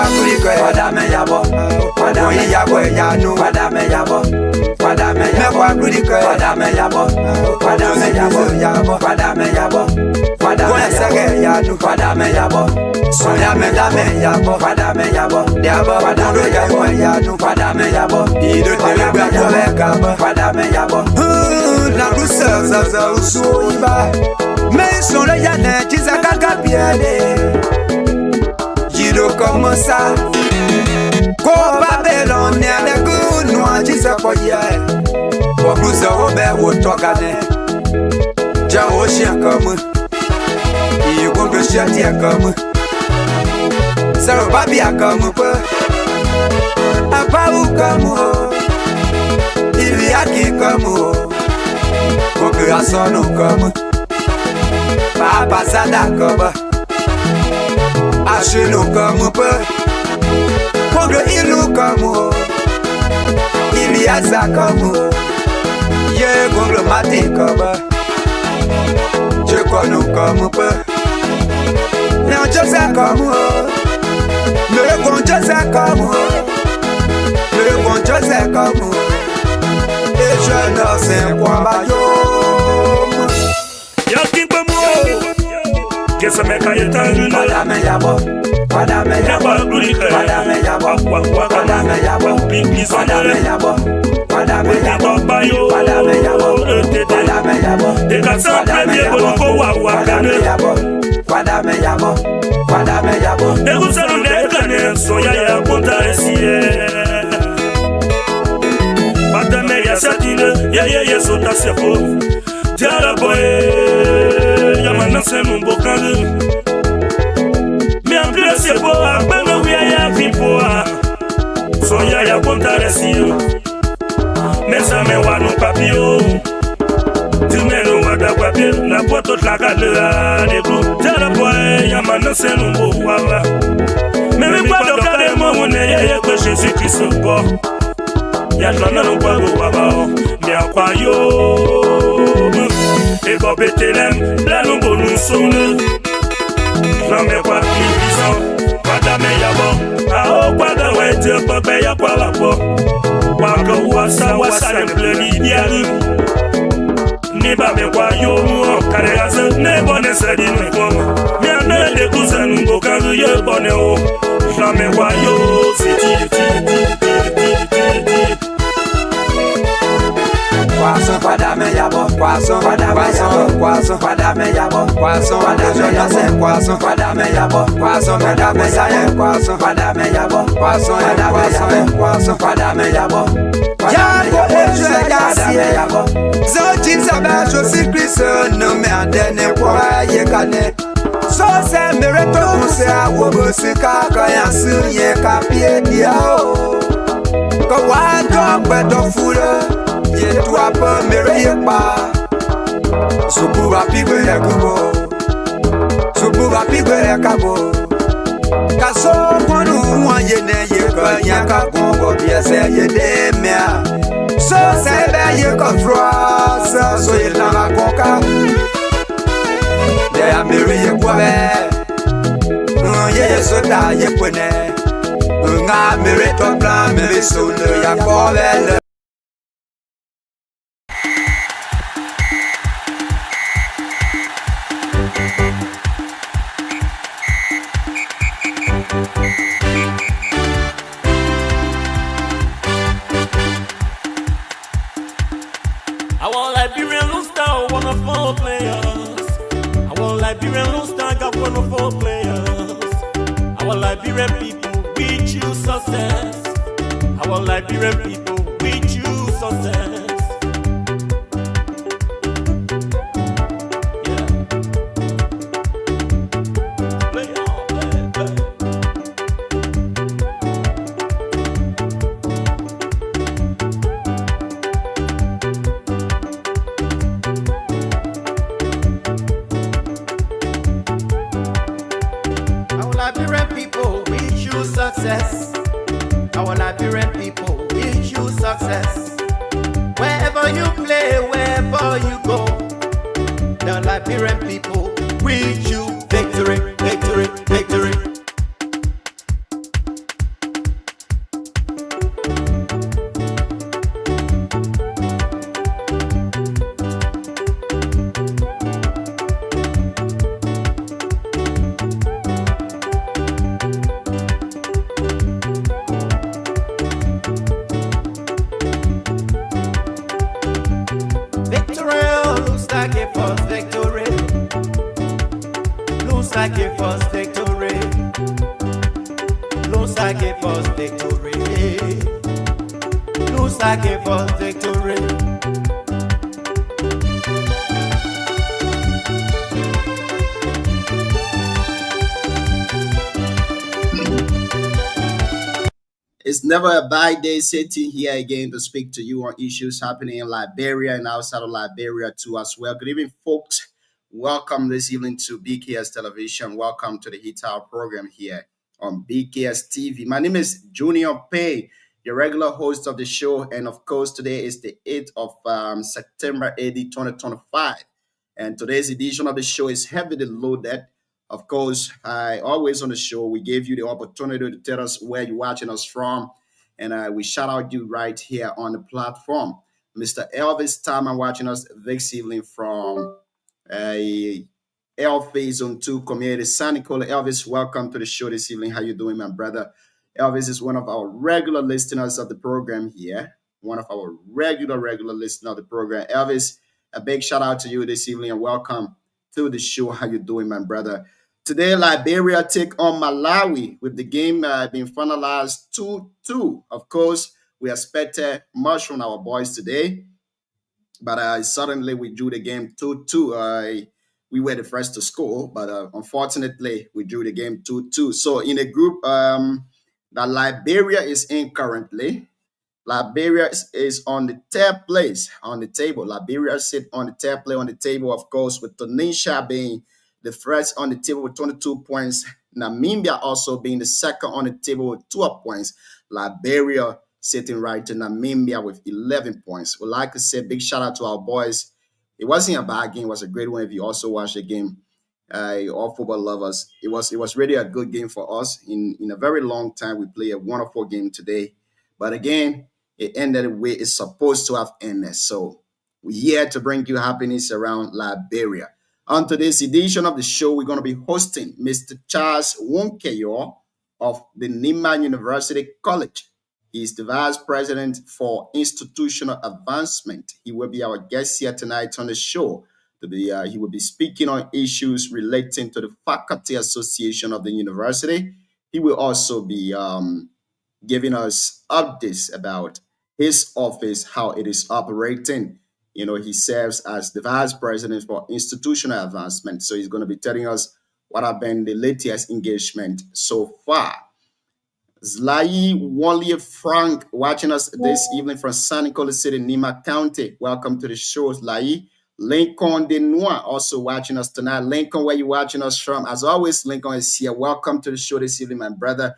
kwa kulike Kwada me yabo Kwada me yabo yanu Kwada me yabo Kwada me yabo kwa kulike Kwada me yabo Kwada me yabo Kwada me yabo Kwada me sege yanu Kwada me yabo Soya me da me yabo Kwada me yabo Yabo Kwada me yabo yanu Kwada me yabo Ido tele gado le kaba Kwada me yabo La douceur zaza usu iba Mais son le yane Tisa kaka piede Jido comme ça Ko Babylon ne ale ku Noa Tisa koye Ko bluze obe wotokane Ja o chien comme I gongo chiatia comme Saro babia comme peu Apa ou comme Il y a qui comme Population comme Papa Sada comme Acheno comme peu Pogre ilu comme Il y a ça comme Ye gongo mati comme Je connais comme peu Non je sais comme Le bon je sais comme Le bon je sais comme Et je ne sais quoi Kesa meka yetangu Kwada me yabo Kwada me yabo Kwada me yabo Kwada me yabo Kwada me yabo Kwada me yabo Kwada me yabo Kwada me yabo Dekasa premier boloko wa wakane Kwada me yabo Kwada me yabo Degusaru dekane soya ya konta esie Kwada me ya satine ye sota sepo Tiara boy Yamana senu mbokane Mi ample sepo Akbenge wia ya vipoa Soya ya konta esie Mesa me wanu papio Tumeno wada papio Na poto tlakadea Deku Tiara boy Yamana senu mbokwa Meme kwa dokade mwone Ye kwe Jésus Christ bo Yatlana no kwa go wabao Mi akwayo Ego Bethlehem, plano bonu sone. Flambe kwa kibisan, kwada me yabo. Ao kwada wete pepe ya kwa lapo. Waka wasa ne pleni diari. Niba me kwa yo kare ase ne bone sedi ne komo. Mi ane de kusen ngo kanu ye bone o. Flambe kwa yo siti. Poisson, kwada me yabo, poisson, kwada me yabo, poisson, kwada me yabo, poisson, kwada me yabo, poisson, kwada me yabo, poisson, kwada me yabo, poisson, kwada me yabo, poisson, kwada me yabo, poisson, kwada me yabo. Yabo eje gasie yabo. Zoti sabe Jésus Christ no me adene kwa ye kane. So se mereto kuse awo sika ka yasu ye kapie dia o. Ko wa do gbedo fure. Ye toi pas mere pa Subu apigwe kubo Subu apigwe kabo Kaso kwanu wa ye ne ye ka ya ka gongo piese ye de mea So se be ye ka froise so ye na ma konka De ya mere ye kwa be Ye so ta ye pone Nga mere to plan mere so ne ya ko be I want Liberian Rooster, wonderful players. I want Liberian Rooster, got wonderful players. I want Liberian people, we choose success. I want Liberian people, we choose success. Success. Our Liberian people, we choose success. Wherever you play, wherever you go, the Liberian people, we choose victory, victory, victory. Lusa gave us victory. Lusa gave us victory. It's never a bad day sitting here again to speak to you on issues happening in Liberia and outside of Liberia too as well. Good evening, folks. Welcome this evening to BKS Television. Welcome to the Hit Out program here on BKS TV. My name is Junior Pay, your regular host of the show. And of course, today is the 8th of September 80, 2025. And today's edition of the show is heavily loaded. Of course, I always on the show, we gave you the opportunity to tell us where you're watching us from, and we shout out you right here on the platform. Mr. Elvis Tama watching us this evening from Elvis Zone 2 Community. San Nicola. Elvis, welcome to the show this evening. How you doing, my brother? Elvis is one of our regular listeners of the program here, one of our regular listeners of the program. Elvis, a big shout out to you this evening and welcome to the show. How you doing, my brother? Today, Liberia take on Malawi with the game being finalized 2-2. Of course, we expected much from our boys today, but suddenly we drew the game 2-2. We were the first to score, but unfortunately, we drew the game 2-2. So in the group that Liberia is in currently, Liberia is on the third place on the table. Liberia sit on the third place on the table, of course, with Tunisia being the first on the table with 22 points. Namibia also being the second on the table with 12 points. Liberia sitting right to Namibia with 11 points. We'd like to say big shout out to our boys. It wasn't a bad game. It was a great one if you also watched the game. All football lovers. It was really a good game for us. In a very long time, we played a wonderful game today. But again, it ended the way it's supposed to have ended. So we're here to bring you happiness around Liberia. On today's edition of the show, we're going to be hosting Mr. Charles Wonkeyo of the Nima University College. He's the Vice President for Institutional Advancement. He will be our guest here tonight on the show. He will be speaking on issues relating to the Faculty Association of the university. He will also be giving us updates about his office, how it is operating. You know, he serves as the Vice President for Institutional Advancement. So he's going to be telling us what have been the latest engagement so far. Zlai Wally Frank watching us this evening from San Nicolas City, Nima County. Welcome to the show, Zlai. Lincoln Denois also watching us tonight. Lincoln, where you watching us from? As always, Lincoln is here. Welcome to the show this evening, my brother.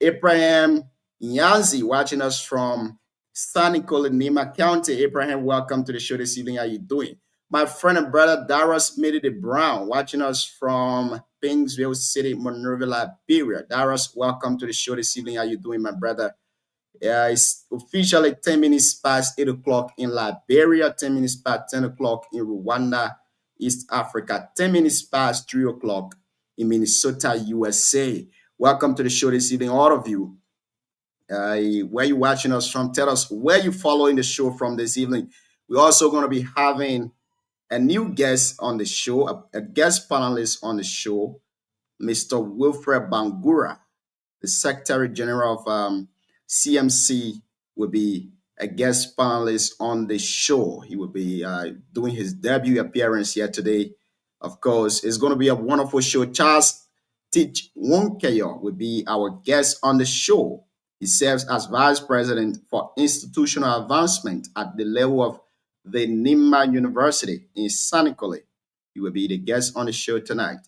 Abraham Nyanzi watching us from San Nicolas, Nima County. Abraham, welcome to the show this evening. How you doing? My friend and brother Darius Medidi Brown watching us from Pingsville City, Monrovia, Liberia. Darius, welcome to the show this evening. How you doing, my brother? It's officially 10 minutes past 8 o'clock in Liberia, 10 minutes past 10 o'clock in Rwanda, East Africa, 10 minutes past 3 o'clock in Minnesota, USA. Welcome to the show this evening, all of you. Where you watching us from? Tell us where you following the show from this evening. We're also going to be having a new guest on the show, a guest panelist on the show, Mr. Wilfred Bangura, the Secretary General of CMC, will be a guest panelist on the show. He will be doing his debut appearance here today. Of course, it's going to be a wonderful show. Charles Teach Wonkeyo will be our guest on the show. He serves as Vice President for Institutional Advancement at the level of the Nima University in San Nicolas. He will be the guest on the show tonight.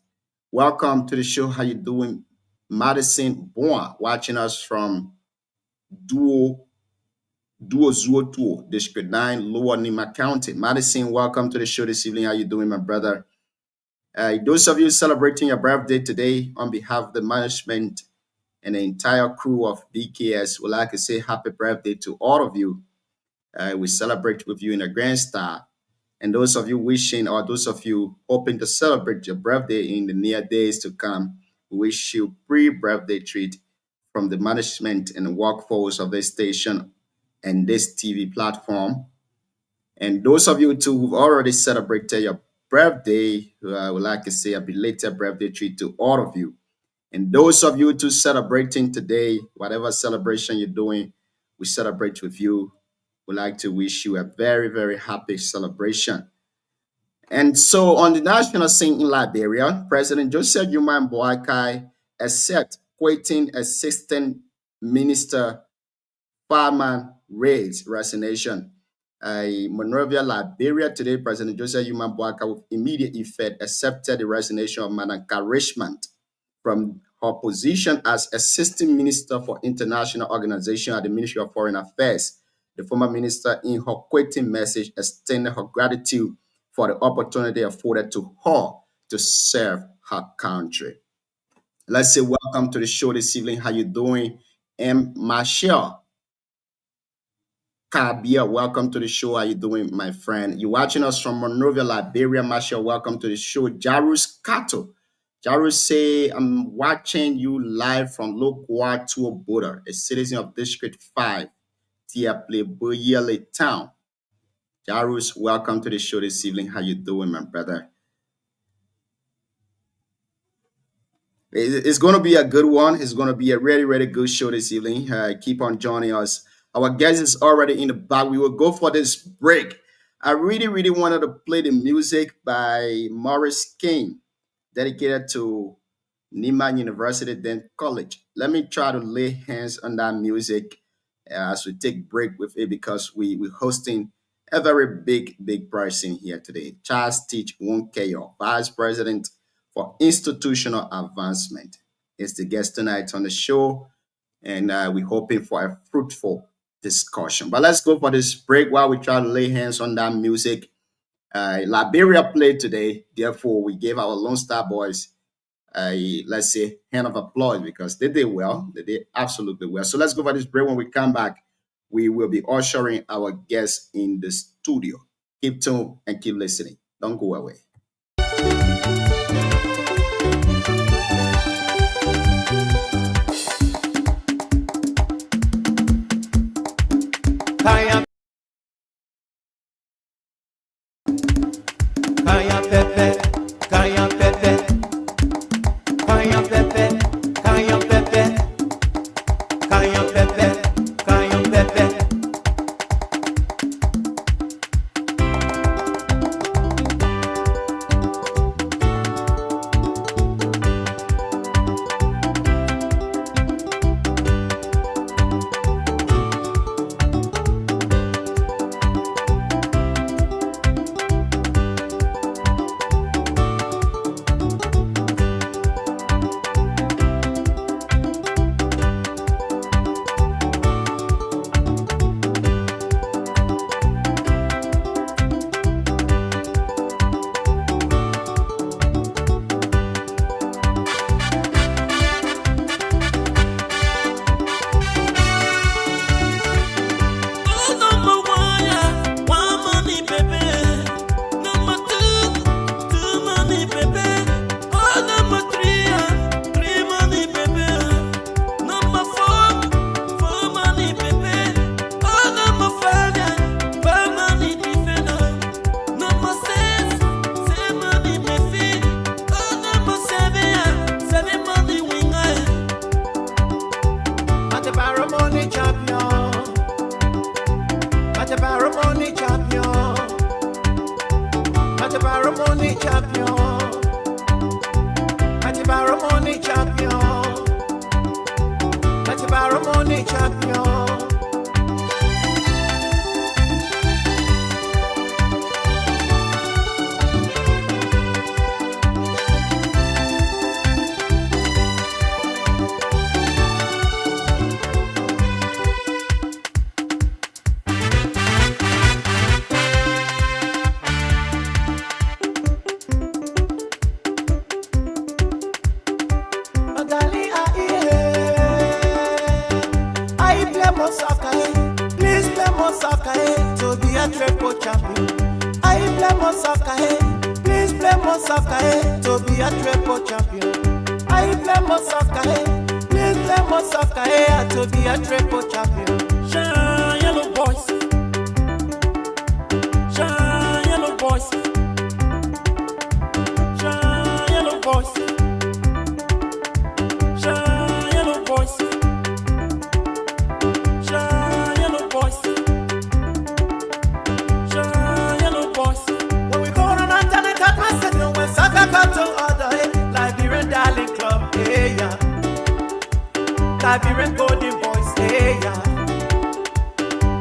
Welcome to the show. How you doing? Madison Boa watching us from Duo Zuotuo, District 9, Lower Nima County. Madison, welcome to the show this evening. How you doing, my brother? Those of you celebrating your birthday today, on behalf of the management and the entire crew of BKS, would like to say happy birthday to all of you. We celebrate with you in a grand style. And those of you wishing, or those of you hoping to celebrate your birthday in the near days to come, we wish you pre-birthday treat from the management and the workforce of this station and this TV platform. And those of you too who've already celebrated your birthday, I would like to say a belated birthday treat to all of you. And those of you too celebrating today, whatever celebration you're doing, we celebrate with you. We'd like to wish you a very, very happy celebration. And so on the national scene in Liberia, President Joseph Yuma Boakai accepted quitting Assistant Minister Farman Ray's resignation. Monrovia, Liberia, today, President Joseph Yuma Boakai with immediate effect accepted the resignation of Madam Richmond from her position as Assistant Minister for International Organization at the Ministry of Foreign Affairs. The former minister, in her quitting message, extended her gratitude for the opportunity afforded to her to serve her country. Let's say welcome to the show this evening. How you doing? Marshall Kabia, welcome to the show. How you doing, my friend? You're watching us from Monrovia, Liberia. Marshall, welcome to the show. Jarus Kato. Jarus say, I'm watching you live from Lokwa to Oboda, a citizen of District 5, Tiaple Boyele Town. Jarus, welcome to the show this evening. How you doing, my brother? It's going to be a good one. It's going to be a really, really good show this evening. Keep on joining us. Our guest is already in the back. We will go for this break. I really, really wanted to play the music by Morris King, dedicated to Neiman University Dent College. Let me try to lay hands on that music as we take break with it, because we're hosting a very big person here today. Charles Teach Wonkeyo, Vice President for Institutional Advancement, is the guest tonight on the show, and we're hoping for a fruitful discussion. But let's go for this break while we try to lay hands on that music. Liberia played today, therefore we gave our Lone Star Boys let's say hand of applause, because they did well. They did absolutely well. So let's go for this break. When we come back, we will be ushering our guests in the studio. Keep tuned and keep listening. Don't go away. Kaya pepe, kaya pepe, kaya pepe, kaya pepe, kaya pepe, kaya pepe. Liberian golden boys, hey yeah.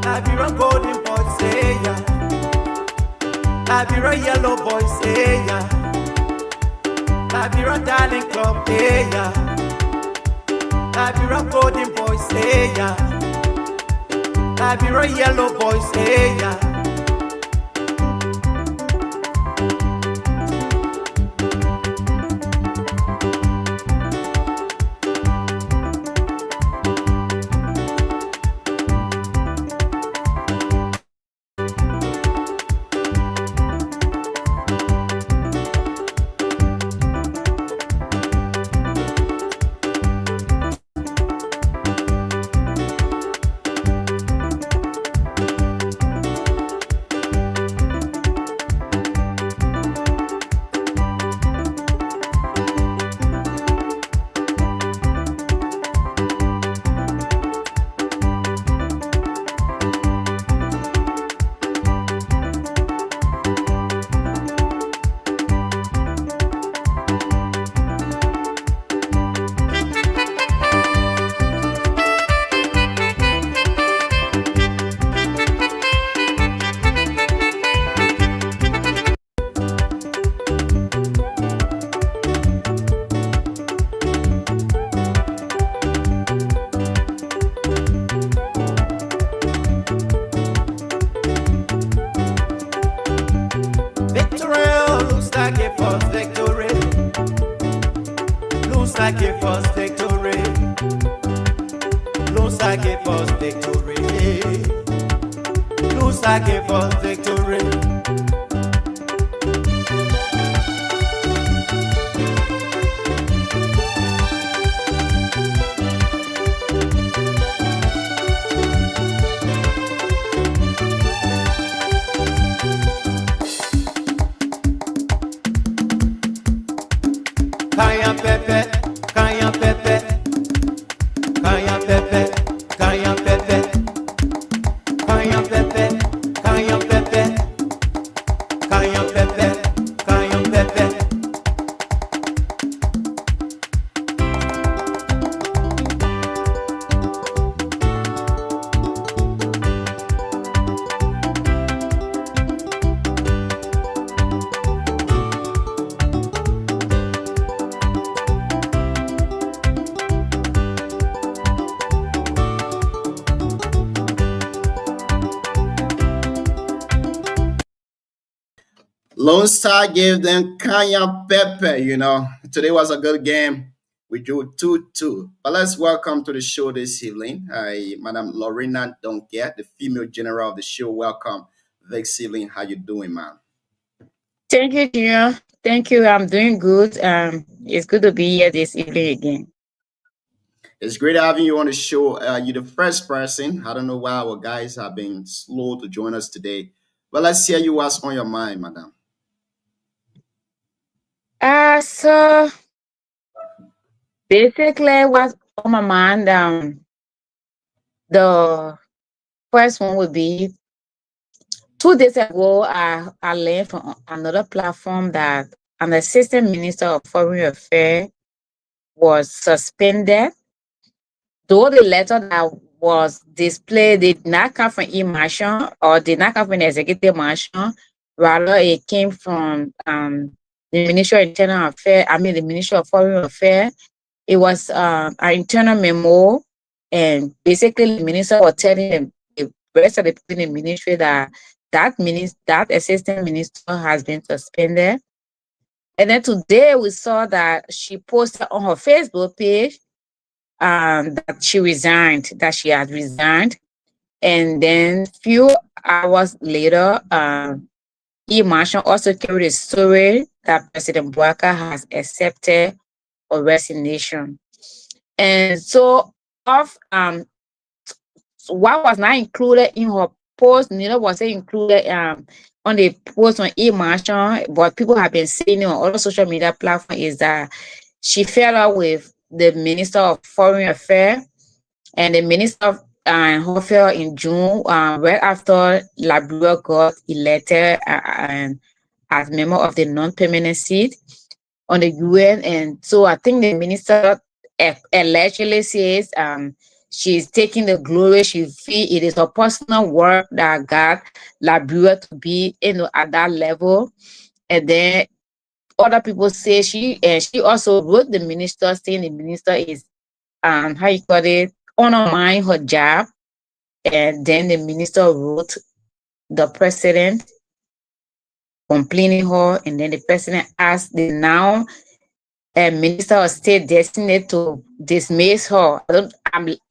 Liberian golden boys, hey yeah. Liberian yellow boys, hey yeah. Liberian darling club, hey yeah. Liberian golden boys, hey yeah. Liberian yellow boys, hey yeah. Victory looks like a first victory. Looks like a first victory. Looks like a first victory. Looks like a first victory. Cayenne pepper, cayenne pepper, cayenne pepper, cayenne pepper, cayenne pepper, cayenne pepper, cayenne pepper, cayenne pepper. Lone Star gave them cayenne pepper, you know. Today was a good game. We drew 2-2. But let's welcome to the show this evening. Madam Lorena Donkia, the female general of the show. Welcome, this evening. How you doing, ma'am? Thank you, Junior. Thank you. I'm doing good. It's good to be here this evening again. It's great having you on the show. You're the first person. I don't know why our guys have been slow to join us today. But let's hear you what's on your mind, madam. So basically, what's on my mind, the first one would be 2 days ago, I learned from another platform that an assistant minister of foreign affairs was suspended. Though the letter that was displayed did not come from e-marshal or did not come from the executive marshal, rather it came from the Ministry of Internal Affairs, the Ministry of Foreign Affairs. It was an internal memo, and basically the minister was telling the rest of the people in the ministry that that assistant minister has been suspended. And then today we saw that she posted on her Facebook page that she resigned, that she had resigned. And then few hours later, E-Marshal also carried a story that President Bouaka has accepted a resignation. And so what was not included in her post, neither was it included on the post on E-Marshal, but people have been saying it on other social media platforms, is that she fell out with the Minister of Foreign Affairs, and the Minister of fell in June, right after Liberia got elected as member of the non-permanent seat on the UN. And so I think the minister allegedly says she's taking the glory. She feel it is her personal work that got Liberia to be, at that level. And then other people say she also wrote the minister saying the minister is how you call it, undermine her job. And then the minister wrote the president complaining her, and then the president asked the now Minister of State designate to dismiss her.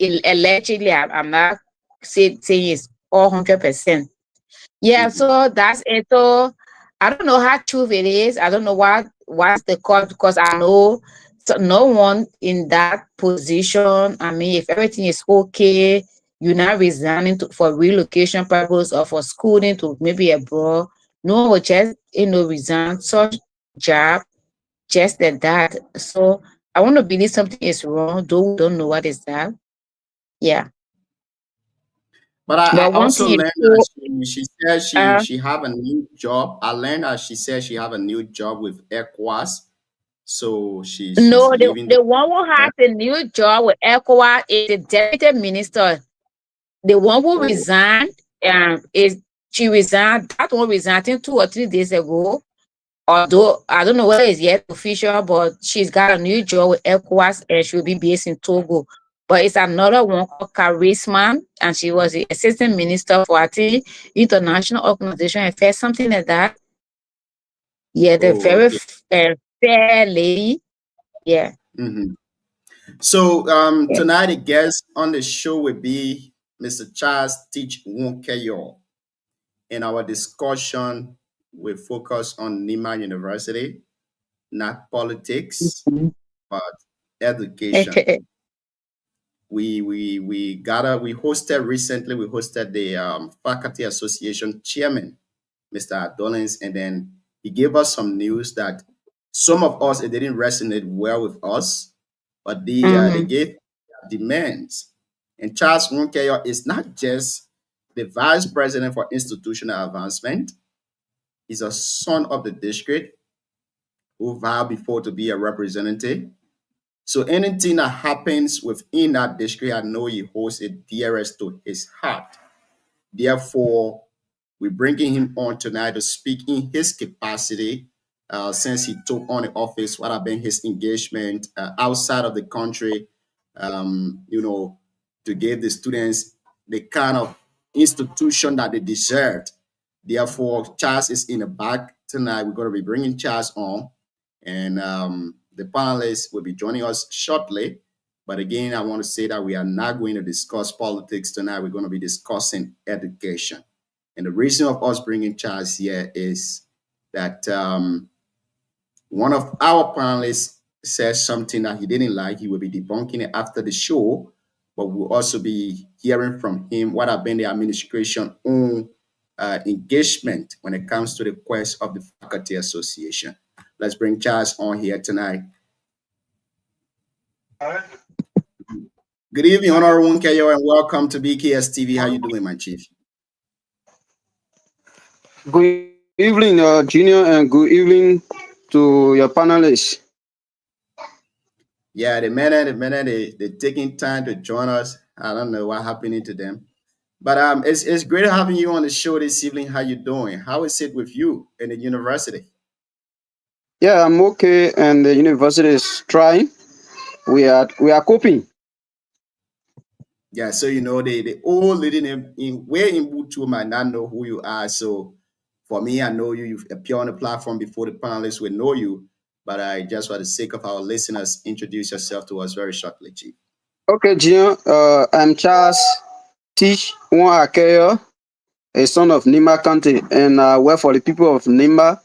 Allegedly, I'm not saying it's all 100%. Yeah, so that's it. So I don't know how true it is. I don't know what's the cause, because I know so no one in that position. I mean, if everything is okay, you're not resigning for relocation purpose or for schooling to maybe abroad. No one will just resign such job just like that. So I want to believe something is wrong, though we don't know what is that. Yeah. But I But one also thing is learned true, that she said she have a new job. I learned that she said she have a new job with ECOWAS. So she's no, leaving the the one who has a new job with ECOWAS is the deputy minister. The one who oh, resigned, is she resigned. That one resigned, I think 2 or 3 days ago. Although I don't know whether it's yet official, but she's got a new job with ECOWAS and she'll be based in Togo. But it's another one called Charisma, and she was the assistant minister for, I think, international organization affairs, something like that. Yeah, the oh, very okay. fair lady. Yeah. Mhm. So Yeah. tonight the guest on the show will be Mr. Charles Teach Wonkeyo. In our discussion, we focus on Nima University, not politics, Mhm. but education. Okay. We hosted recently. We hosted the faculty association chairman, Mr. Adolins, and then he gave us some news that some of us it didn't resonate well with us, but they Mm-hmm. gave demands. And Charles Wonkeyo is not just the vice president for institutional advancement. He's a son of the district who vowed before to be a representative. So anything that happens within that district, I know he holds it dearest to his heart. Therefore, we're bringing him on tonight to speak in his capacity since he took on the office, what have been his engagement outside of the country, to give the students the kind of institution that they deserved. Therefore, Charles is in the back tonight. We're going to be bringing Charles on, and the panelists will be joining us shortly. But again, I want to say that we are not going to discuss politics tonight. We're going to be discussing education. And the reason of us bringing Charles here is that one of our panelists says something that he didn't like. He will be debunking it after the show, but we'll also be hearing from him what have been the administration own engagement when it comes to the quest of the faculty association. Let's bring Charles on here tonight. Good evening, Honorable Wonkeyo, and welcome to BKS TV. How you doing, my chief? Good evening, Junior, and good evening to your panelists. Yeah, the minute they taking time to join us. I don't know what happening to them. But it's great having you on the show this evening. How you doing? How is it with you in the university? Yeah, I'm okay, and the university is trying. We are coping. Yeah, so the old lady in where in Butu might not know who you are. So for me, I know you. You've appeared on the platform before the panelists will know you. But I just for the sake of our listeners, introduce yourself to us very shortly, Chief. Okay, Junior, I'm Charles Teach Wonkeyo, a son of Nima County, and I work for the people of Nima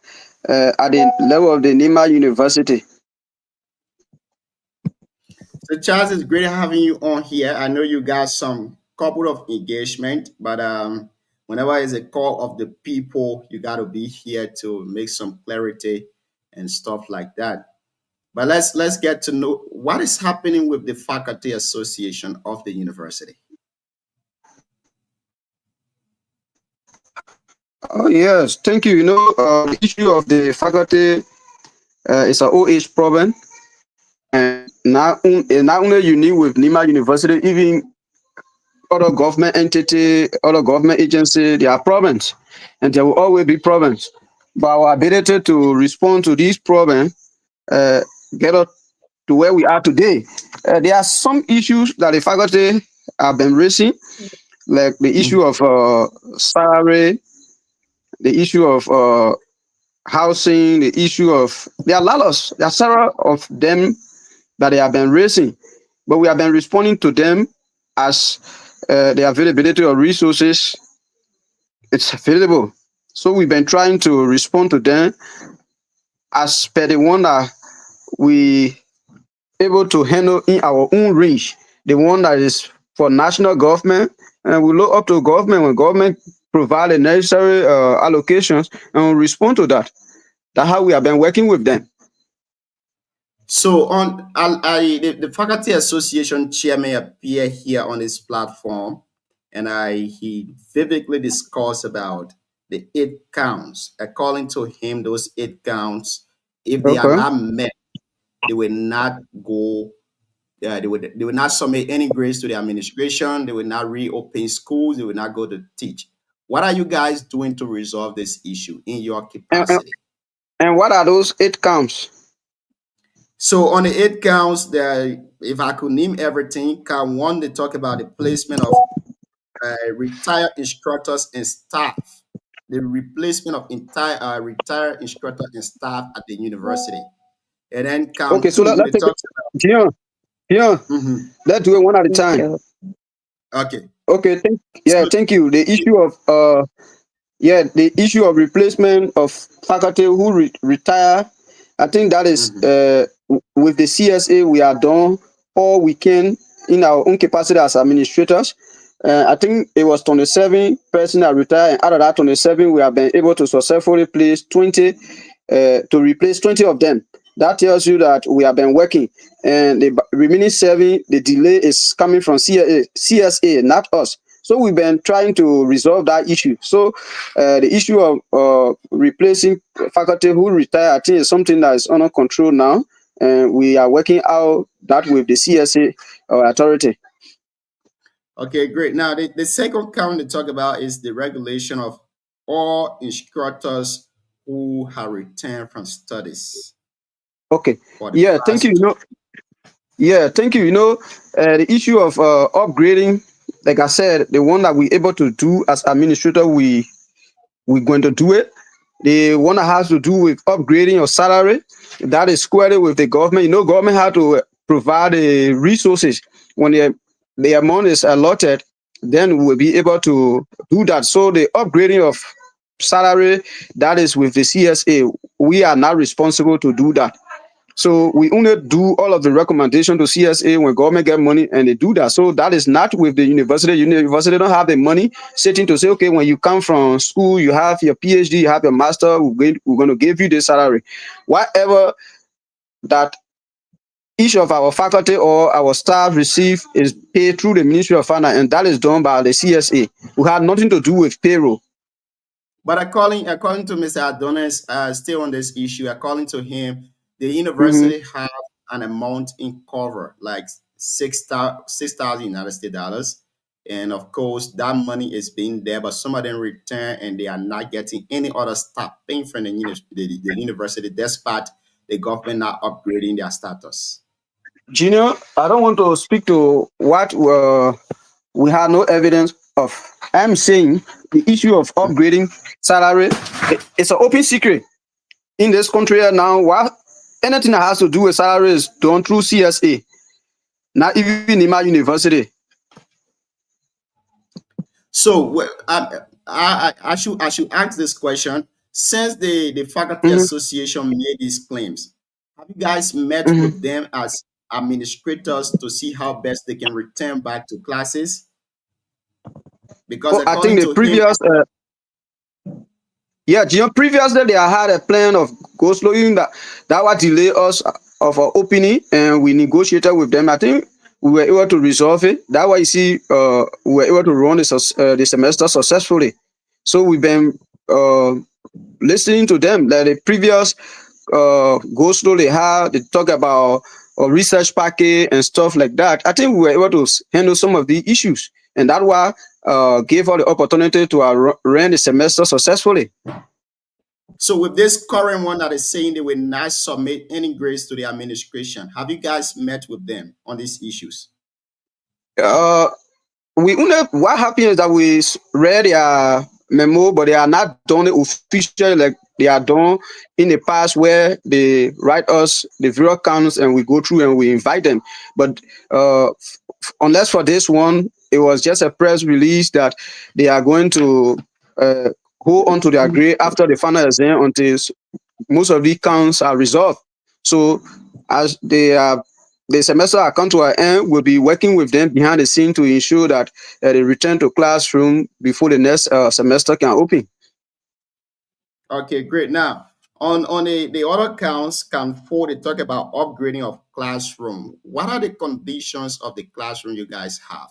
at the level of the Nima University. So Charles, it's great having you on here. I know you got some couple of engagement, but whenever it's a call of the people, you got to be here to make some clarity and stuff like that. But let's get to know what is happening with the faculty association of the university. Oh yes, thank you. The issue of the faculty is an old age problem. And not only unique with Nima University, even other government entity, other government agency, there are problems, and there will always be problems. But our ability to respond to these problems uh, get us to where we are today. There are some issues that the faculty have been raising, like the issue of salary, the issue of housing, the issue of there are several of them that they have been raising, but we have been responding to them as the availability of resources it's available. So we've been trying to respond to them as per the one that we able to handle in our own range, the one that is for national government, and we look up to government when government provide the necessary allocations, and we respond to that. That's how we have been working with them. So the faculty association chairman appear here on this platform, and he vividly discussed about the 8 counts. According to him, those 8 counts, if they are Okay. not met, they will not go. They will not submit any grades to the administration. They will not reopen schools. They will not go to teach. What are you guys doing to resolve this issue in your And, capacity? and what are those 8 counts? So on the 8 counts, there, if I could name everything, count one, they talk about the placement of retired instructors and staff, the replacement of entire retired instructors and staff at the university. And then count Okay, so two, let's they take it. talk Here, here. Mhm. Let's do it one at a Thank time. you. Okay. Okay, So thank you. The issue of the issue of replacement of faculty who retire, I think that is mhm. with the CSA we are done all we can in our own capacity as administrators. I think it was 27 person that retired, and out of that 27, we have been able to successfully place 20 to replace 20 of them. That tells you that we have been working, and the remaining 7, the delay is coming from CSA, not us. So we've been trying to resolve that issue. So the issue of replacing faculty who retire, I think, is something that is under control now, and we are working out that with the CSA authority. okay, great. Now the second count they talk about is the regulation of all instructors who have returned from studies Okay. for the Yeah. Thank past you. Thank you. The issue of upgrading, like I said, the one that we're able to do as administrator, we're going to do it. The one that has to do with upgrading your salary, that is squarely with the government. Government had to provide the resources when the amount is allotted, then we'll be able to do that. So the upgrading of salary, that is with the CSA. We are not responsible to do that. So we only do all of the recommendation to CSA when government get money, and they do that. So that is not with the university. University don't have the money sitting to say, okay, when you come from school, you have your PhD, you have your master, we're going to give you the salary. Whatever that each of our faculty or our staff receive is paid through the Ministry of Finance, and that is done by the CSA. We have nothing to do with payroll. But according to Mr. Adonis, still on this issue, according to him, the Mhm. university have an amount in cover, like 6,000 United States dollars. And of course, that money is being there, but some of them return and they are not getting any other staff paying from the university, despite the government not upgrading their status. Junior, I don't want to speak to what we have no evidence of. I'm saying the issue of upgrading salary, it's an open secret in this country now. Anything that has to do with salary is done through CSA, not even Nima University. So I should ask this question. Since the faculty Mhm, association made these claims, have you guys met with mhm. them as administrators to see how best they can return back to classes? Because Oh, I think according the to him, previous, Junior, previously they had a plan of go slow, even that would delay us of our opening, and we negotiated with them. I think we were able to resolve it. That's why you see, we were able to run the semester successfully. So we've been uh, listening to them. Like the previous go slow they had, they talk about research packet and stuff like that, I think we were able to handle some of the issues, and that why gave us the opportunity to run the semester successfully. So with this current one that is saying they will not submit any grades to the administration, have you guys met with them on these issues? What happened is that we read their memo, but they are not done it officially like they are done in the past, where they write us the various counts and we go through and we invite them. But unless for this one, it was just a press release that they are going to hold on to their grade after the final exam until most of the counts are resolved. So as the semester are come to an end, we'll be working with them behind the scene to ensure that they return to classroom before the next semester can open. Okay, great. Now, on the other counts, count 4, they talk about upgrading of classroom. What are the conditions of the classroom you guys have?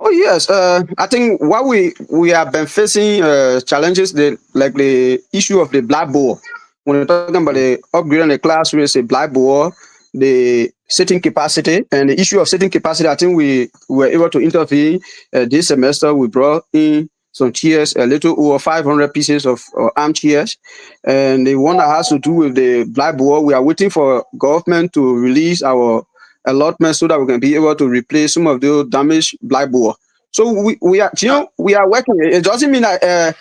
Oh yes, I think what we have been facing challenges, like the issue of the blackboard. When we're talking about the upgrading the classroom, it's a blackboard, the sitting capacity, and the issue of sitting capacity. I think we were able to intervene this semester. We brought in some chairs, a little over 500 pieces of armchairs, and the one that has to do with the blackboard, we are waiting for government to release our allotment so that we can be able to replace some of those damaged blackboard. So we are working. It doesn't mean that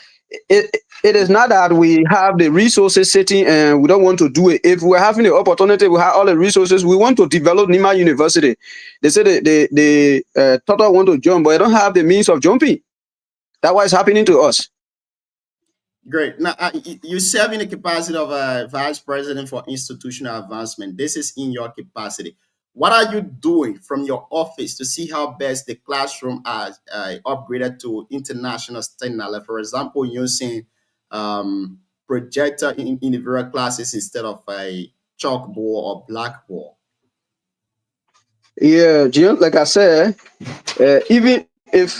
it is not that we have the resources sitting and we don't want to do it. If we're having the opportunity, we have all the resources. We want to develop Nima University. They say they total want to jump, but they don't have the means of jumping. That's what is happening to us. Great. Now, you serve in the capacity of a vice president for institutional advancement. This is in your capacity. What are you doing from your office to see how best the classroom are upgraded to international standard? For example, using projector in the various classes instead of a chalkboard or blackboard. Yeah, Jim, like I said, even if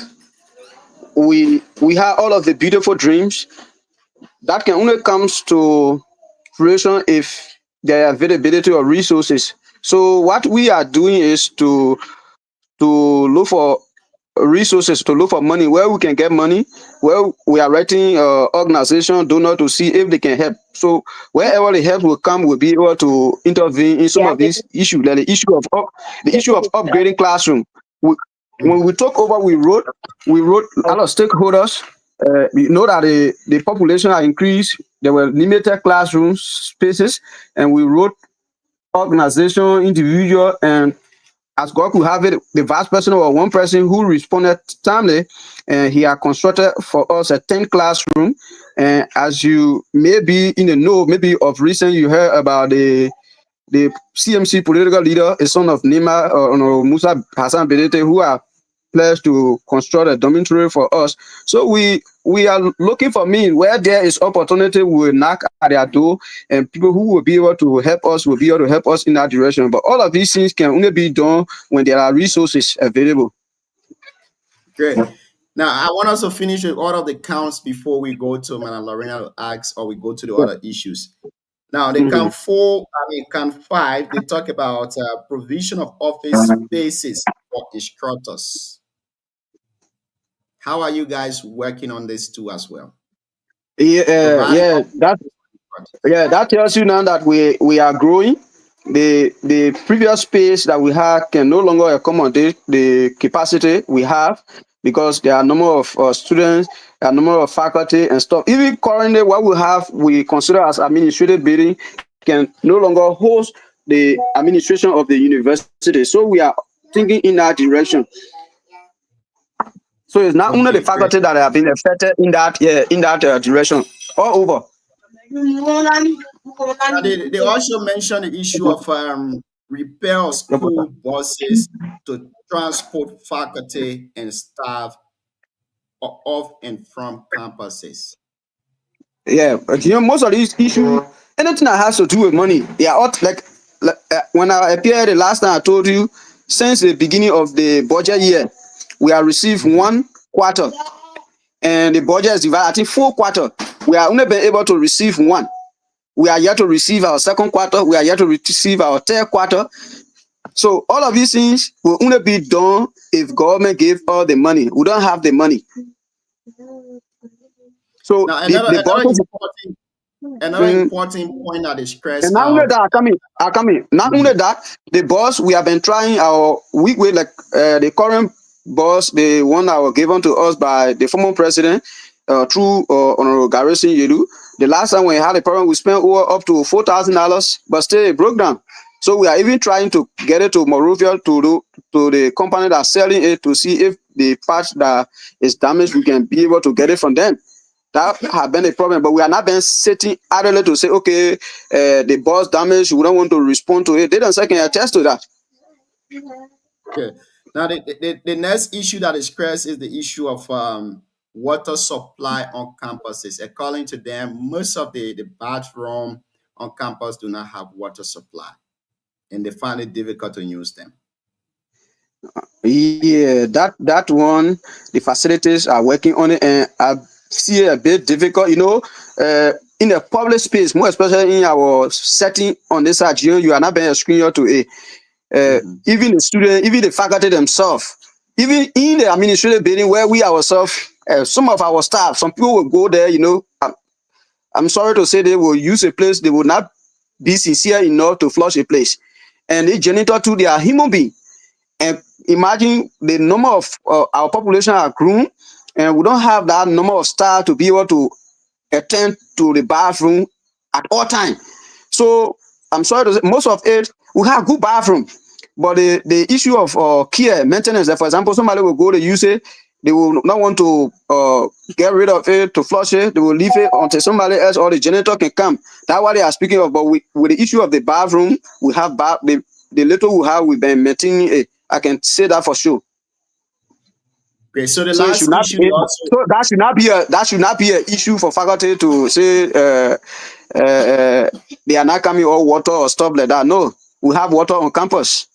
we have all of the beautiful dreams, that can only comes to fruition if there are availability of resources. So what we are doing is to look for resources, to look for money, where we can get money, where we are writing organization donor to see if they can help. So wherever the help will come, we'll be able to intervene in some of these issues, like the issue of upgrading classroom. When we took over, we wrote a lot of stakeholders. We know that the population has increased. There were limited classroom spaces, and we wrote organization, individual, and as God could have it, the vice president or one person who responded timely, and he had constructed for us a 10 classroom. And as you may be in the know, maybe of recent, you heard about the CMC political leader, a son of Nima or Musa Hassan Bedete, who are pledged to construct a dormitory for us. So we are looking for means where there is opportunity. We will knock at their door, and people who will be able to help us will be able to help us in that direction. But all of these things can only be done when there are resources available. Great. Now, I want us to finish with all of the counts before we go to Madam Lorena to ask, or we go to the other issues. Now, they count 4, count 5, they talk about provision of office spaces for instructors. How are you guys working on this too as well? That tells you now that we are growing. The previous space that we had can no longer accommodate the capacity we have, because there are a number of students, a number of faculty and stuff. Even currently, what we have, we consider as administrative building, can no longer host the administration of the university. So we are thinking in that direction. So it's not only the faculty that have been affected in that direction, all over. They also mentioned the issue of repair of school buses to transport faculty and staff off and from campuses. Yeah, but most of these issues, anything that has to do with money, they are all like when I appeared the last time, I told you, since the beginning of the budget year, we have received 1 quarter, and the budget is divided. I think 4 quarters. We are only been able to receive 1. We are yet to receive our second quarter. We are yet to receive our third quarter. So all of these things will only be done if government gave all the money. We don't have the money. So Now, the bosses, another important point that is stressed and not only out. that, are coming. Not only that, the boss, we have been trying our week with like the current boss, the one that was given to us by the former president through Honorable Garrison Yedu. The last time we had a problem, we spent over up to $4,000, but still it broke down. So we are even trying to get it to Morovia to the company that's selling it to see if the part that is damaged, we can be able to get it from them. That has been a problem, but we are not been sitting idly to say, okay, the boss damaged, we don't want to respond to it. They don't say, can attest to that. Okay. Now, the next issue that is stressed is the issue of water supply on campuses. According to them, most of the bathroom on campus do not have water supply, and they find it difficult to use them. Yeah, that one, the facilities are working on it, and I see it a bit difficult, in a public space, more especially in our setting on this side, you are not being a screener to it. Even the student, even the faculty themselves, even in the administrative building where we ourselves, some of our staff, some people will go there, I'm sorry to say they will use a place, they will not be sincere enough to flush a place. And the janitor too, they are human beings. And imagine the number of our population are grown, and we don't have that number of staff to be able to attend to the bathroom at all times. So I'm sorry to say, most of it, we have good bathroom, but the issue of care, maintenance, for example, somebody will go to use it, they will not want to get rid of it, to flush it, they will leave it until somebody else or the janitor can come. That's what they are speaking of. But with the issue of the bathroom, we have the little we have, we've been maintaining it. I can say that for sure. Okay, so the last issue so that should not be an issue for faculty to say they are not coming or water or stuff like that. No, we have water on campus.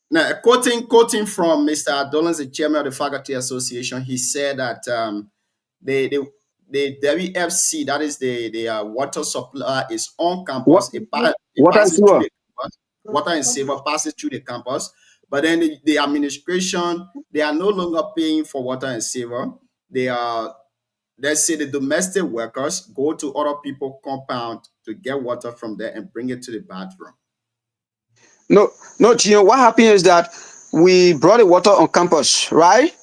Now, quoting from Mr. Adolins, the chairman of the Faculty Association, he said that the WFC, that is the water supply, is on campus. Water and sewer passes through the campus. But then the administration, they are no longer paying for water and sewer. They are, let's say, the domestic workers go to other people's compound to get water from there and bring it to the bathroom. No, Gio, what happened is that we brought the water on campus, right?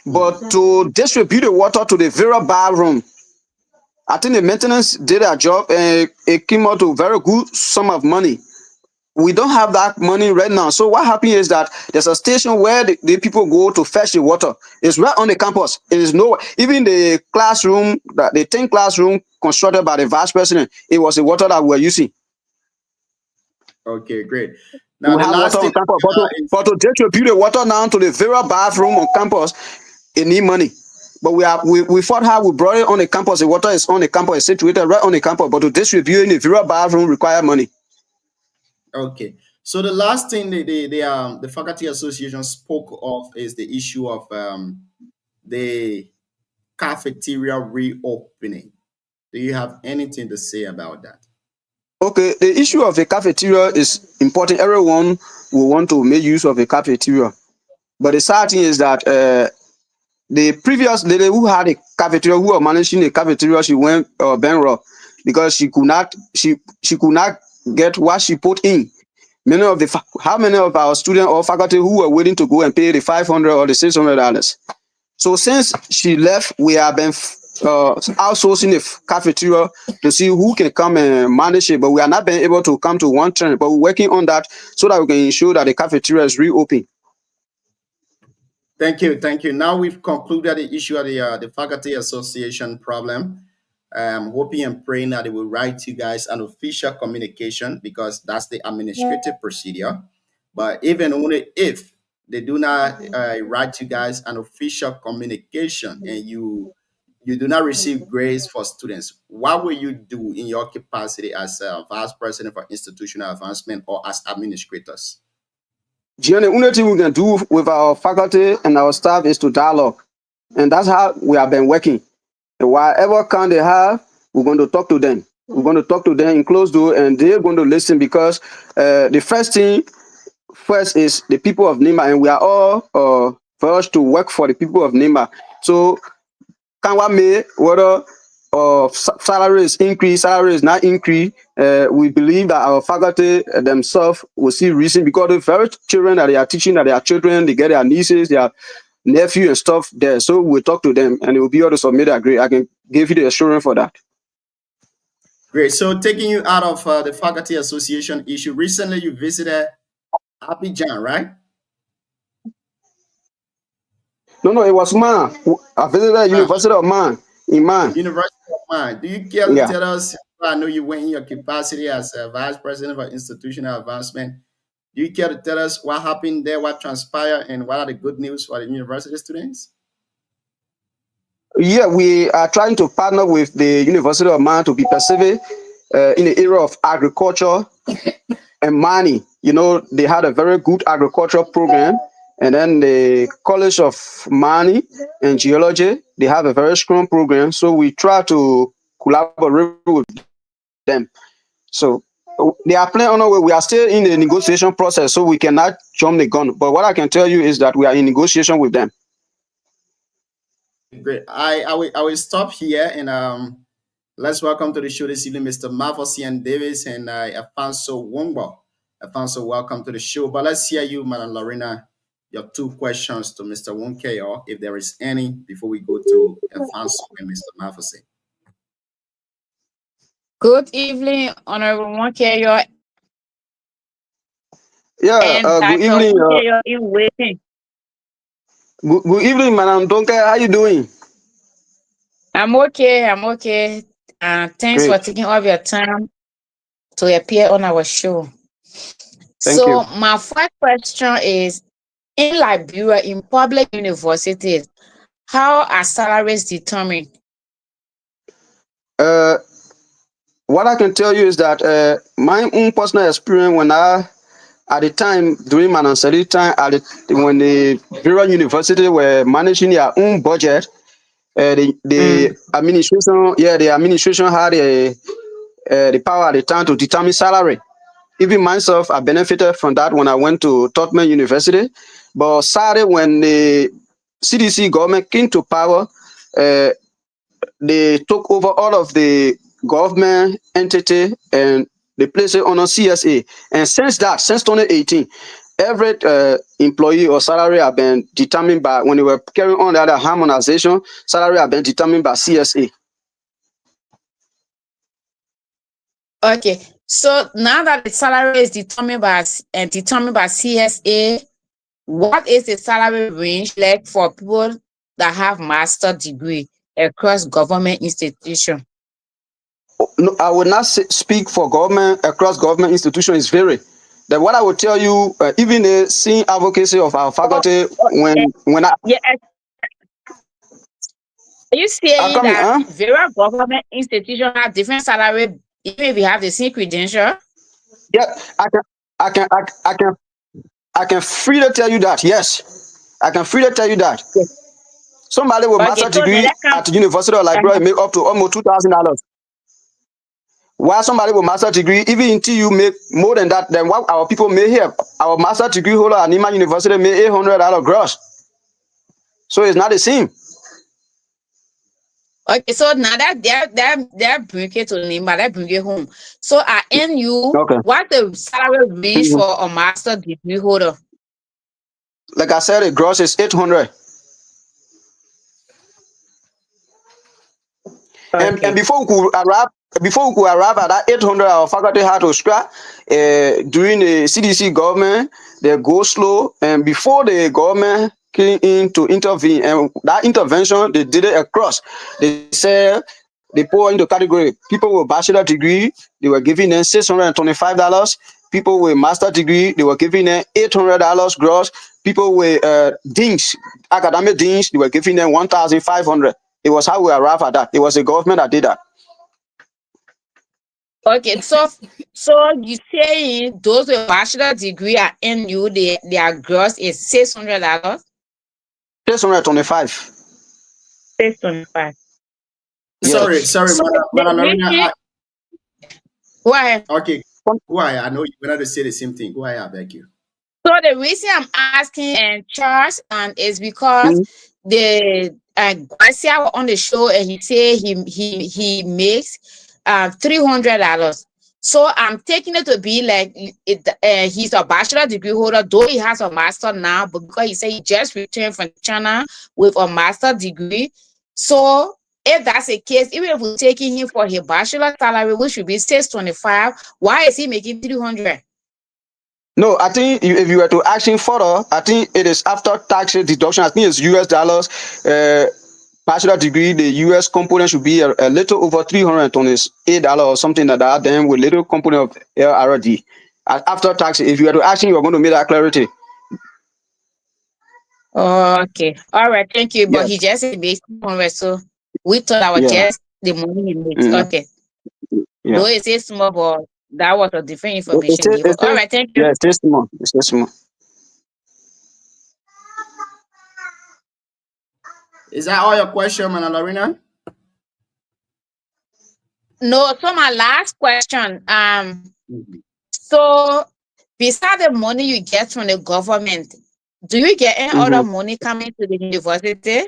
But to distribute the water to the various bathroom, I think the maintenance did their job and it came out to a very good sum of money. We don't have that money right now. So what happened is that there's a station where the people go to fetch the water. It's right on the campus. It is no, even the classroom, the 10 classroom constructed by the vice president, it was the water that we're using. Okay, great. Now, we have water on campus, but to distribute the water now to the various bathroom on campus, it need money. But we thought how we brought it on the campus. The water is on the campus, it's situated right on the campus, but to distribute in the various bathroom require money. Okay, so the last thing the Faculty Association spoke of is the issue of the cafeteria reopening. Do you have anything to say about that? Okay, the issue of the cafeteria is important. Everyone will want to make use of the cafeteria. But the sad thing is that the previous lady who had a cafeteria, who was managing the cafeteria, she went bankrupt because she could not get what she put in. How many of our students or faculty who were willing to go and pay the $500 or the $600? So since she left, we have been outsourcing the cafeteria to see who can come and manage it, but we are not been able to come to one trend. But we're working on that so that we can ensure that the cafeteria is reopened. Thank you. Now we've concluded the issue of the Faculty Association problem. I'm hoping and praying that they will write you guys an official communication, because that's the administrative procedure. But even only if they do not write you guys an official communication and you do not receive grades for students, what will you do in your capacity as Vice President for Institutional Advancement or as administrators? The only thing we can do with our faculty and our staff is to dialogue. And that's how we have been working. And whatever kind they have, we're going to talk to them. We're going to talk to them in closed door, and they're going to listen because the first thing first is the people of Nima, and we are all for us to work for the people of Nima. So can we make whether salary is increase, salary is not increase? We believe that our faculty themselves will see reason because the very children that they are teaching, that they are children, they get their nieces, their nephew and stuff there. So we'll talk to them, and they will be able to submit a grade. I can give you the assurance for that. Great. So taking you out of the faculty association issue, recently you visited Abidjan, right? No, it was Man. I visited University of Man in Man. University of Man. Do you care to Yeah. tell us? I know you went in your capacity as a vice president for institutional advancement. Do you care to tell us what happened there, what transpired, and what are the good news for the university students? Yeah, we are trying to partner with the University of Man to be Pacific in the area of agriculture and mining. You know, they had a very good agricultural program, and then the College of Mining and Geology, they have a very strong program. So we try to collaborate with them. So they are playing on our way. We are still in the negotiation process, so we cannot jump the gun. But what I can tell you is that we are in negotiation with them. Great. I will stop here and let's welcome to the show this evening Mr. Mavosian Davis and Afonso Wongbo. Afonso, welcome to the show. But let's hear you, Madam Lorena, your two questions to Mr. Wonkeyo, if there is any, before we go to Afonso and Mr. Mavosian. Good evening, Honorable Wonkeyo. Yeah, And good Dr. evening. Wonkeyo in waiting. Good evening, Madam Donke. How you doing? I'm okay. Thanks Great. for taking all your time to appear on our show. Thank you. My first question is, in Liberia, in public universities, how are salaries determined? What I can tell you is that my own personal experience when at the time during my unstudy time, when the Bureau University were managing their own budget, the administration, the administration had the power at the time to determine salary. Even myself, I benefited from that when I went to Tottenham University. But sadly, when the CDC government came to power, they took over all of the government entity and they placed it on a CSA. And since 2018, every employee or salary have been determined by, when they were carrying on that harmonization, salary have been determined by CSA. Okay, so now that the salary is determined by CSA, what is the salary range like for people that have master degree across government institutions? No, I will not speak for government across government institutions. It's vary. Then what I will tell you, even the seeing advocacy of our faculty, when I are you saying that various government institutions have different salary, even if you have the same credential? Yeah, I can freely tell you that. Yes, I can freely tell you that. Somebody with master degree at the University of Liberia make up to almost $2,000. While somebody with master degree, even until you make more than that, then what our people may here, our master degree holder at Nima University make $800 gross. So it's not the same. Okay, so now that bring it to Nima, that bring it home. So at NU, what the salary range for a master degree holder? Like I said, the gross is 800. Okay. And before we could arrive at that 800, our faculty had to scrap during the CDC government. They go slow, and before the government came in to intervene, and that intervention they did it across. They said they put into category people with bachelor degree, they were giving them $625. People with master degree, they were giving them $800 gross. People with deans, academic deans, they were giving them $1,500. It was how we arrived at that. It was the government that did that. Okay, so you saying those with bachelor degree at NU, their gross is $600? $625. $625. Sorry, So Madam Lorena. Go ahead. Okay, go ahead. I know you wanted to say the same thing. Go ahead, I beg you. So the reason I'm asking and Charles is because Mhm. the Garcia was on the show and he said he makes $300. So I'm taking it to be like he's a bachelor degree holder, though he has a master now, but because he said he just returned from China with a master degree. So if that's the case, even if we're taking him for his bachelor salary, which should be 625, why is he making 300? No, I think if you were to ask him further, I think it is after tax deduction. I think it's US dollars. Bachelor degree, the US component should be a little over $328 or something like that. Then with little component of LRD. After tax, if you were to ask him, you're going to make that clarity. Okay. All right. Thank you. But Yes. he just said based on it, so we thought that was Yeah. just the money he makes. Mhm. Okay. Yeah. Though it says small, but that was a different It information given. All right. Thank you. yeah, it's small. It's small. Is that all your question, Mana Lorena? No. So my last question. Mhm. So beside the money you get from the government, do you get any other Mhm. money coming to the university?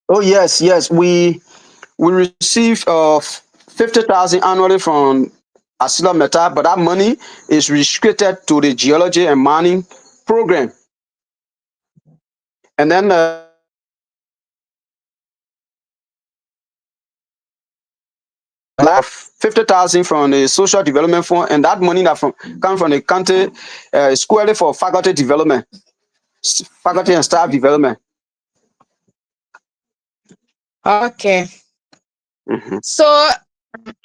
Oh yes. We receive 50,000 annually from Asila Meta, but that money is restricted to the geology and mining program. And then like 50,000 from the social development fund, and that money that come from the county is squarely for faculty development, faculty and staff development. Okay. Mhm. So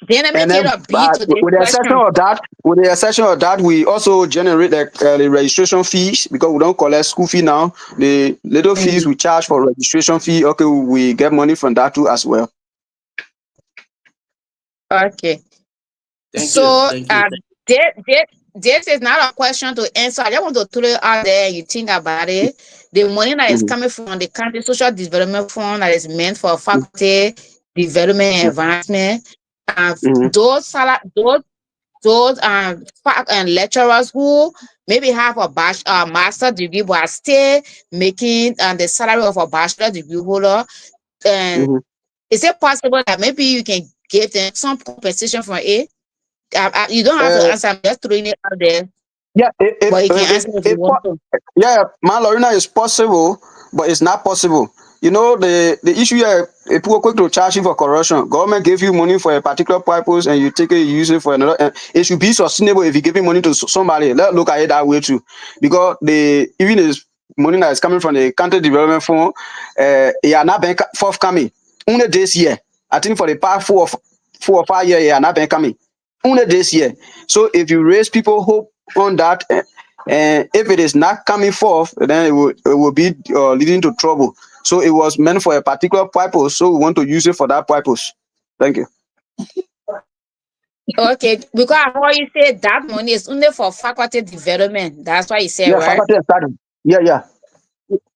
then I And make then it a B to this with the exception question. of that, we also generate the registration fees because we don't collect school fee now. The little fees we charge for registration fee, okay, we get money from that too as well. Okay. Thank you. So Thank you. this, this, this is not a question to answer. I just want to throw it out there and you think about it. The money that is Mhm. coming from the county social development fund that is meant for faculty development and advancement, Mhm. those lecturers who maybe have a master degree but are still making the salary of a bachelor degree holder. And Mhm. is it possible that maybe you can give them some compensation for it? You don't have to Uh, answer. I'm just throwing it out there, yeah, but you can answer if you want to. yeah, man, Lorena, is possible, but it's not possible. You know, the issue here, if people quick to charge you for corruption, government give you money for a particular purpose and you take it, you use it for another. And it should be sustainable if you giving money to somebody. Let's look at it that way too. Because even this money that is coming from the county development fund, it are not been forthcoming. Only this year, I think for the past 4 or 5 years, it are not been coming. Only this year. So if you raise people hope on that, and if it is not coming forth, then it will be leading to trouble. So it was meant for a particular purpose, so we want to use it for that purpose. Thank you. Okay, because I heard you say that money is only for faculty development. That's what you said, Yeah, right? faculty and study. Yeah.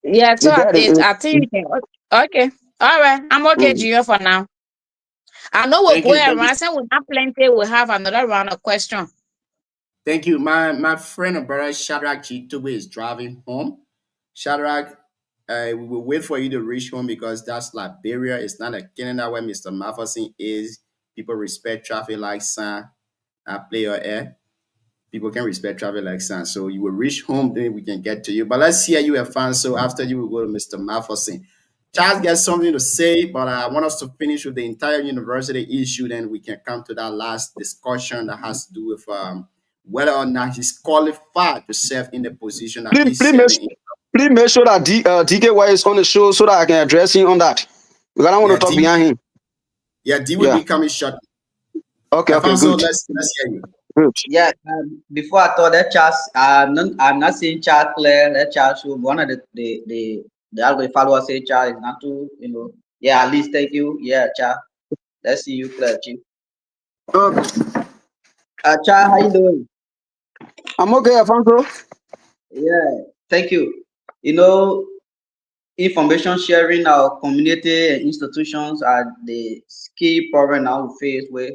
Yeah, so You get it. I think you can. Okay, all right. I'm okay, Mm. Junior, for now. I know we'll Thank go you. Thank you. around. Since we have plenty, we'll have another round of question. Thank you. My friend and brother Shadrach Chitube is driving home. Shadrach, we will wait for you to reach home because that's Liberia. It's not like Canada where Mr. Matheson is. People respect traffic like sign. I play your air. People can respect traffic like sign. So you will reach home, then we can get to you. But let's hear you a fan. So after you will go to Mr. Matheson. Charles gets something to say, but I want us to finish with the entire university issue. Then we can come to that last discussion that has to do with whether or not he's qualified to serve in the position that Please, he's serving in. please make sure that DKY is on the show so that I can address him on that. Because I don't want Yeah, to talk D. behind him. Yeah, D will Yeah. be coming shortly. Okay, Alfonso, good. let's hear you. Good. Yeah, before I thought that Charles, I'm not saying Charles Claire, that Charles should one of the algorithm followers say Charles is not too, yeah, at least thank you. Yeah, Charles. Let's see you, Claire, Chief. Charles, how you doing? I'm okay, Alfonso. Yeah, thank you. You know, information sharing our community and institutions are the key problem now we face with.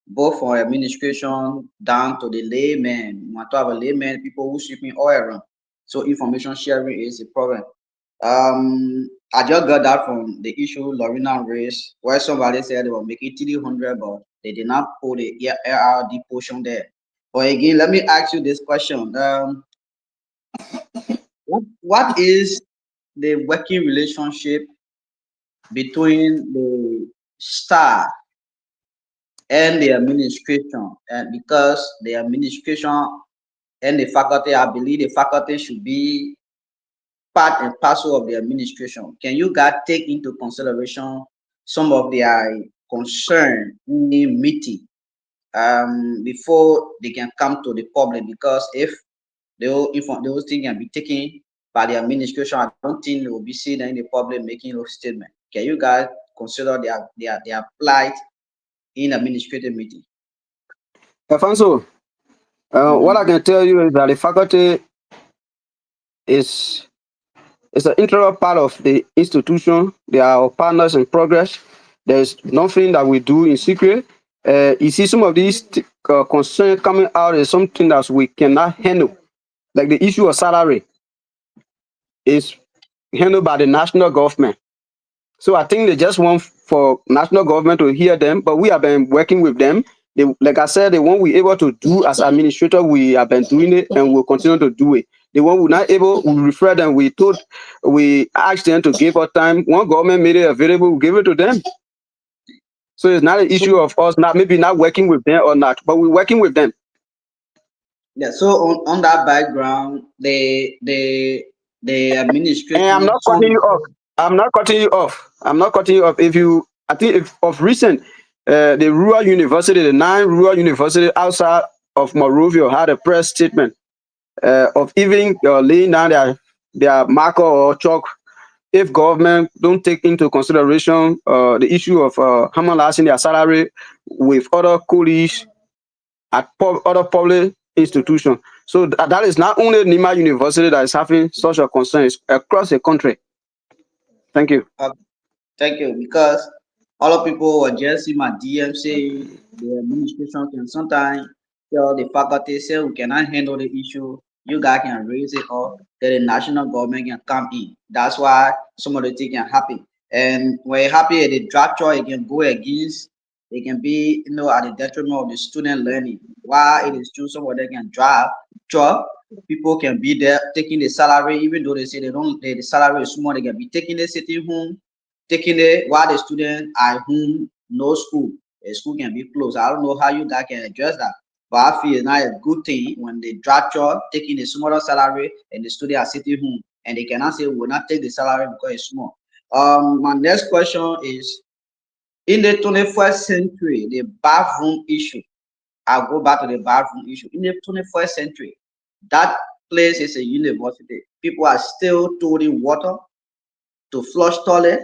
both from administration down to the layman. Want to have a layman, people who shipping all around. So information sharing is a problem. I just got that from the issue Lorena raised, where somebody said they were making 300, but they did not put the ARD portion there. But again, let me ask you this question. What is the working relationship between the staff and the administration? And because the administration and the faculty, I believe the faculty should be part and parcel of the administration. Can you guys take into consideration some of their concern in the meeting before they can come to the public? Because if those things can be taken by the administration, I don't think they will be seen in the public making those statements. Can you guys consider their plight in administrative meeting? Alfonso, what I can tell you is that the faculty is an integral part of the institution. They are our partners in progress. There's nothing that we do in secret. You see, some of these concerns coming out is something that we cannot handle. Like the issue of salary is handled by the national government. So I think they just want for national government to hear them, but we have been working with them. They, like I said, the one we're able to do as administrator, we have been doing it and we'll continue to do it. The one we're not able, we refer them, we asked them to give us time. One government made it available, we give it to them. So it's not an issue of us maybe not working with them or not, but we're working with them. Yeah, so on that background, the administration. And I'm not cutting you off. I'm not cutting you off. I think if of recent, the rural university, the 9 rural universities outside of Monrovia had a press statement of even laying down their marker or chalk if government don't take into consideration the issue of harmonizing their salary with other colleagues at other public institutions. So that is not only Nima University that is having such a concern, it's across the country. Thank you. Thank you. Because a lot of people were just in my DM saying the administration can sometimes tell the faculty say we cannot handle the issue. You guys can raise it up, that the national government can come in. That's why some of the things can happen. And when it happens at the draft it can go against, it can be at the detriment of the student learning. While it is true, some of them can draft job, people can be there taking the salary, even though they say the salary is small, they can be taking it, sitting home, taking it while the students are home, no school. The school can be closed. I don't know how you guys can address that. But I feel it's not a good thing when the draft job taking a smaller salary and the students are sitting home and they cannot say we will not take the salary because it's small. My next question is, in the 21st century, the bathroom issue. I'll go back to the bathroom issue. In the 21st century, that place is a university. People are still storing water to flush toilet.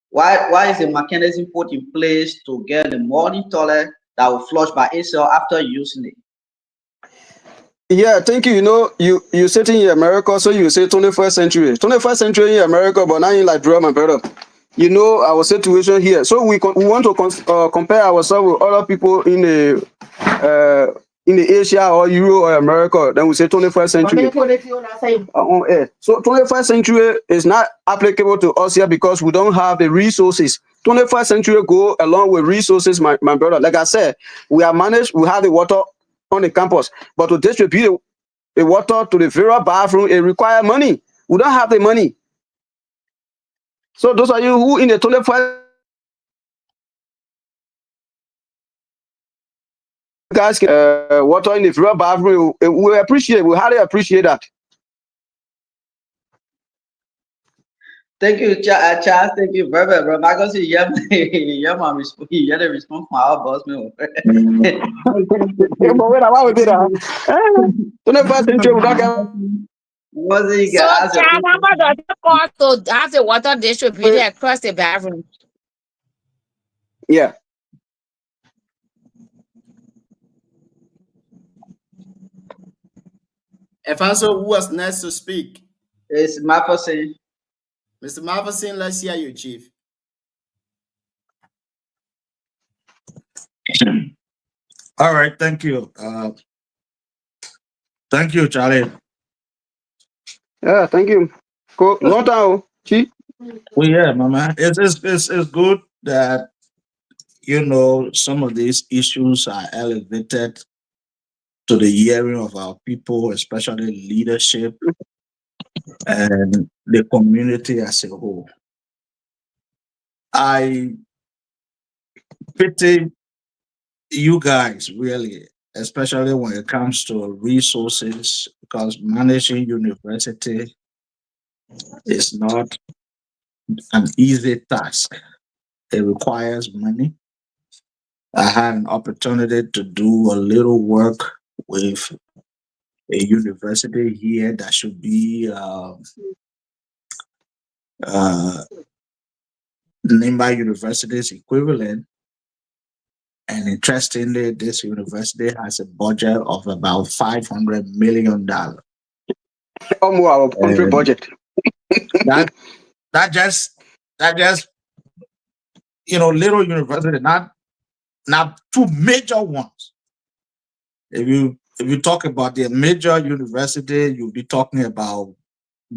Why is a mechanism put in place to get the morning toilet that will flush by itself after using it? Yeah, thank you. You know, you sitting in America, so you say 21st century. 21st century in America, but not in Liberia, my brother. You know our situation here. So we want to compare ourselves with other people in the Asia or Europe or America. Then we say 21st century. So 21st century is not applicable to us here because we don't have the resources. 21st century go along with resources, my brother. Like I said, we have the water on the campus, but to distribute the water to the various bathroom, it requires money. We don't have the money. So those are you who in the 21st guys water in the various bathroom, we highly appreciate that. Thank you, Charles. Thank you very much, bro. I can see my response. You had a response from our boss, man. So Chad, how much does it cost to have the water distributed across the bathroom? Yeah. Alfonso, who was next to speak? It's Maferson. Mr. Maferson, let's hear you, Chief. All right, thank you. Thank you, Charlie. Yeah, thank you. Go long time, oh, Chi. Well, yeah, mama, it's good that some of these issues are elevated to the hearing of our people, especially leadership and the community as a whole. I pity you guys really, especially when it comes to resources, because managing university is not an easy task. It requires money. I had an opportunity to do a little work with a university here that should be uh, Nimba University's equivalent. And interestingly, this university has a budget of about $500 million. Almost our country And budget. that that just that just little university, not two major ones. If you talk about the major university, you'll be talking about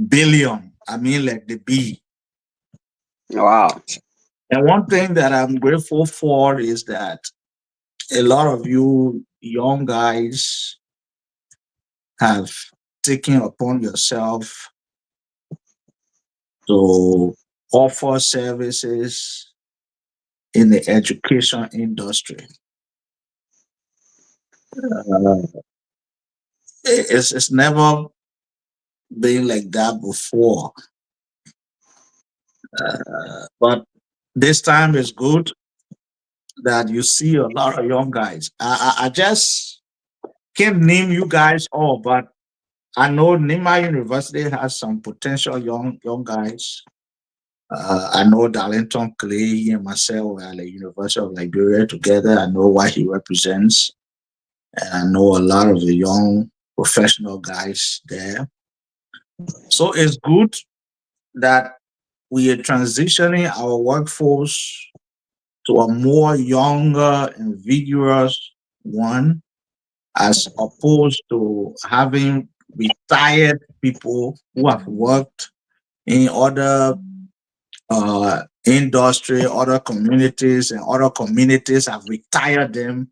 billion. I mean, like the B. Wow. And one thing that I'm grateful for is that a lot of you young guys have taken upon yourself to offer services in the education industry. Uh, it's never been like that before. But this time is good that you see a lot of young guys. I just can't name you guys all, but I know Nima University has some potential young guys. I know Darlington Clay, he and myself were at the University of Liberia together. I know what he represents, and I know a lot of the young professional guys there. So it's good that we are transitioning our workforce to a more younger and vigorous one, as opposed to having retired people who have worked in other industry, other communities, and other communities have retired them.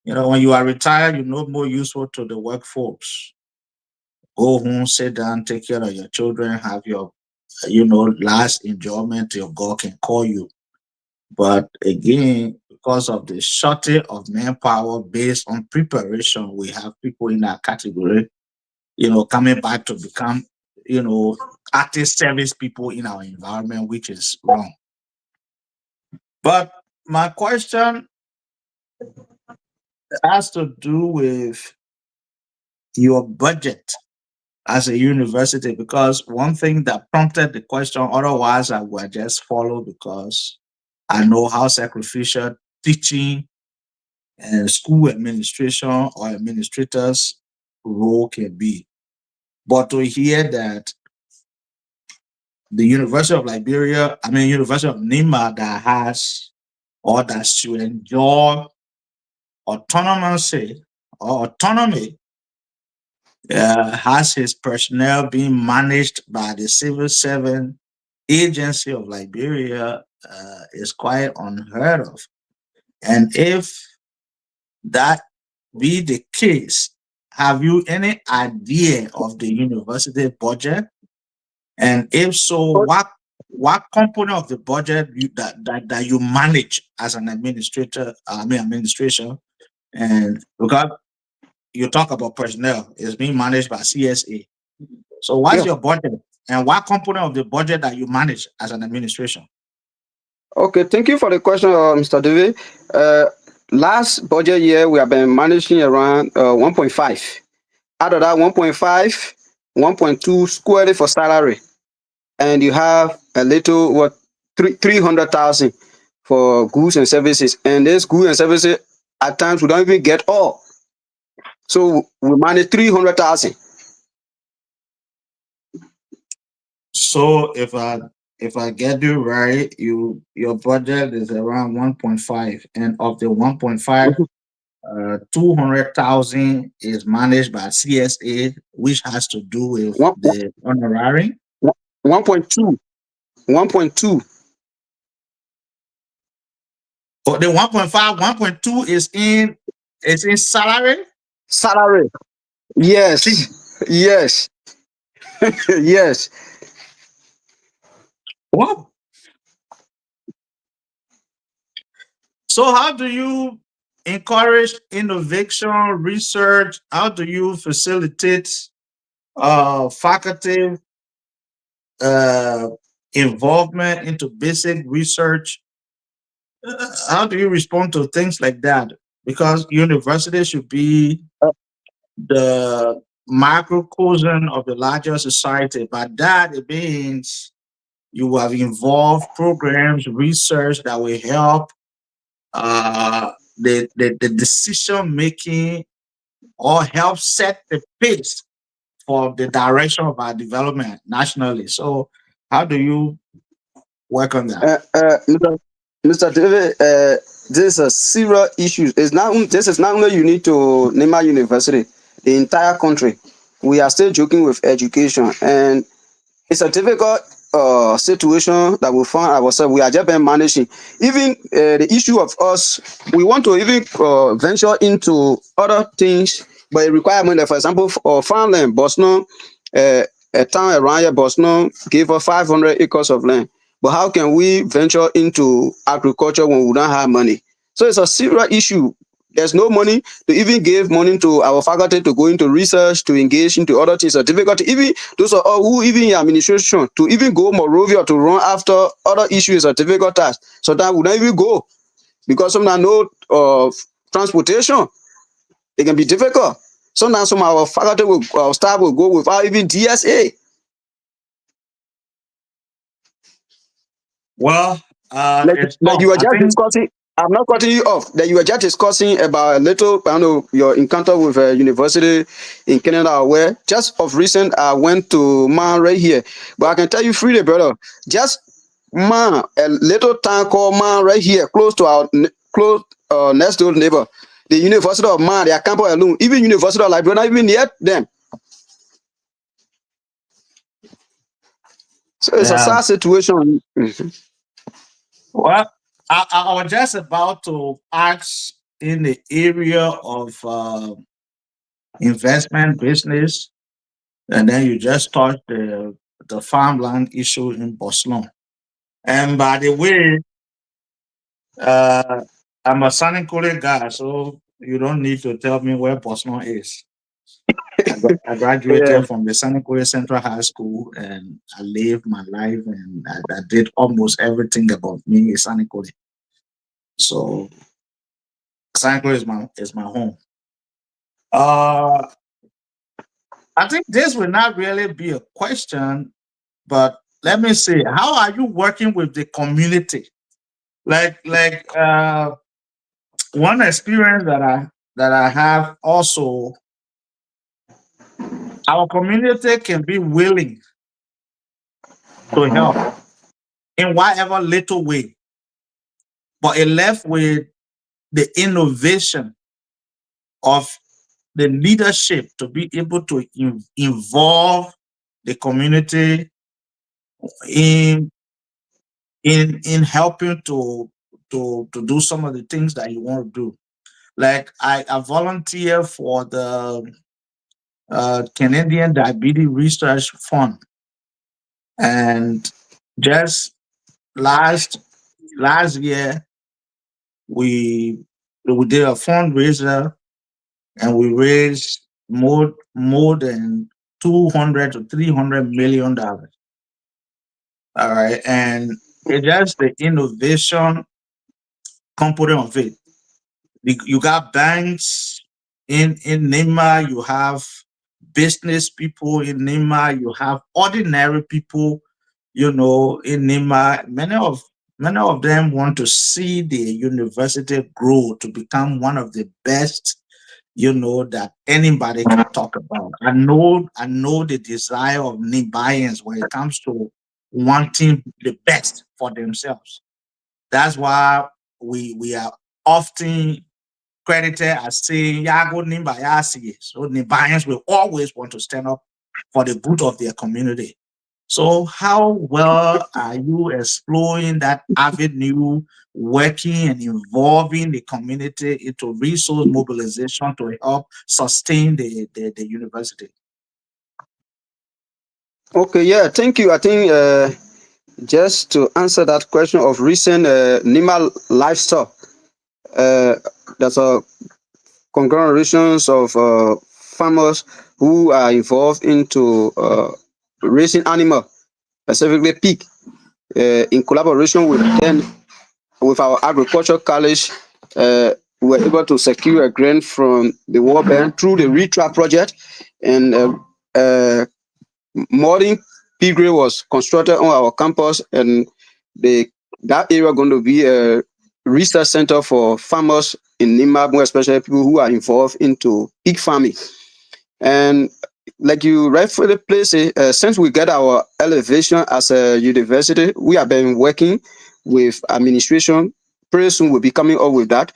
When you are retired, you're no more useful to the workforce. Go home, sit down, take care of your children, have your, last enjoyment till God can call you. But again, because of the shortage of manpower based on preparation, we have people in that category, coming back to become, artist service people in our environment, which is wrong. But my question has to do with your budget as a university, because one thing that prompted the question, otherwise I would just follow, because I know how sacrificial teaching and school administration or administrators role can be. But to hear that the University of Liberia, University of Nima, that has or that should enjoy autonomy or autonomy, has his personnel being managed by the civil servant agency of Liberia, is quite unheard of. And if that be the case, have you any idea of the university budget? And if so, what component of the budget that you manage as an administration? And because you talk about personnel, it's being managed by CSA. So what's Yeah. your budget, and what component of the budget that you manage as an administration? Okay, thank you for the question, Mr. David. Last budget year, we have been managing around 1.5. Out of that 1.5, 1.2 squarely for salary, and you have a little 300,000 for goods and services. And this goods and services, at times we don't even get all. So we manage 300,000. So if I get you right, your budget is around 1.5, and of the 1.5, 200,000 is managed by CSA, which has to do with One, the honorarium. 1.2. 1.2. But the 1.5, 1.2 is in salary. Salary. See, Yes. Yes. Yes. what? So how do you encourage innovation, research? How do you facilitate faculty uh, involvement into basic research? How do you respond to things like that? Because university should be the microcosm of the larger society. By that, it means you have involved programs, research that will help the decision making or help set the pace for the direction of our development nationally. So, how do you work on that? Mr. David, this is a serious issue. This is not only unique to Nema University, the entire country. We are still joking with education, and it's a difficult situation that we find ourselves. We are just been managing. Even the issue of us, we want to even venture into other things, but a requirement, for example, farmland, Boston, a town around here, Boston, gave us 500 acres of land. But how can we venture into agriculture when we don't have money? So it's a serious issue. There's no money to even give money to our faculty to go into research, to engage into other things. It's difficult. Even those are all who even in administration to even go Morovia to run after other issues is a difficult task. So that we don't even go because sometimes no transportation. It can be difficult. Sometimes some of our faculty will, our staff will go without even DSA. Well, Like, it's like tough. you were I just think, discussing, I'm not cutting you off, that you were just discussing about a little, I don't know, your encounter with a university in Canada or where. Just of recent, I went to man right here. But I can tell you freely, brother, just man, a little town called man right here, close to our, close, next door neighbor. The University of Man, their campus alone, even University of Liberia, not even yet them. So it's a yeah. sad situation. Mhm. Well, I was just about to ask in the area of investment business, and then you just touched the farmland issue in Boston. And by the way, uh, I'm a Sunny Cole guy, so you don't need to tell me where Boston is. I Yeah. graduated from the Sunny Cole Central High School, and I lived my life, and I did almost everything about me in Sunny Cole. So Sunny Cole is my home. Uh, I think this will not really be a question, but let me see. How are you working with the community? Like one experience that I have also, our community can be willing to help in whatever little way, but it left with the innovation of the leadership to be able to involve the community in in helping to do some of the things that you want to do. Like I volunteer for the Canadian Diabetes Research Fund, and just last last year we did a fundraiser and we raised more than 200 to 300 million dollars. All right, and it's just the innovation component of it. You got banks in Nima, you have business people in Nima, you have ordinary people, in Nima. Many of them want to see the university grow to become one of the best, that anybody can talk about. I know the desire of Nimbaians when it comes to wanting the best for themselves. That's why we are often credited as saying, Yago Nimba Yasi. So Nimbayans will always want to stand up for the good of their community. So how well are you exploring that avenue, working and involving the community into resource mobilization to help sustain the university? Okay, yeah, thank you. I think just to answer that question of recent Nima livestock, there's a congregations of farmers who are involved into raising animal, specifically pig, in collaboration with them, with our agriculture college. We were able to secure a grant from the World Bank through the ReTrack project, and modern piggery was constructed on our campus, and that area going to be a research center for farmers in Nima, more especially people who are involved into pig farming. And like you rightfully place it, since we get our elevation as a university, we have been working with administration. Pretty soon we'll be coming up with that,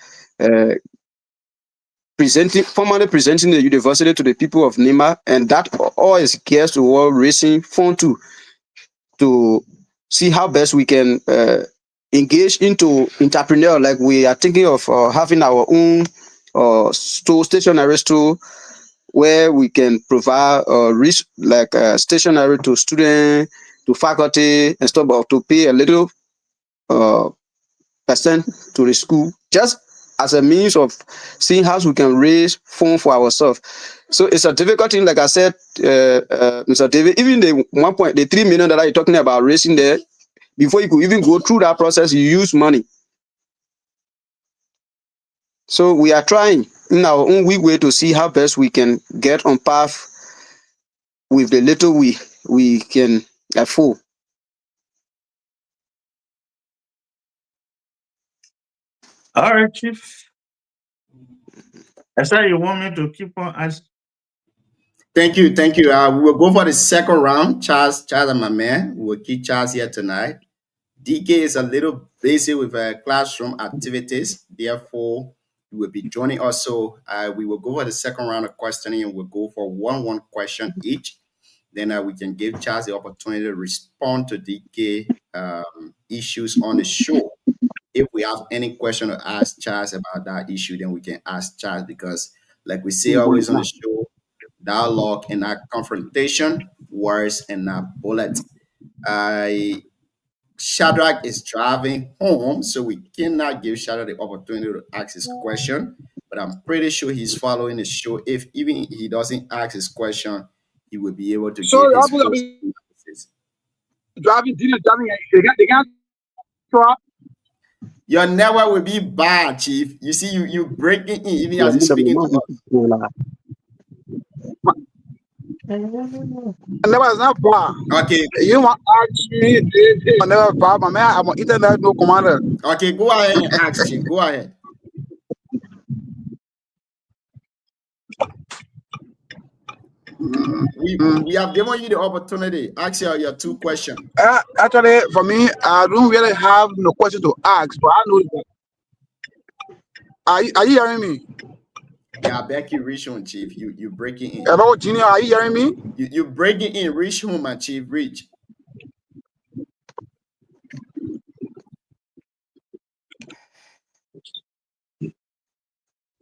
formally presenting the university to the people of Nima, and that all is geared toward raising funds to see how best we can engage into entrepreneur. Like we are thinking of having our own stationary store, where we can provide stationery to students, to faculty and stuff, but to pay a little percent to the school, just as a means of seeing how we can raise funds for ourselves. So it's a difficult thing, like I said, Mr. David. Even the 3 million that you're talking about raising there, before you could even go through that process, you use money. So we are trying in our own weak way to see how best we can get on path with the little we can afford. All right, Chief. I said you want me to keep on asking. Thank you. We will go for the second round. Charles and my man. We will keep Charles here tonight. DK is a little busy with classroom activities. Therefore, he will be joining us. So we will go for the second round of questioning, and we'll go for one question each. Then we can give Charles the opportunity to respond to DK issues on the show. If we have any question to ask Charles about that issue, then we can ask Charles, because like we say always on the show, dialogue and not confrontation, words and not bullets. Shadrach is driving home, so we cannot give Shadrach the opportunity to ask his question. But I'm pretty sure he's following the show. If even he doesn't ask his question, he will be able to So get his I'm analysis. driving, they can't stop. Your network will be bad, Chief. You see, you breaking in even as you're speaking to us. Never is not far. Okay, You want to ask me, I never far, my man, I'm on internet, no commander. okay, go ahead and ask, Chief. Go ahead. We have given you the opportunity. Ask your two questions. Actually, for me, I don't really have no question to ask, but I know that. Are you hearing me? Yeah, I beg you, reach home, Chief. You breaking in. Hello, Junior, are you hearing me? You breaking in. Reach home, my Chief. Reach.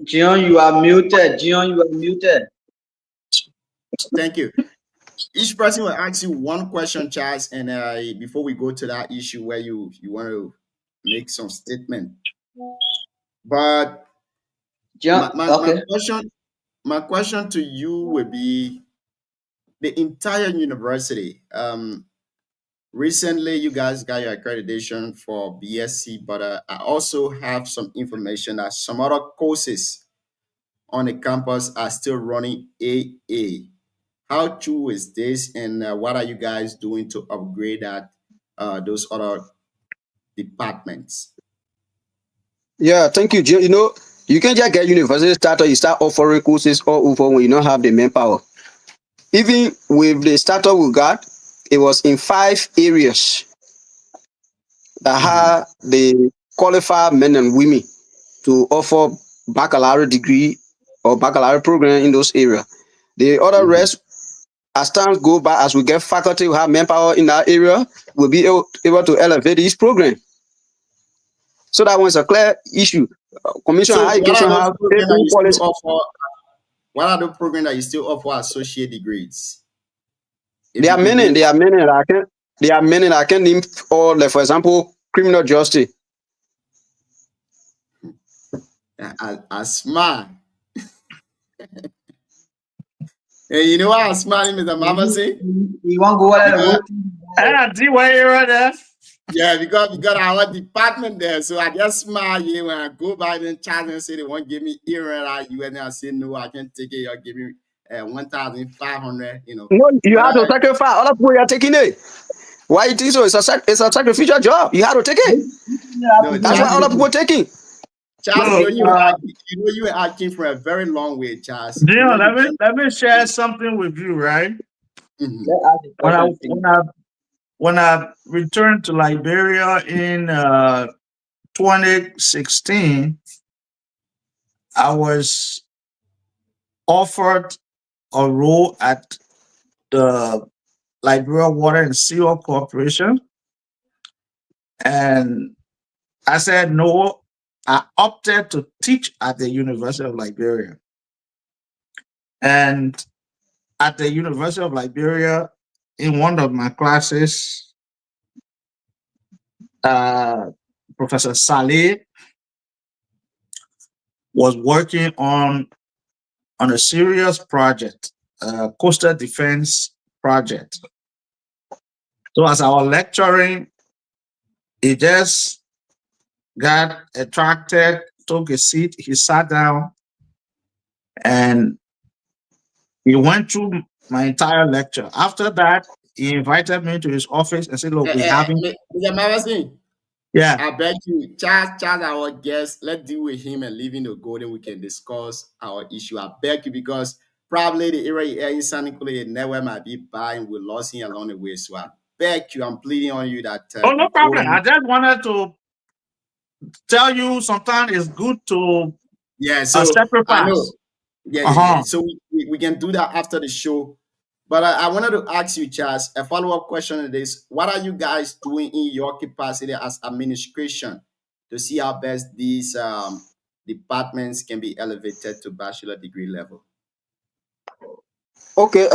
Jion, you are muted. Jion, you are muted. Thank you. Each person will ask you one question, Charles, and before we go to that issue where you want to make some statement. But Jion, okay. my question to you would be the entire university. Recently, you guys got your accreditation for BSc, but I also have some information that some other courses on the campus are still running AA. How true is this, and what are you guys doing to upgrade that those other departments? Yeah, thank you, Jim. You know, you can just get university started, you start offering courses all over when you don't have the manpower. Even with the startup we got, it was in 5 areas that had the qualified men and women to offer baccalaureate degree or baccalaureate program in those areas. The other Mhm. rest, as times go by, as we get faculty who have manpower in that area, we'll be able to elevate this program. So that one's a clear issue. Commission on So what are Education those have programs that stable you still policy. offer? What are the programs that you still offer associate degrees? If There you are could many, name, there are many that I can, there are many that I can name all, like for example, criminal justice. Asma. Hey, you know what Asma is, Mr. Mama say? You want to go out the Because whole thing? Ah, D, why you right there? yeah, because we got our department there. So I just smile here when I go by the chat and say they won't give me earring at you, and then I say no, I can't take it. You're giving 1,500, you know. No, you But have to sacrifice. Other people you are taking it. Why you think so? It's a sacrificial job. You have to take it. You have no, to do That's it. why Charles, other people taking. Charles, So, you know you were acting for a very long way, Charles. You know Dion, you can. let me share something with you, right? Mhm. Let's ask the When I question. when I when I returned to Liberia in 2016, I was offered a role at the Liberia Water and Sewer Corporation, and I said no. I opted to teach at the University of Liberia, and at the University of Liberia, in one of my classes, uh, Professor Saleh was working on a serious project, coastal defense project. So as I was lecturing, he just got attracted, took a seat, he sat down, and he went through my entire lecture. After that, he invited me to his office and said, "Look, we having Mr. Mavasi, yeah." I beg you, Charles, our guest, let's deal with him and leave him to go, then we can discuss our issue. I beg you, because probably the area in San Nicolas network might be buying, we lost him along the way. So I beg you, I'm pleading on you that Oh, no you go problem. I in. just wanted to tell you sometimes it's good to Yeah, so I know. sacrifice. Uh-huh. So we can do that after the show. But I wanted to ask you, Charles, a follow-up question to this. What are you guys doing in your capacity as administration to see how best these departments can be elevated to bachelor degree level? Okay,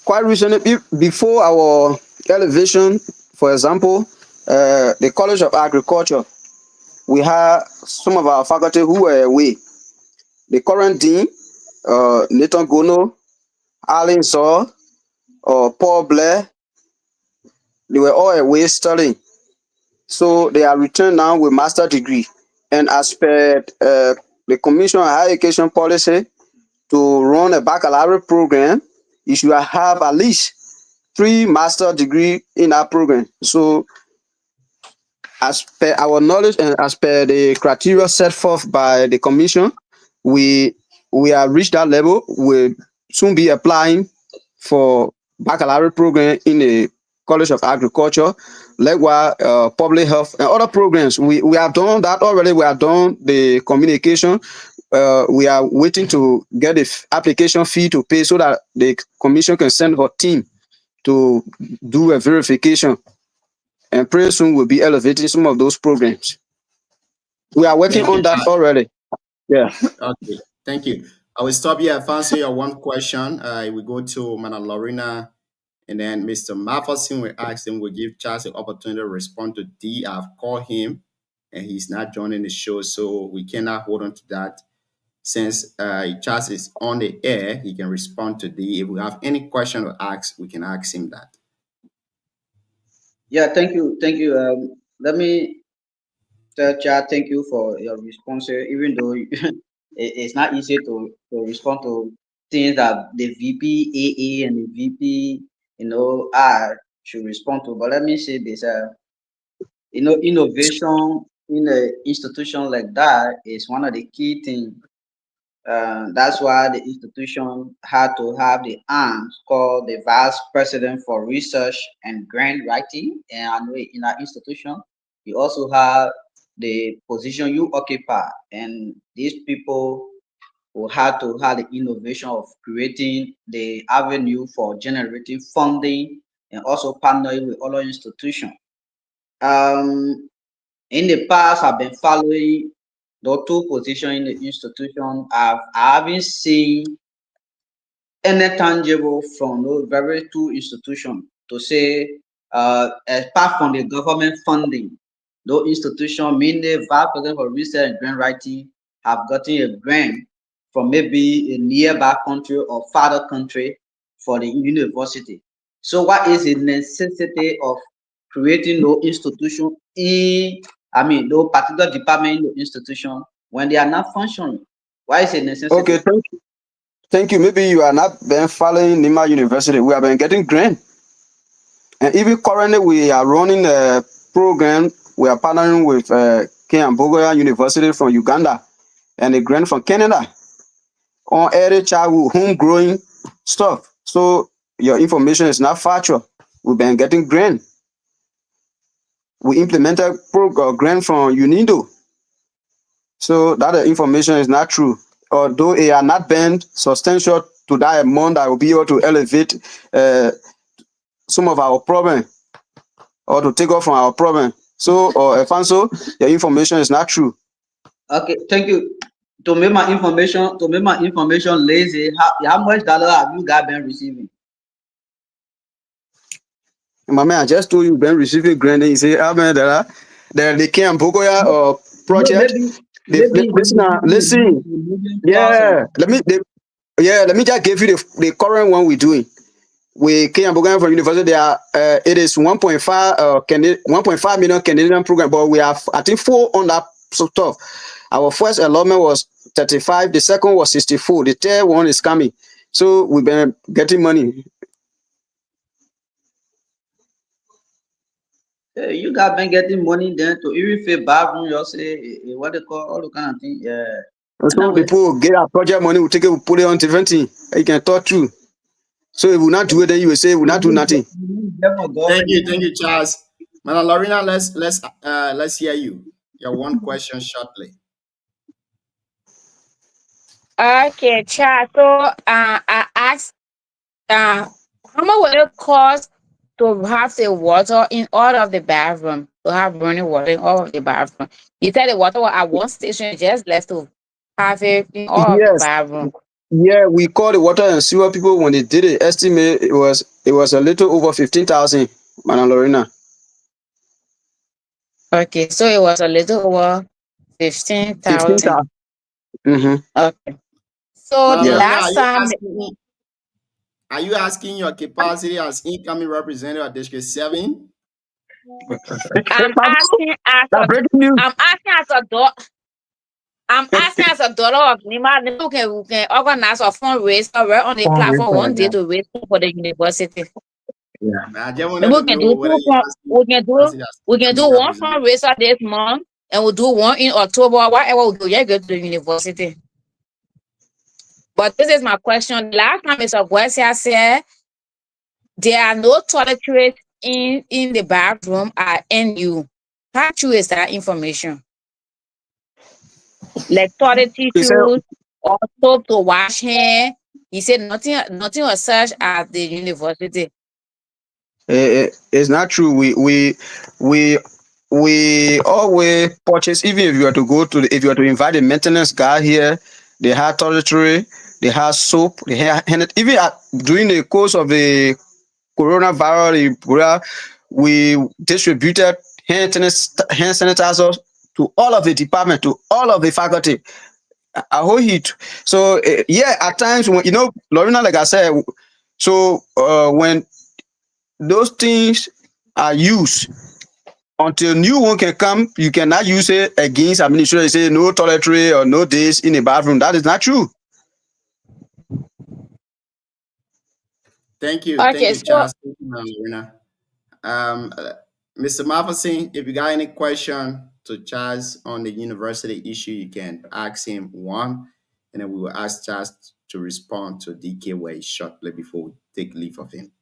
quite recently, before our elevation, for example, the College of Agriculture, we had some of our faculty who were away. The current dean, Nathan Gono, Alan Zor, or Paul Blair, they were all away studying. So they are returned now with master degree. And as per the Commission on Higher Education policy, to run a baccalaureate program, you should have at least 3 master degree in our program. So as per our knowledge and as per the criteria set forth by the commission, we we have reached that level. We'll soon be applying for baccalaureate program in the College of Agriculture, likewise public health and other programs. We have done that already. We have done the communication. We are waiting to get the application fee to pay so that the commission can send her team to do a verification, and pretty soon we'll be elevating some of those programs. We are working Thank you, on that Charles. already. Yeah. Okay, thank you. I will stop here. If I answer your one question, we go to Mana Lorena, and then Mr. Matheson will ask him, we'll give Charles the opportunity to respond to D. I've called him and he's not joining the show, so we cannot hold on to that. Since Charles is on the air, he can respond to D. If we have any question to ask, we can ask him that. Yeah, thank you. Thank you. Let me tell Chad, thank you for your response, even though it's not easy to respond to things that the VP AA and the VP, are should respond to. But let me say this, innovation in an institution like that is one of the key things. That's why the institution had to have the arms called the Vice President for Research and Grant Writing. And I know in our institution, we also have the position you occupy, and these people will have to have the innovation of creating the avenue for generating funding and also partnering with other institutions. Um, in the past, I've been following the two positions in the institution. I haven't seen any tangible from those very two institutions to say, apart from the government funding, those institutions, mainly Vice President for Research and Grant Writing, have gotten a grant from maybe a nearby country or farther country for the university. So, what is the necessity of creating no institution no particular department in the institution when they are not functioning? Why is it necessary? Okay, thank you. Thank you. Maybe you are not been following Nima University. We have been getting grant. And even currently we are running a program. We are partnering with Ken Bogoya University from Uganda and a grant from Canada on early childhood home growing stuff. So your information is not factual. We've been getting grant. We implemented grant from UNIDO. So that information is not true. Although it are not been substantial to that amount that will be able to elevate some of our problem or to take off from our problem. So, Alfonso, your information is not true. Okay, thank you. To make my information lazy, how much dollar have you guys been receiving? My man, I just told you been receiving grant. You say, how many dollar? The Ken Bogoya project. Listen. Yeah, let me just give you the current one we're doing. We Kenya Bogan from University. They are it is 1.5 million Canadian program, but we have I think 4 on that stuff. Our first allotment was 35, the second was 64, the third one is coming. So we've been getting money. You guys been getting money then to even feel bad when you say what they call all the kind of thing. Yeah. So people get our project money, we take it, we put it on different thing. You can talk through. So if we not do it, then you will say we not do nothing. Thank you, Charles. Madam Lorena, let's hear you. Your one question shortly. Okay, chat. So I asked how much will it cost to have the water in all of the bathroom, to have running water in all of the bathroom? You said the water was at one station, just left to have it in all of the bathroom. Yeah, we called the water and sewer people when they did it. Estimate it was a little over 15,000, Madam Lorena. Okay, so it was a little over 15,000. Mm-hmm. Okay. So Madam the Lorena, last time, are you asking your capacity as incoming representative of District 7? I'm asking as a daughter of Nima who can organize a fundraiser right on the platform one day to raise for the university. Yeah. I just want We to can know do whether we can do one fundraiser this month, and we'll do one in October, whatever we do, yeah, go to the university. But this is my question. Last time Mr. Guesia said there are no toiletries in the bathroom at NU. How true is that information? Like toilet tissues or soap to wash hand. He said nothing was such at the university. It's not true. We always purchase. Even if you are to go to if you are to invite a maintenance guy here, they have toiletry, they have soap, they have even during the course of the coronavirus, we distributed hand sanitizers to all of the department, to all of the faculty. I hold it. So yeah, at times when Lorena, like I said, so when those things are used until new one can come, you cannot use it against administration. Say no toiletry or no this in the bathroom. That is not true. Thank you. Okay, Thank you, so Charles. Lorena. Mr. Matheson, if you got any question to Charles on the university issue, you can ask him one, and then we will ask Charles to respond to DK Way shortly before we take leave of him.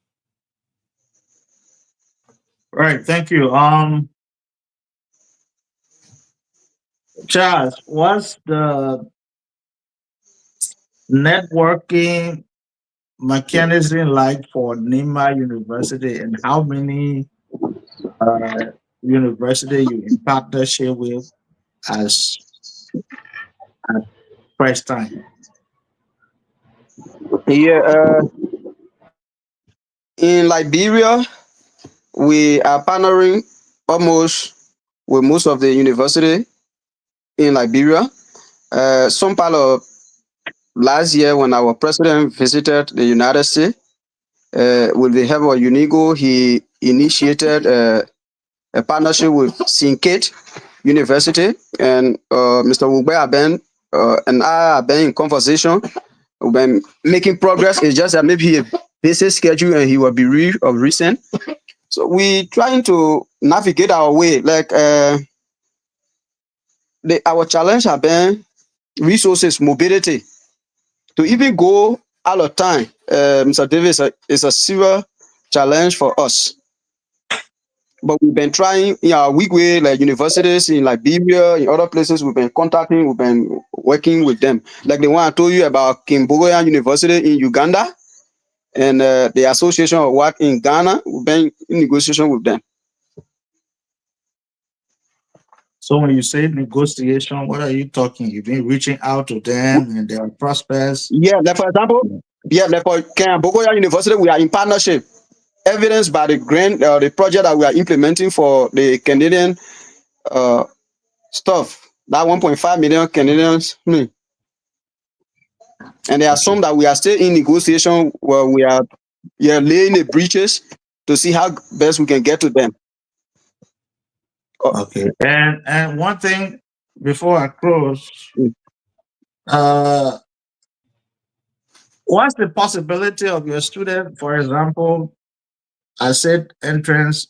Right, thank you. Charles, what's the networking mechanism like for Nima University, and how many university you in partnership with as at first time? Yeah, in Liberia, we are partnering almost with most of the university in Liberia. Some part of last year when our president visited the United States, with the help of UNIGO, he initiated a partnership with Sinkate University, and Mr. Wugbe Aben and I have been in conversation. We've been making progress. It's just that maybe a busy schedule and he will be of recent. So we trying to navigate our way. Like our challenge have been resources, mobility. To even go out of time, Mr. Davis, is a serious challenge for us. But we've been trying in our weak way, like universities in Liberia, in other places, we've been contacting, we've been working with them. Like the one I told you about Kimboya University in Uganda, and the Association of Work in Ghana, we've been in negotiation with them. So when you say negotiation, what are you talking? You've been reaching out to them and their prospects. Yeah, like for example, like for Kimboya University, we are in partnership. Evidenced by the grant, the project that we are implementing for the Canadian stuff, that 1.5 million Canadians. And there are some that we are still in negotiation where we are laying the breaches to see how best we can get to them. Okay. And one thing before I close, what's the possibility of your student, for example, I said entrance,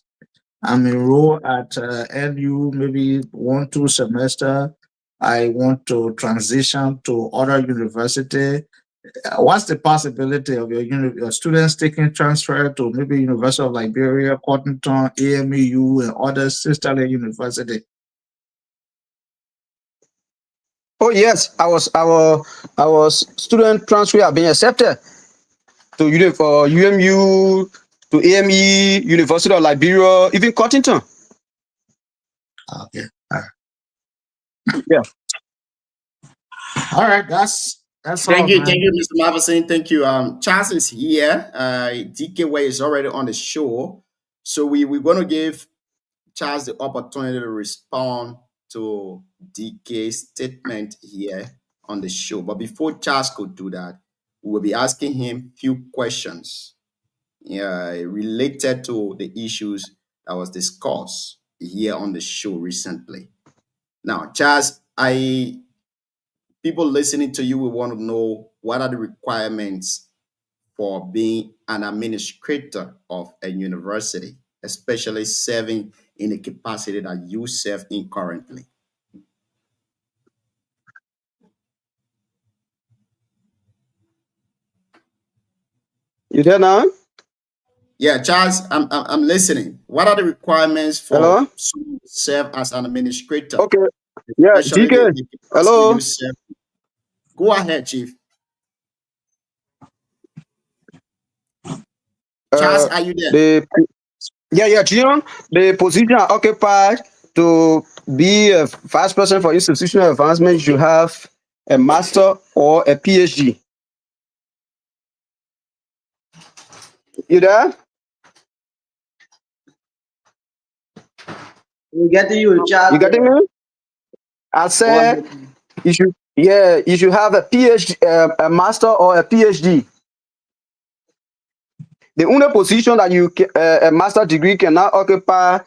I'm enrolled at NU, maybe 1-2 semester. I want to transition to other university. What's the possibility of your students taking transfer to maybe University of Liberia, Cottonton, AMU, and other sister university? Oh yes, our student transfer have been accepted to UMU, to AME, University of Liberia, even Cottonton. Okay. Yeah. All right. That's all. Thank you, Mr. Maverson. Thank you. Charles is here. DK Way is already on the show, so we're going to give Charles the opportunity to respond to DK's statement here on the show. But before Charles could do that, we will be asking him few questions related to the issues that was discussed here on the show recently. Now, Charles, people listening to you will want to know what are the requirements for being an administrator of a university, especially serving in the capacity that you serve in currently. You there now? Yeah, Charles, I'm listening. What are the requirements for Hello? someone to serve as an administrator? Okay. Yeah, Especially DK. the capacity Hello? you serve. Go ahead, Chief. Charles, are you there? Yeah, Gion, the position occupied to be a vice president for institutional advancement, you should have a master or a PhD. You there? We getting you, Charles. You getting me? I said you should have a PhD, a master or a PhD. The only position that a master degree cannot occupy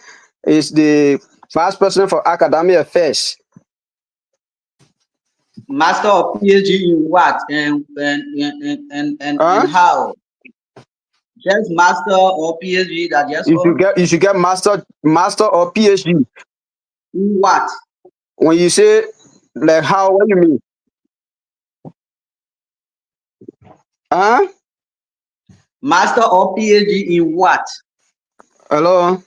is the vice president for academic affairs. Master or PhD in what and how? Just master or PhD that just you should get master or PhD. In what? When you say like how, what do you mean? Huh? Master or PhD in what? Hello?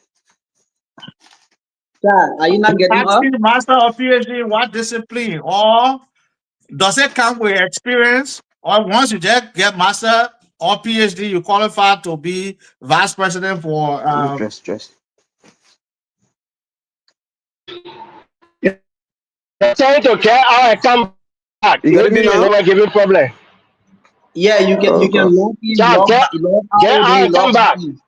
Child, are you not getting up? Asking master or PhD in what discipline? Or does it come with experience? Or once you just get master or PhD, you qualify to be vice president for Stress. They're trying to care how I come back. You getting me Maybe it's now? gonna give me problem. Yeah, you Okay. can log in, Child, log get out, how I then come log back. in.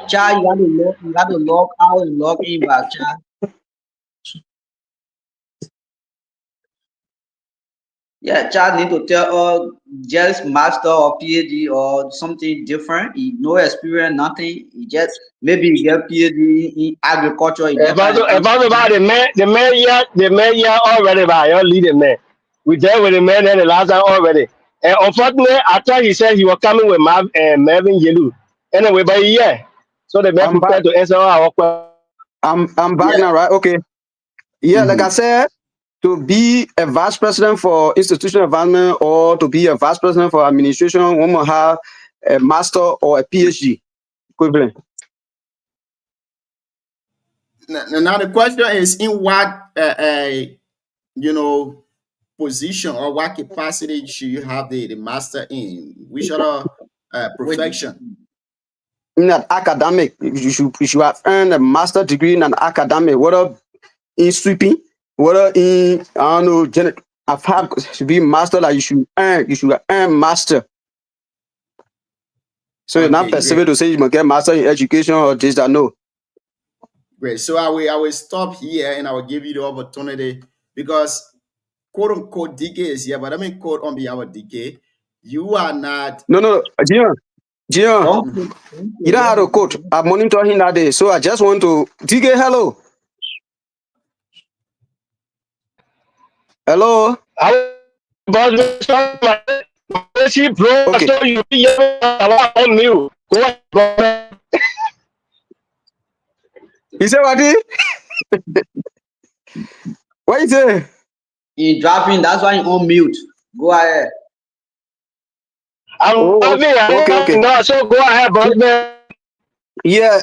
Child, you got to log out and log in back, child. Yeah, child need to tell just master or PhD or something different. He no experience, nothing. He just maybe he get PhD in agriculture. He just About find about the man here already by your leading man. We there with the man there the last time already. And unfortunately, after he said he was coming with Marvin Yelu. Anyway, but yeah. So the man I'm back. prepared to answer our question. I'm back yeah. now, right? Okay. Yeah, like I Mm-hmm. said, to be a vice president for institutional advancement or to be a vice president for administration, one must have a master or a PhD equivalent. Now the question is, in what position or what capacity should you have the master in? Which other profession? In an academic, you should have earned a master degree in an academic, whether in sweeping, whether in I don't know, I've had to be master that you should earn master. So you're not Okay, perceived to say you must get master in education or this that no. great. So I will stop here and I will give you the opportunity because quote unquote DK is here, but I mean quote on behalf of DK. You are not. No, Gian, Don't you don't have to coach. I monitor him that day. So I just want to DK, hello. Hello. I was she bro, Okay. so you on you. He said what did? What is it? he dropping, that's why he on mute. Go ahead. I'm Oh, okay. no, so go ahead, boss man. Yeah,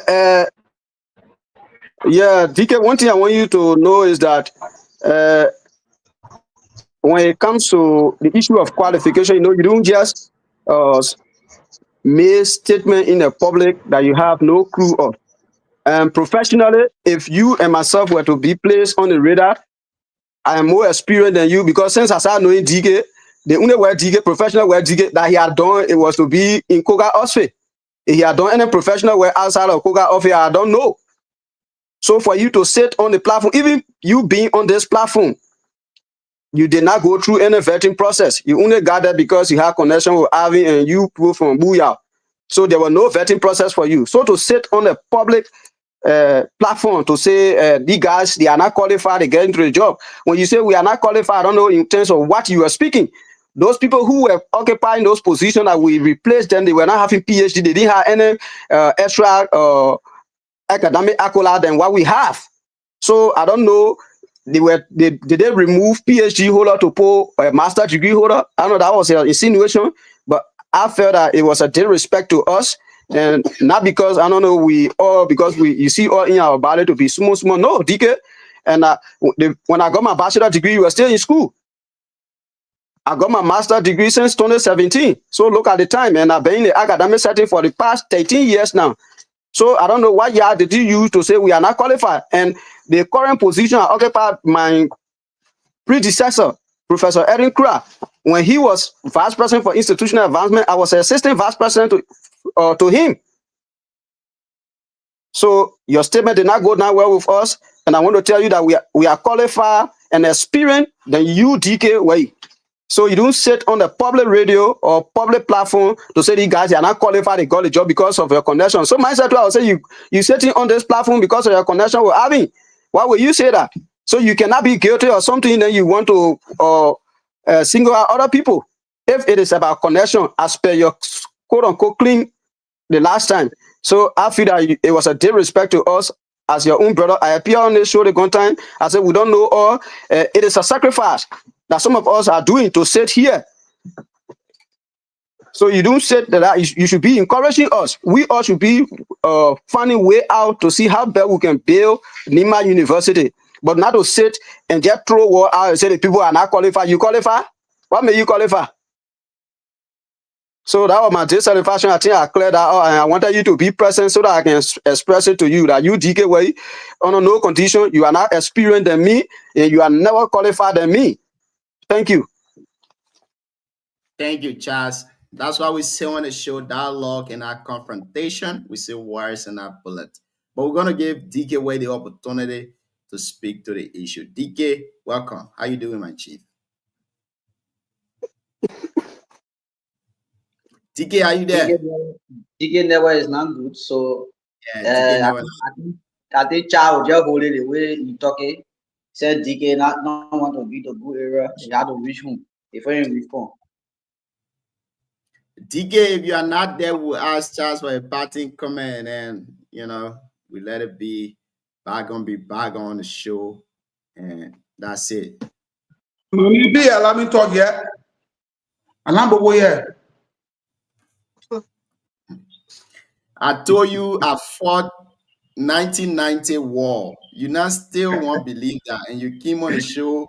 DK, one thing I want you to know is that when it comes to the issue of qualification, you don't just make statement in the public that you have no clue of. Professionally, if you and myself were to be placed on the radar, I am more experienced than you because since I started knowing DK, the only way DK, professional way DK that he had done, it was to be in Koga Osfe. If he had done any professional work outside of Koga Osfe, I don't know. So for you to sit on the platform, even you being on this platform, you did not go through any vetting process. You only got there because you had connection with Avi and you people from Booyah. So there was no vetting process for you. So to sit on a public platform to say these guys, they are not qualified to get into the job. When you say we are not qualified, I don't know in terms of what you are speaking. Those people who were occupying those positions that we replaced them, they were not having PhD. They didn't have any extra academic accolade than what we have. So I don't know. Did they remove PhD holder to put a master degree holder? I know that was an insinuation, but I felt that it was a disrespect to us. And not because I don't know because you see all in our body to be small. No, DK. And when I got my bachelor degree, you were still in school. I got my master degree since 2017. So look at the time, and I've been in the academic setting for the past 13 years now. So I don't know what year did you use to say we are not qualified. And the current position I occupied, my predecessor, Professor Erin Kra, when he was vice president for institutional advancement, I was assistant vice president to him. So your statement did not go down well with us, and I want to tell you that we are qualified and experienced than you, DK, way. So you don't sit on the public radio or public platform to say these guys are not qualified, they got the job because of your connection. So myself, I would say you sitting on this platform because of your connection with Avi. Why would you say that? So you cannot be guilty of something that you want to single out other people. If it is about connection, as per your quote unquote claim the last time. So I feel that it was a disrespect to us as your own brother. I appear on this show the one time. I said we don't know all. It is a sacrifice that some of us are doing to sit here. So you don't say that you should be encouraging us. We all should be finding way out to see how best we can build Nima University. But not to sit and just throw word out and say the people are not qualified. You qualify? What may you qualify? So that was my dissatisfaction. I think I cleared that out, and I wanted you to be present so that I can express it to you that you DK way under no condition, you are not experienced than me, and you are never qualified than me. Thank you. Thank you, Charles. That's why we say on the show dialogue and not confrontation. We say words and not bullet. But we're gonna give DK Way the opportunity to speak to the issue. DK, welcome. How you doing, my chief? DK, are you there? DK never is not good. So Yeah, I think Charles just hold it the way you talk it. Said DK not want to be the good area. You have to reach home. If I reach home. DK, if you are not there, we'll ask Charles for a parting comment, and we let it be back on the show, and that's it. Maybe allow me talk here. I told you I fought 1990 war. You now still won't believe that, and you came on the show.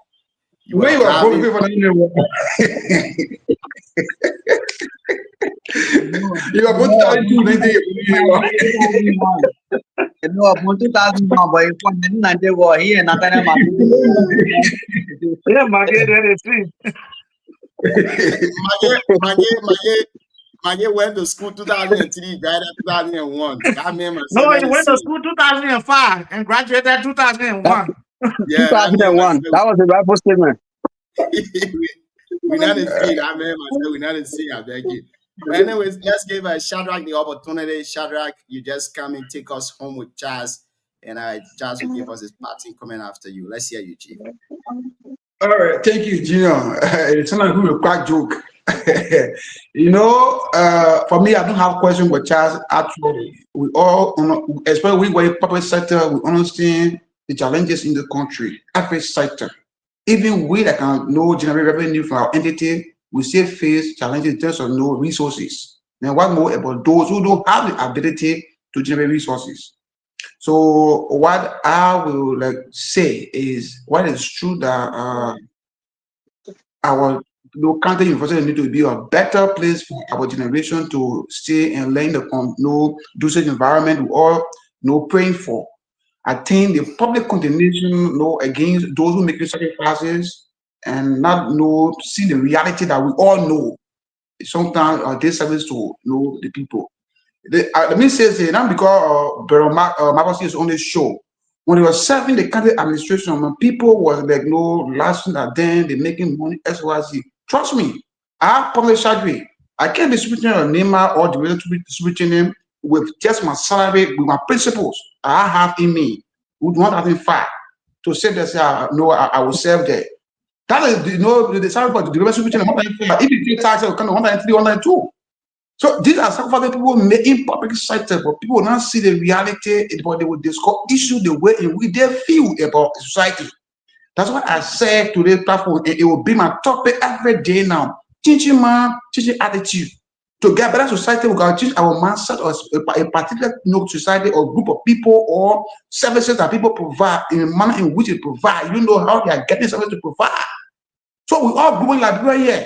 You were driving. You are both telling you No, 2001, but if 1990 war here, not that Mage went to school 2003, graduated 2001. That man must No, he went to school 2005 and graduated 2001. Yeah, 2001. That was the rightful statement. We're not in feed. That man must say we're not in see. I beg you. But anyways, let's give Shadrach the opportunity. Shadrach, you just come and take us home with Charles, and Charles will give us his parting comment after you. Let's hear you, Chief. All right, thank you, Junior. It's not a crack joke. For me, I don't have question with Charles. Actually, we all, especially we public sector, we understand the challenges in the country. Every sector, even we that can generate revenue for our entity, we still face challenges in terms of no resources. Then what more about those who don't have the ability to generate resources? So what I will say is, what is true that our county university need to be a better place for our generation to stay and learn the dosage environment we all praying for. I think the public condemnation against those who make sacrifices and not see the reality that we all know. Sometimes are disservice to the people. Let me say, not because Marcos is on the show. When he was serving the county administration, when people was last at them, they making money, XYZ. Trust me, I have public salary. I can't be switching a name or the way to be switching them with just my salary, with my principles I have in me. Would want having fire to say that I will serve there. That is the salary for the switching. If you take tax, it will come to 193, 192. So these are some of the people making public sector, but people will not see the reality, but they will discuss issue the way in which they feel about society. That's what I said to this platform. It will be my topic every day now. Teaching attitude. To get better society, we got to change our mindset or a particular society or group of people or services that people provide in a manner in which they provide. You know how they are getting service to provide. So we all growing like we are here.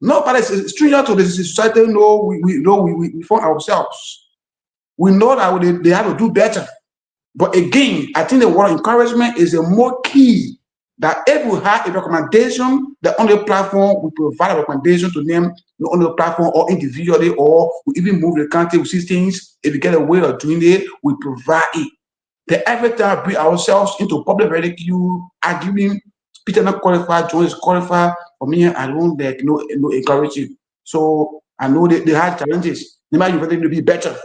Nobody is stranger to the society. We found ourselves. We know that they have to do better. But again, I think the word encouragement is a more key. That if we have a recommendation, that on the platform we provide a recommendation to them, not on the platform or individually, or we even move the country, we see things. If we get a way of doing it, we provide it. Then every time we bring ourselves into public ridicule, arguing, Peter not qualified, John is qualified. For me, I don't encourage you. So I know they have challenges. They might even to be better.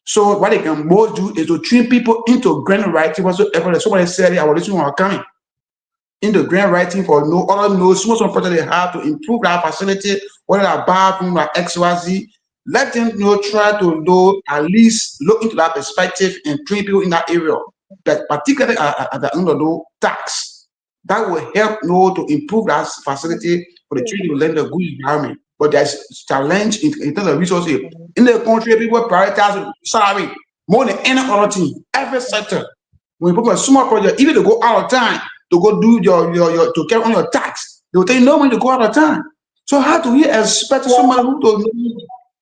So what they can most do is to train people into grant writing whatsoever. Somebody said our listeners are coming. Into grant writing for small project they have to improve our facility, whether our bathroom or XYZ. Let them try to at least look into that perspective and train people in that area. But particularly at the end of the tax, that will help to improve that facility for the children to learn the good environment. but there's challenge in terms of resources. In the country, people prioritize salary more than any other thing. Every sector. When people are small project, even to go out of time to go do your to carry on your tax, they will tell you no money to go out of time. So how do we expect someone who to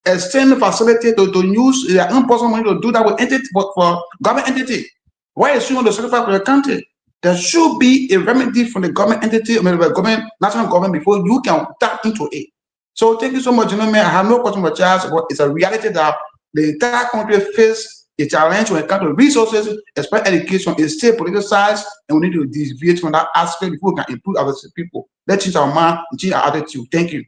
extend the facility to use their own personal money to do that with entity for government entity? Why is someone to sacrifice for the country? There should be a remedy from the government entity, I mean, the government, national government, before you can tap into it. So thank you so much, gentlemen. I have no question for Charles, but it's a reality that the entire country faces a challenge when it comes to resources, especially education. Is still politicized, and we need to deviate from that aspect before we can improve our people. Let's change our mind and change our attitude. Thank you.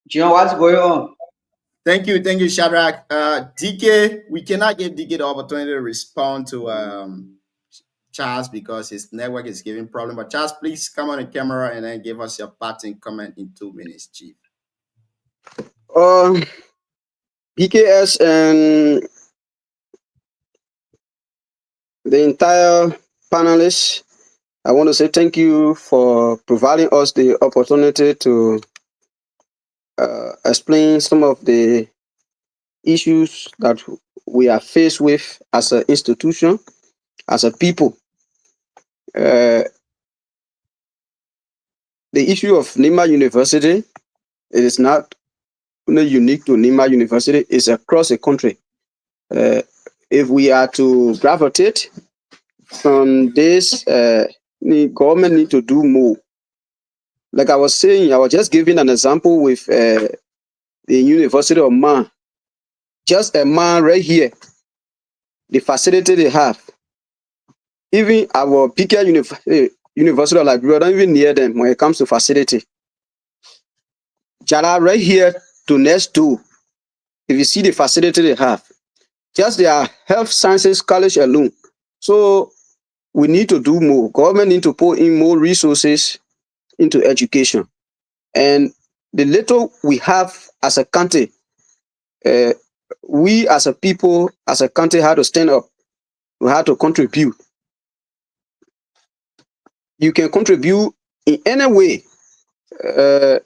John, what's going on? Thank you, Shadrach. DK, we cannot give DK the opportunity to respond to Charles because his network is giving problem. But Charles, please come on the camera and then give us your parting comment in 2 minutes, Chief. PKS and the entire panelists, I want to say thank you for providing us the opportunity to explain some of the issues that we are faced with as an institution, as a people. The issue of Nima University, it is not only unique to Nima University, it's across the country. If we are to gravitate from this, the government need to do more. Like I was saying, I was just giving an example with the University of Man. Just a man right here, the facility they have. Even our bigger University of Liberia, don't even near them when it comes to facility. Jara right here to next door, if you see the facility they have, just their health sciences college alone. So we need to do more. Government need to put in more resources into education. And the little we have as a country, we as a people, as a country, have to stand up. We have to contribute. You can contribute in any way.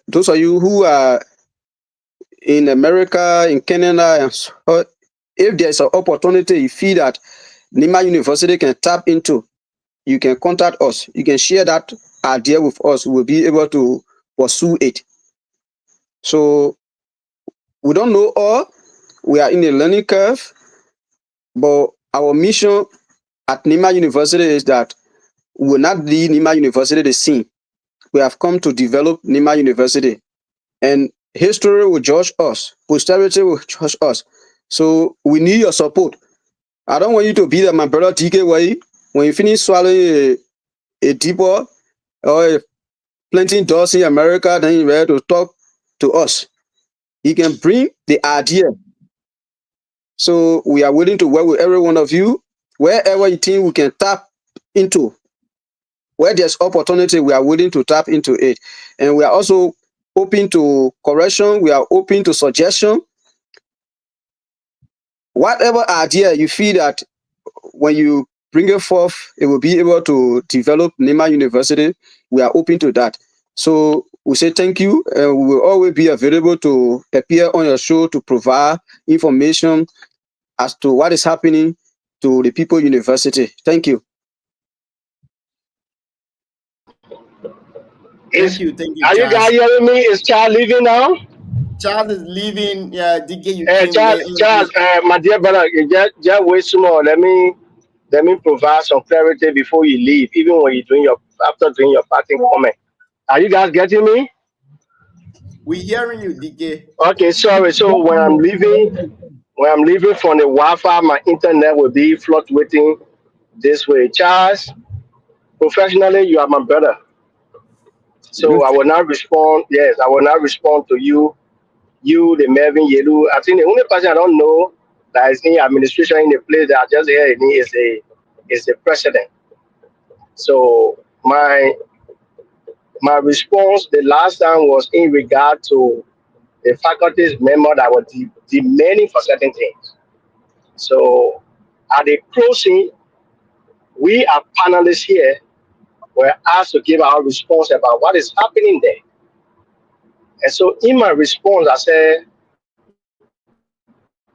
Those of you who are in America, in Canada, and so, if there's an opportunity you feel that Nima University can tap into, you can contact us. You can share that idea with us. We'll be able to pursue it. So we don't know all. We are in a learning curve, but our mission at Nima University is that we will not leave Nima University the same. We have come to develop Nima University, and history will judge us. Posterity will judge us. So we need your support. I don't want you to be like my brother TK way. When you finish swallowing a deeper or planting doors in America, then you're ready to talk to us. He can bring the idea. So we are willing to work with every one of you. Wherever you think we can tap into, where there's opportunity, we are willing to tap into it. And we are also open to correction. We are open to suggestion. Whatever idea you feel that when you bring it forth, it will be able to develop Nima University, we are open to that. So we say thank you, and we will always be available to appear on your show to provide information as to what is happening to the People University. Thank you. Thank you, Are you guys hearing me? Is Charles leaving now? Charles is leaving. Yeah, DK, you Charles, my dear brother, just wait some more. Let me provide some clarity before you leave, even when you're doing after doing your parting comment. Are you guys getting me? We're hearing you, DK. Okay, sorry. So when I'm leaving from the Wi-Fi, my internet will be fluctuating this way. Charles, professionally, you are my brother. So I will not respond. Yes, I will not respond to you, the Melvin Yelu. I think the only person I don't know that is in administration in the place that I just heard is the president. So my response the last time was in regard to the faculty's member that were demanding for certain things. So at the closing, we are panelists here were asked to give our response about what is happening there. And so in my response, I said,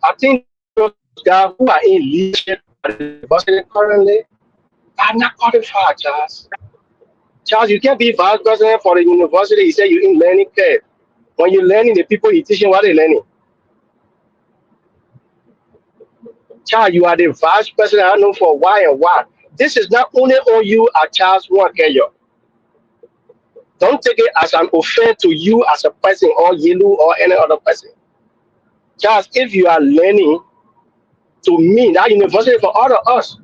I think those guys who are in leadership at the university currently are not qualified, Charles. Charles, you can't be vice president for the university. You say you're in learning curve. When you're learning, the people you're teaching, what they're learning. Charles, you are the vice president. I know for why and what. This is not only on you at Charles Nwankeye. Don't take it as an offense to you as a person or Yelu or any other person. Charles, if you are learning, to me, that university for all of us.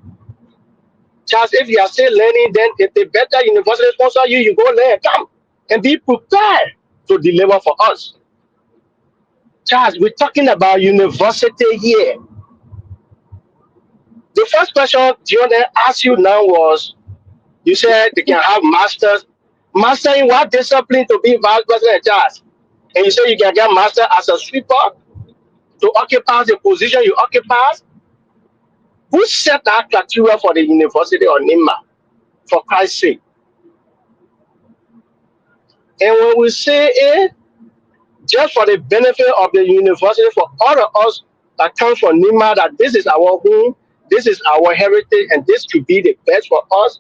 Charles, if you are still learning, then if the better university sponsor you, you go learn, come and be prepared to deliver for us. Charles, we're talking about university here. The first question John asked you now was, you said they can have masters. Master in what discipline to be vice president, Charles? And you say you can get master as a sweeper to occupy the position you occupy? Who set that criteria for the university of NIMA, for Christ's sake? And when we say it, just for the benefit of the university, for all of us that come from NIMA, that this is our home, this is our heritage, and this should be the best for us,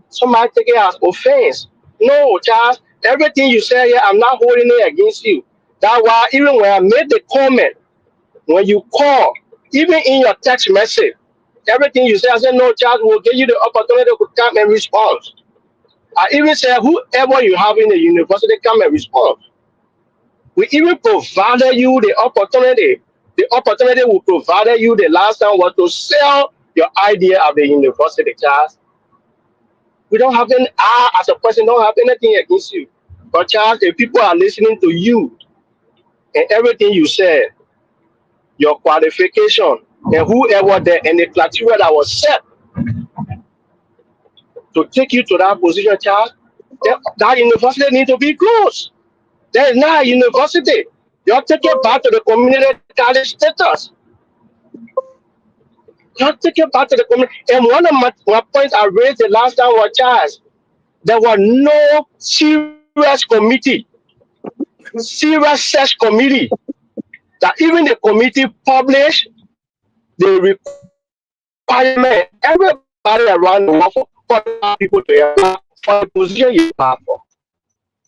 somebody take it as offense. No, Charles, everything you say here, I'm not holding it against you. That's why even when I made the comment, when you call, even in your text message, everything you say, I said, no, Charles, we'll give you the opportunity to come and respond. I even said, whoever you have in the university, come and respond. We even provided you the opportunity. The opportunity we provided you the last time was to sell your idea of the university, Charles. We don't have any, as a person, don't have anything against you. But Charles, if people are listening to you and everything you said, your qualification, and whoever there, and the criteria that was set to take you to that position, Charles, that university needs to be closed. There is not a university. You're taking back to the community college status. You're taking back to the community. And one of my points I raised the last time was, Charles, there was no serious committee, serious search committee, that even the committee published the requirement, everybody around the world for people to apply for the position you apply for.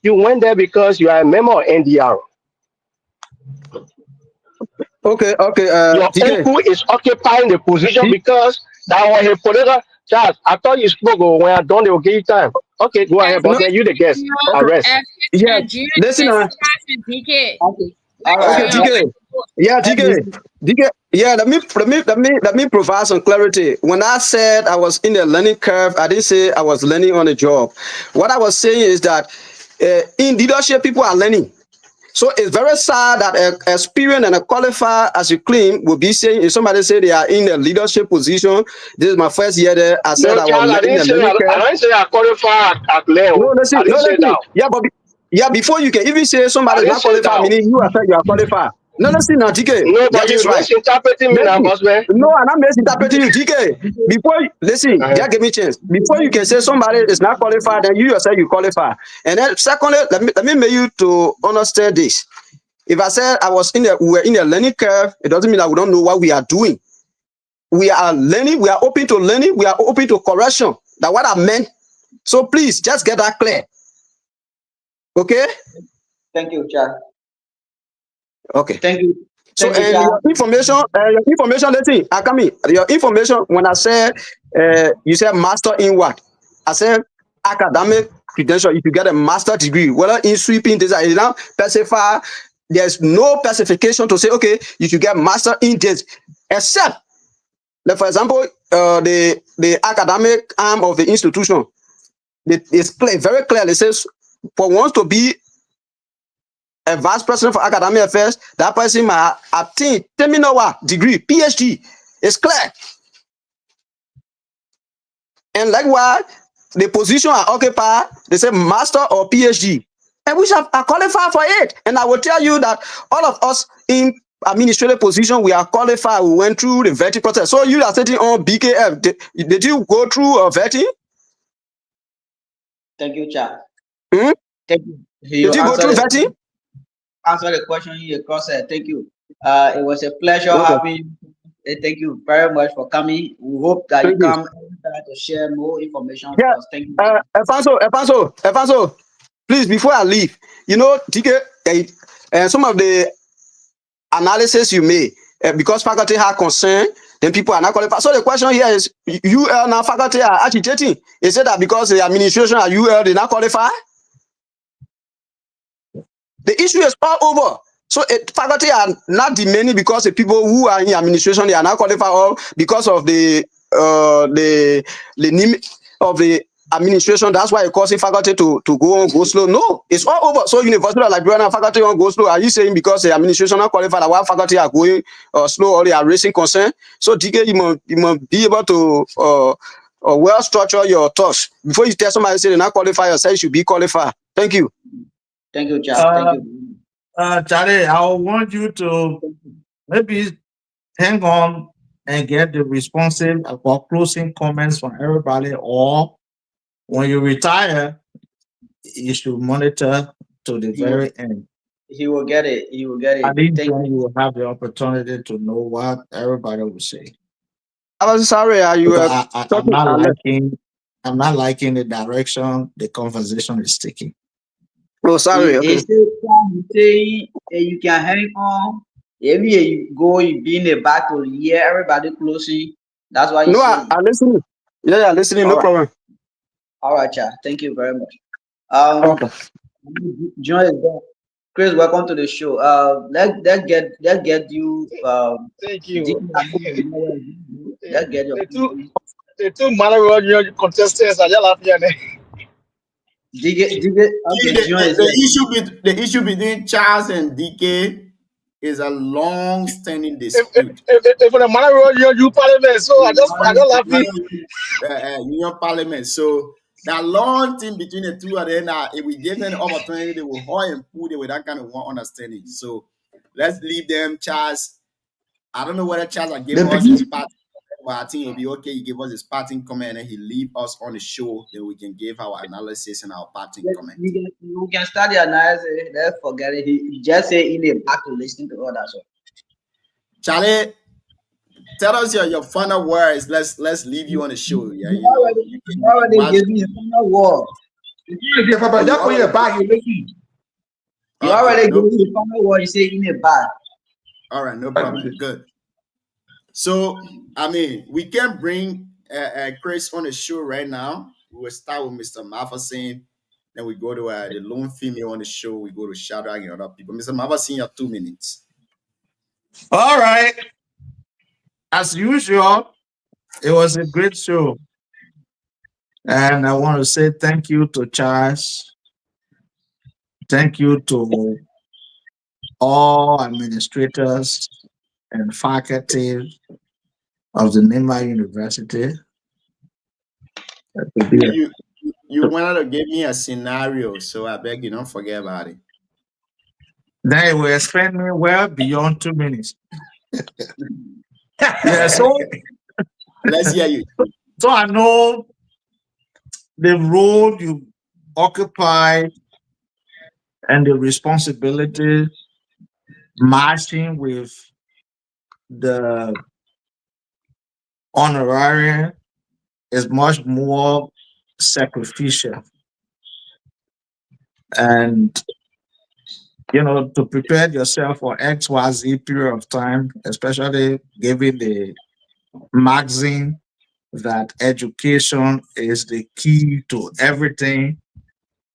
You went there because you are a member of NDR. Okay. Your uncle is occupying the position because that was a political. Charles, I thought you spoke when I done, they will give you time. Okay, go ahead, but then you the guest. Arrest. Yeah, listen. DK. Okay, DK. Yeah, DK. Yeah, let me provide some clarity. When I said I was in the learning curve, I didn't say I was learning on the job. What I was saying is that in leadership, people are learning. So it's very sad that an experienced and a qualified, as you claim, will be saying, if somebody say they are in a leadership position, this is my first year there, I said I didn't say I qualified at level. No, listen. Yeah, before you can even say somebody is not qualified, meaning you are saying you are qualified. No, listen now, DK. No, but you're misinterpreting me now, husband. No, I'm not misinterpreting you, DK. Before you, listen, just give me a chance. Before you can say somebody is not qualified, then you yourself you qualify. And then secondly, let me make you to understand this. If I said we were in a learning curve, it doesn't mean that we don't know what we are doing. We are learning, we are open to learning, we are open to correction. That's what I meant. So please just get that clear. Okay? Thank you, Charles. Okay. Thank you. So your information, listen, I come in. Your information, when I said you said master in what? I said academic credential. If you get a master degree, whether in sweeping, this is now specify. There's no specification to say, okay, you should get master in this, except that, for example, the academic arm of the institution, it's clear, very clearly says for one to be a vice president for academic affairs, that person might attain terminal degree, PhD. It's clear. And likewise, the position I occupy, they say master or PhD. And we shall qualify for it. And I will tell you that all of us in administrative position, we are qualified. We went through the vetting process. So you are sitting on BKF. Did you go through a vetting? Thank you, Cha. Hmm? Thank you. Did you go through vetting? Answer the question here, Crosshair. Thank you. It was a pleasure Okay. having you. Thank you very much for coming. We hope that you come to share more information with us. Thank you. Efanso, please, before I leave, you know, TK, some of the analysis you made, because faculty have concern, then people are not qualified. So the question here is, UL now faculty are agitating. Is it that because the administration at UL did not qualify? The issue is all over. So faculty are not demanding because the people who are in administration, they are not qualified, or because of the name of the administration. That's why it causing faculty to go slow. No, it's all over. So University of Liberia and faculty on go slow. Are you saying because the administration not qualified, while faculty are going slow, or they are raising concern? So DK, you must be able to well structure your thoughts before you tell somebody say they not qualified. Yourself, you should be qualified. Thank you. Thank you, Charles. Thank you. Charlie, I want you to maybe hang on and get the responsive or closing comments from everybody, or when you retire, you should monitor to the very end. He will get it. He will get it. I think you will have the opportunity to know what everybody will say. I was sorry. Are you? I'm not liking the direction the conversation is taking. Oh, sorry. Okay. You can hang on. If you go, you be in the battle. Yeah, everybody closing. That's why you no, I'm listening. Yeah, listening. No problem. All right, Cha. Thank you very much. Join Chris, welcome to the show. Let's get you. Thank you. Let's get your. The two Malawi contestants are just laughing. The issue between Charles and DK is a long-standing dispute. If the Malawi you parliament, so I just laughing. Union Parliament. So that long thing between the two of them, if we give them the opportunity, they will hold and pull with that kind of one understanding. So let's leave them. Charles, I don't know whether Charles will give us his part. But I think it'll be okay. He give us his parting comment and he leave us on the show. Then we can give our analysis and our parting comment. We can start the analysis. Let's forget it. He just say in the back to listen to others. Charlie, tell us your final words. Let's leave you on the show. Yeah, you already gave me a final word. You already gave me a final word. You say in the back. All right, no problem. Good. So, I mean, we can bring Chris on the show right now. We will start with Mr. Mafasin. Then we go to the lone female on the show. We go to Shadrach and other people. Mr. Mafasin, you have 2 minutes. All right. As usual, it was a great show. And I want to say thank you to Charles. Thank you to all administrators and faculty of the NIMA University. You wanted to give me a scenario, so I beg you don't forget about it. They will explain me well beyond 2 minutes. Yeah, so let's hear you. So I know the role you occupy and the responsibility matching with the honorarium is much more sacrificial. And, you know, to prepare yourself for XYZ period of time, especially given the maxim that education is the key to everything.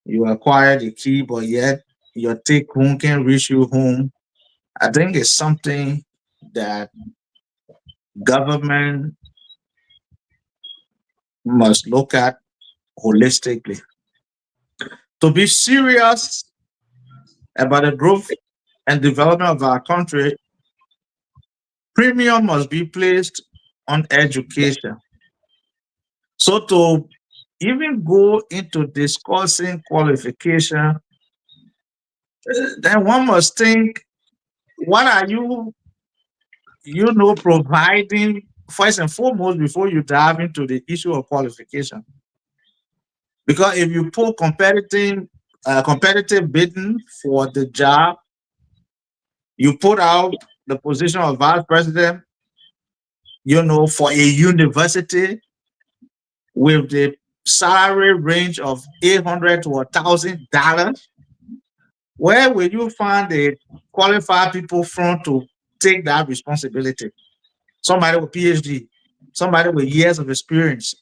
You acquire the key, but yet your take home can reach you home. I think it's something that government must look at holistically. To be serious about the growth and development of our country, premium must be placed on education. So to even go into discussing qualification, then one must think what are you providing first and foremost before you dive into the issue of qualification? Because if you put competitive bidding for the job, you put out the position of vice president, for a university with the salary range of $800 to $1,000, where will you find the qualified people from to take that responsibility? Somebody with PhD, somebody with years of experience,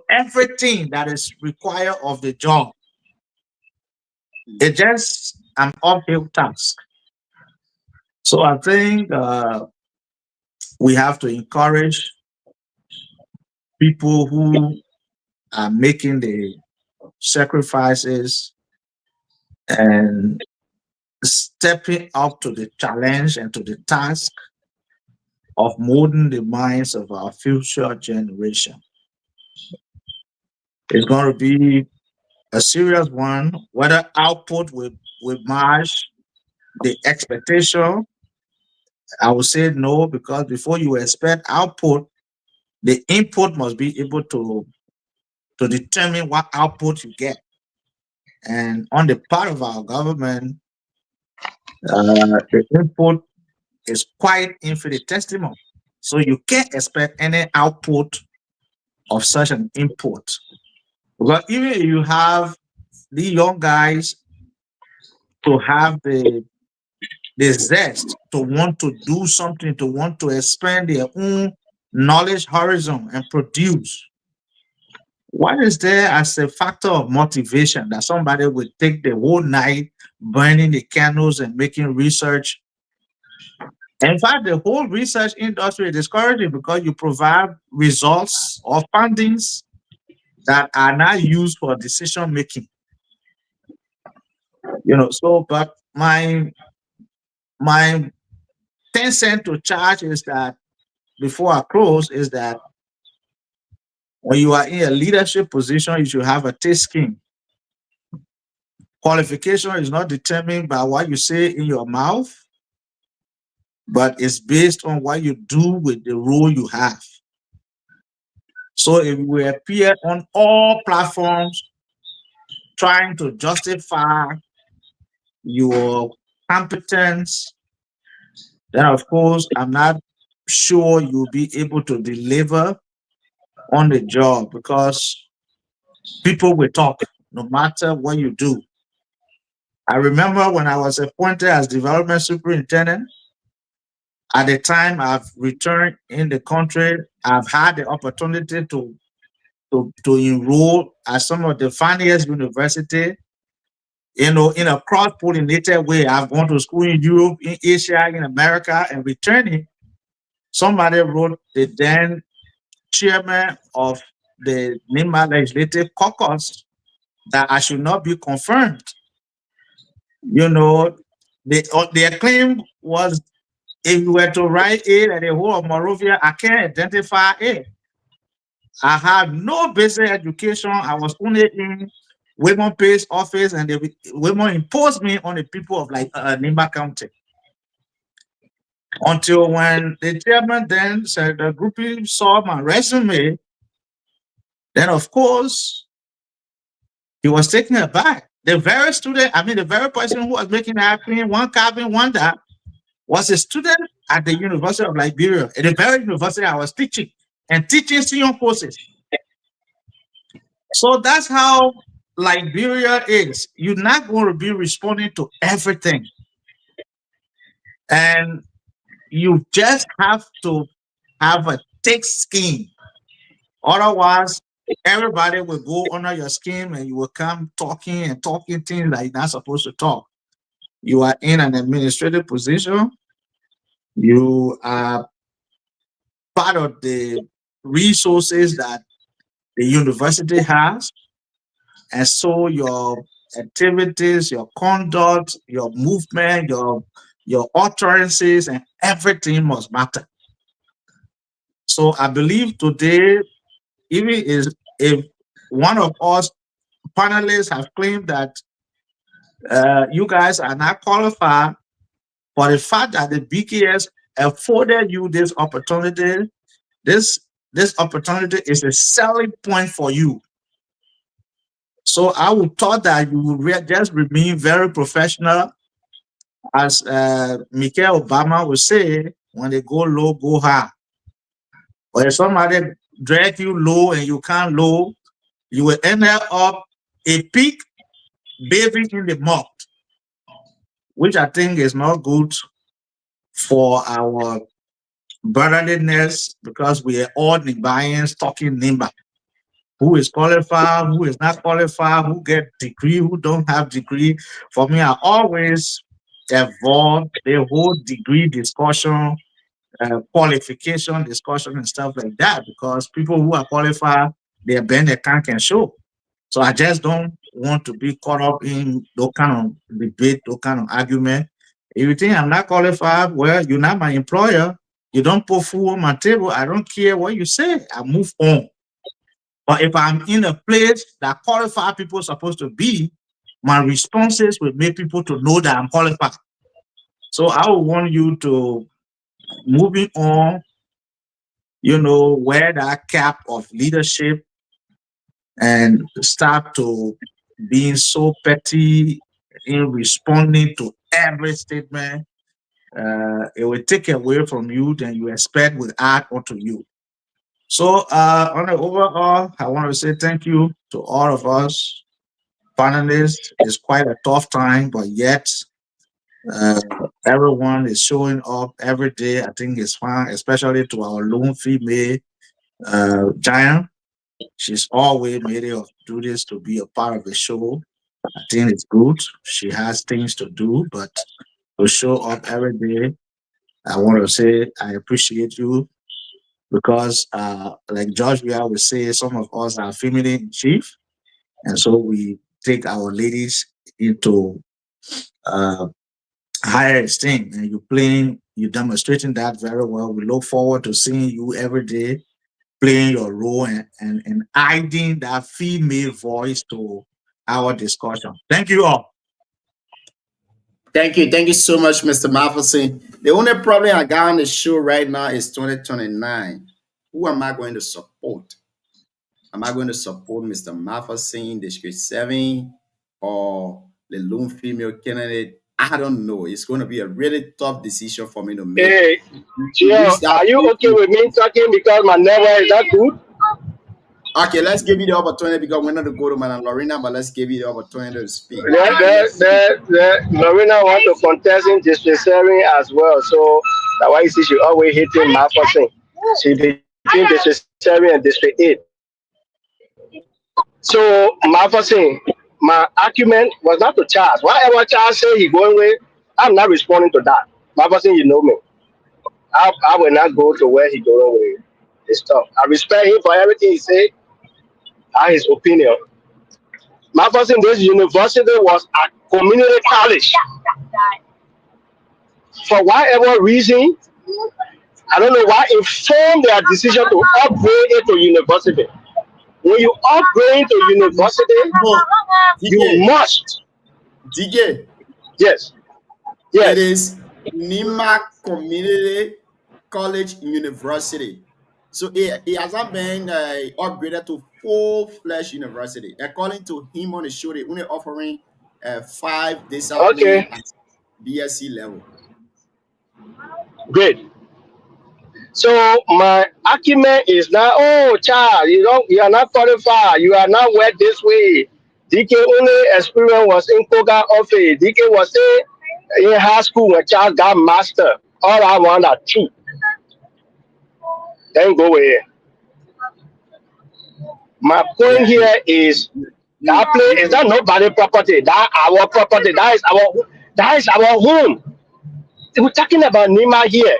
everything that is required of the job. It's just an uphill task. So I think we have to encourage people who are making the sacrifices and stepping up to the challenge and to the task of molding the minds of our future generation. It's going to be a serious one, whether output will match the expectation. I would say no, because before you expect output, the input must be able to determine what output you get. And on the part of our government, the input is quite infinitesimal. So you can't expect any output of such an input. Because even if you have the young guys to have the zest to want to do something, to want to expand their own knowledge horizon and produce, what is there as a factor of motivation that somebody would take the whole night burning the candles and making research? In fact, the whole research industry is discouraging because you provide results or findings that are not used for decision making. But my 10 cents to charge is that, before I close, is that when you are in a leadership position, you should have a thick skin. Qualification is not determined by what you say in your mouth, but it's based on what you do with the role you have. So if we appear on all platforms trying to justify your competence, then of course I'm not sure you'll be able to deliver on the job, because people will talk no matter what you do. I remember when I was appointed as development superintendent, at the time I've returned in the country, I've had the opportunity to enroll at some of the finest university, in a cross-pollinated way. I've gone to school in Europe, in Asia, in America, and returning, somebody wrote the then chairman of the NIMA Legislative Caucus that I should not be confirmed. Their claim was, if you were to write A at the whole of Monrovia, I can't identify A. I had no basic education. I was only in Waymon Pay's office, and Waymon imposed me on the people of Nimba County. Until when the chairman then said the groupie saw my resume, then of course he was taken aback. The very person who was making that claim, one Calvin Wonder, was a student at the University of Liberia, at the very university I was teaching senior courses. So that's how Liberia is. You're not going to be responding to everything. And you just have to have a thick skin. Otherwise, everybody will go under your skin and you will come talking things that you're not supposed to talk. You are in an administrative position. You are part of the resources that the university has. And so your activities, your conduct, your movement, your utterances, and everything must matter. So I believe today, even if one of us panelists have claimed that you guys are not qualified, for the fact that the BKS afforded you this opportunity. This opportunity is a selling point for you. So I would thought that you would just remain very professional, as Michelle Obama would say, when they go low, go high. Or if somebody drag you low and you can't low, you will end up a peak bathing in the mud, which I think is not good for our brotherliness, because we are all Nimbayans talking Nimba. Who is qualified, who is not qualified, who get degree, who don't have degree. For me, I always avoid the whole degree discussion, qualification discussion and stuff like that, because people who are qualified, their bank account can show. So I just don't want to be caught up in those kind of debate, those kind of argument. If you think I'm not qualified, well, you're not my employer. You don't put food on my table. I don't care what you say. I move on. But if I'm in a place that qualified people are supposed to be, my responses will make people to know that I'm qualified. So I would want you to, moving on, wear that cap of leadership and start to being so petty in responding to every statement. It will take away from you than you expect will add onto you. So on the overall, I want to say thank you to all of us panelists. It's quite a tough time, but yet everyone is showing up every day. I think it's fun, especially to our lone female giant. She's always made it do this to be a part of the show. I think it's good. She has things to do, but to show up every day, I want to say I appreciate you. Because like George Weah would say, some of us are female in chief, and so we take our ladies into higher esteem, and you're demonstrating that very well. We look forward to seeing you every day playing your role and adding that female voice to our discussion. Thank you all. Thank you so much, Mr. Matheson. The only problem I got on the show right now is 2029. Who am I going to support? Am I going to support Mr. Matheson, District 7, or the lone female candidate? I don't know. It's going to be a really tough decision for me to make. Hey, Gio, are you okay with me talking because my network is that good? Okay, let's give you the opportunity because we're not to go to Madam Lorena, but let's give you the opportunity to speak. Lorena want to contest in District 7 as well, so that's why you see she always hitting Matheson. She between District 7 and District 8. So Matheson, my argument was not to Charles. Whatever Charles say he going with, I'm not responding to that. Matheson, you know me. I will not go to where he going with his stuff. I respect him for everything he say. His opinion. Matheson, this university was a community college. For whatever reason, I don't know why, informed their decision to upgrade it to university. When you upgrade to university, you must. DJ. Yes. It is Nima Community College University. So it hasn't been upgraded to full-fledged university. According to him on the show, they're only offering 5 disciplines at BSc level. Great. So my argument is not, oh, child, you are not qualified. You are not wet this way. DK only experience was in Koga office. DK was in high school when child got master. All I want are 2. Then go away. My point here is that place is not nobody's property. That our property. That is our home. We're talking about Nima here.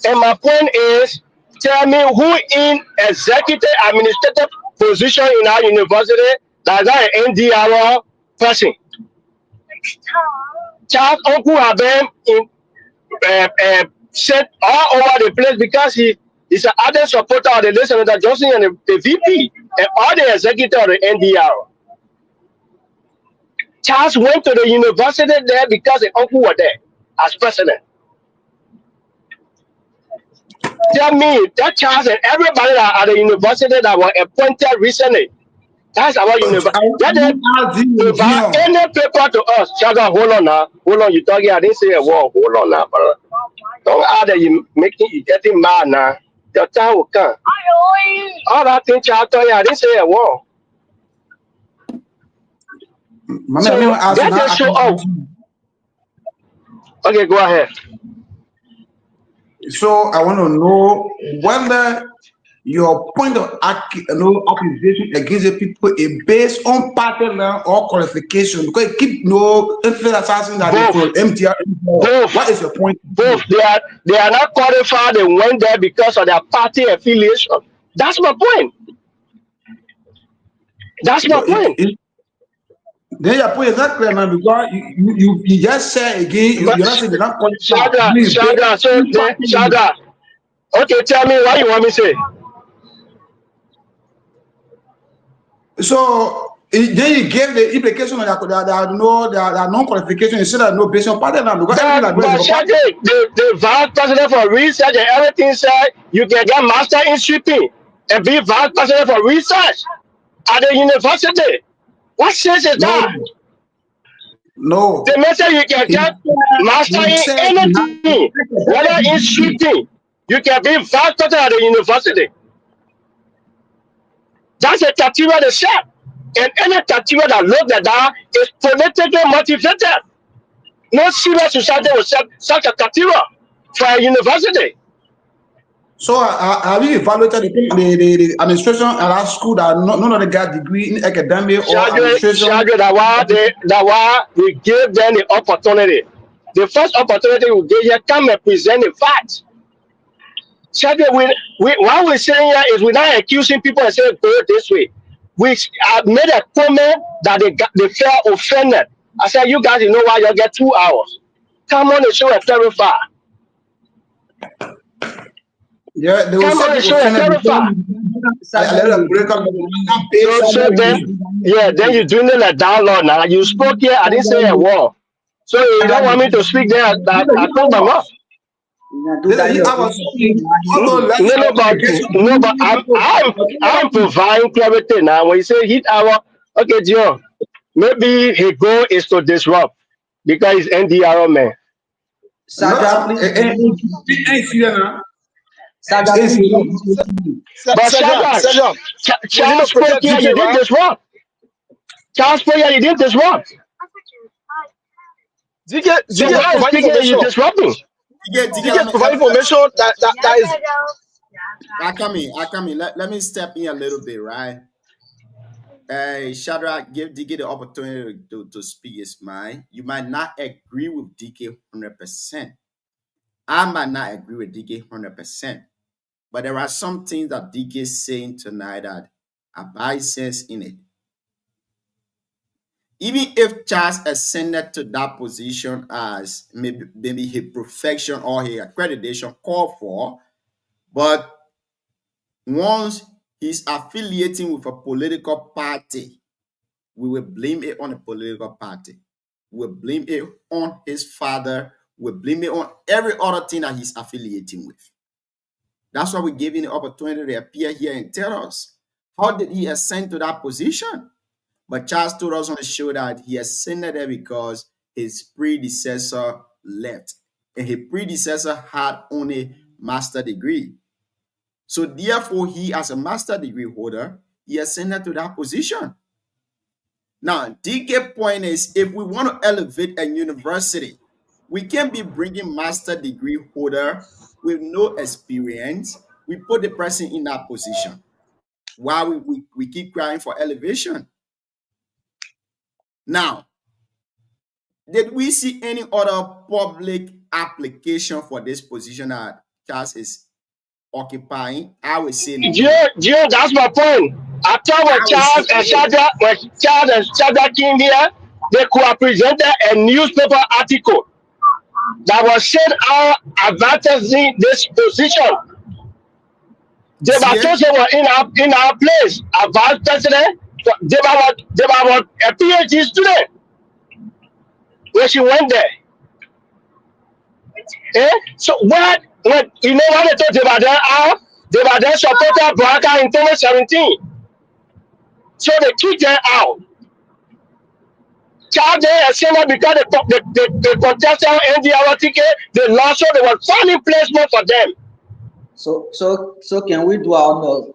And my point is, tell me who in executive administrative position in our university that is an NDR person. Charles Uncle have been set all over the place because he is an ardent supporter of the Senator Johnson and the VP and all the executive of the NDR. Charles went to the university there because his uncle was there. as president. Tell me that Charles and everybody at the university that were appointed recently. That's our university. That they provide any paper to us. Chaga, hold on now. Hold on, you talking? I didn't say a word. Hold on now, brother. Don't add that you making you getting mad now. Your time will come. All that thing, Charles, I didn't say a word. So that just show up. Okay, go ahead. So I want to know whether your point of accusation against the people is based on pattern or qualification, because you keep emphasizing that MTR. Both. What is your point? Both. They are not qualified. They went there because of their party affiliation. That's my point. That's my point. Then your point is not clear now, because you just said again you're not saying they're not qualified. Shaga. Okay, tell me what you want me to say. So then you gave the implication that there are no qualifications. You said that no based on pattern now, because the vice president for research and everything said you can get master in shipping and be vice president for research at the university. What sense is that? No. The message you can get master in anything, whether in shipping, you can be vice president at the university. That's a criteria they set. And any criteria that looks like that is politically motivated. No serious society will set such a criteria for a university. So have you evaluated the administration at our school that none of them got degree in academic or administration? That's why we gave them the opportunity. The first opportunity we gave you, come and present the facts. What we're saying here is we're not accusing people and saying go this way. We made a comment that they felt offended. I said, you guys, you know why you get 2 hours. Come on and show and clarify. Yeah, they will say then you're doing it like download now. You spoke here, I didn't say a word. So you don't want me to speak there, I told my mouth. No, but I'm providing clarity now. When you say hit hour, okay, John, maybe his goal is to disrupt because he's NDRO man. Charles spoke here, you didn't disrupt. Charles spoke here, you didn't disrupt. So why is speaking you disrupting? Provide information that is. I come in. Let me step in a little bit, right? Shadrach, give DK the opportunity to speak his mind. You might not agree with DK 100%. I might not agree with DK 100%. But there are some things that DK is saying tonight that have biases in it. Even if Charles ascended to that position as maybe his perfection or his accreditation called for, but once he's affiliating with a political party, we will blame it on the political party. We will blame it on his father. We will blame it on every other thing that he's affiliating with. That's why we gave him the opportunity to appear here and tell us, how did he ascend to that position? But Charles told us on the show that he ascended there because his predecessor left. And his predecessor had only master degree. So therefore, he as a master degree holder, he ascended to that position. Now, DK point is, if we want to elevate a university, we can't be bringing master degree holder with no experience. We put the person in that position while we keep crying for elevation. Now, did we see any other public application for this position that Charles is occupying? I would say no. Gio, that's my point. I thought when Charles and Shadrach came here, they could have presented a newspaper article that was sent out advertising this position. They were in our place. A vice president, they were a PhD student when she went there. So what you know what they told they were there supported Baraka in 2017. So they kicked them out. Charge them and send them because the contested NDR ticket, they lost, so they were finding placement for them. So can we do our what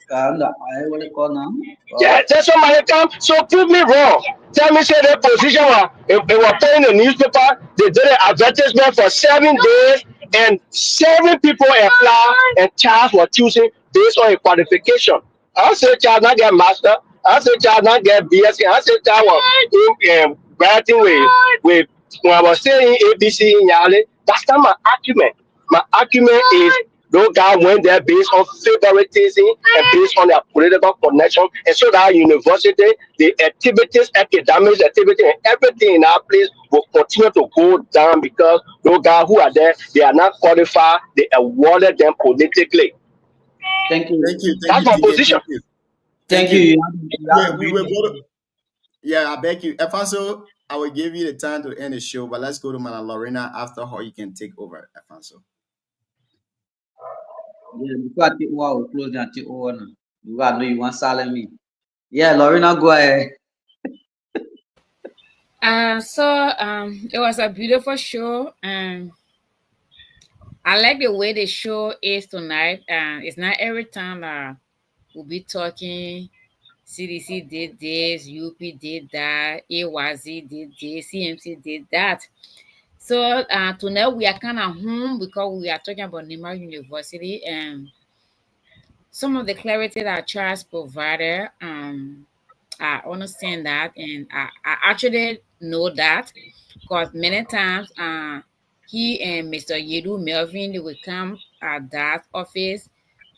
they call now? Yeah, there's somebody come. So prove me wrong. Tell me, say the position was they were paying the newspaper. They did an advertisement for 7 days, and 7 people apply, and Charles was choosing based on a qualification. I say Charles not get master. I say Charles not get BSc. I say Charles was in writing with when I was saying ABC in Yale. That's not my argument. My argument is those guys went there based on favoritism and based on their political connection, and so that university, the activities, academic activity, and everything in our place will continue to go down because those guys who are there, they are not qualified. They awarded them politically. Thank you. That's my position. Thank you. Yeah, I beg you. Alfonso, I will give you the time to end the show, but let's go to Madam Lorena. After her, you can take over, Alfonso. Yeah, before I take over, we'll close and take over now. You know you want silent me. Yeah, Lorena, go ahead. It was a beautiful show. I like the way the show is tonight. It's not every time that we'll be talking. CDC did this, UP did that, AYZ did this, CMC did that. So tonight we are kind of home because we are talking about Nima University, and some of the clarity that Charles provided, I understand that, and I actually know that because many times he and Mr. Yedu Melvin, they will come at that office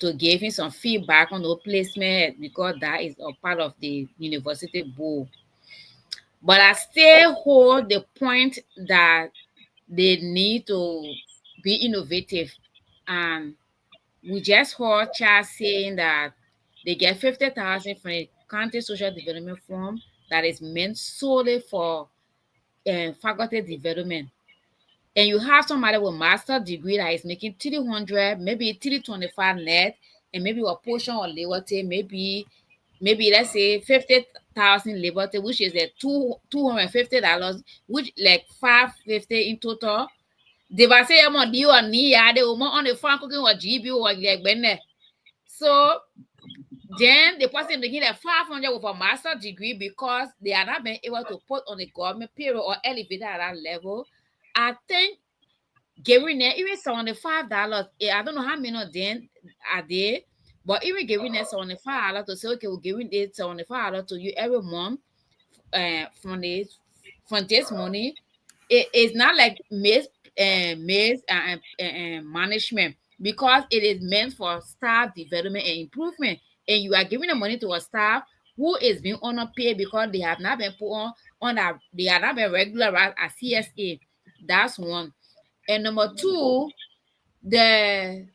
to give him some feedback on the placement because that is a part of the university board. But I still hold the point that they need to be innovative. And we just heard Charles saying that they get 50,000 from the County Social Development Fund that is meant solely for faculty development. And you have somebody with a master's degree that is making 300, maybe 325 net, and maybe a portion of liberty, maybe let's say 50,000 liberty, which is a $250, which like $550 in total. They will say I'm on you and Nia, they will on the farm cooking or GB or like Benne. So then the person making a 500 with a master's degree because they are not being able to put on the government payroll or elevate at that level. I think giving them even $75, I don't know how many of them are there, but even giving them $75 to say, okay, we're giving this $75 to you every month from this money. It's not like management because it is meant for staff development and improvement. And you are giving the money to a staff who is being underpaid because they have not been put on that, they have not been regularized as CSA. That's one. And number two, every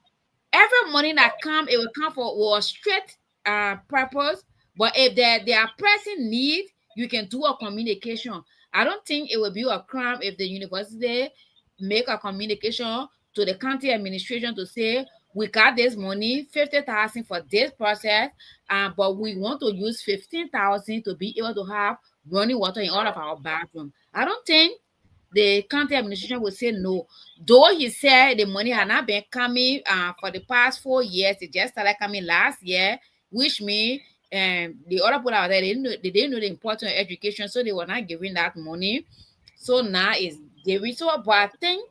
money that come, it will come for a straight purpose. But if there are pressing need, you can do a communication. I don't think it will be a crime if the university make a communication to the county administration to say, we got this money, 50,000 for this process, but we want to use 15,000 to be able to have running water in all of our bathrooms. I don't think the county administration will say no. Though he said the money had not been coming for the past 4 years, it just started coming last year, which means the other people out there, they didn't know the importance of education, so they were not giving that money. So now it's giving. So, but I think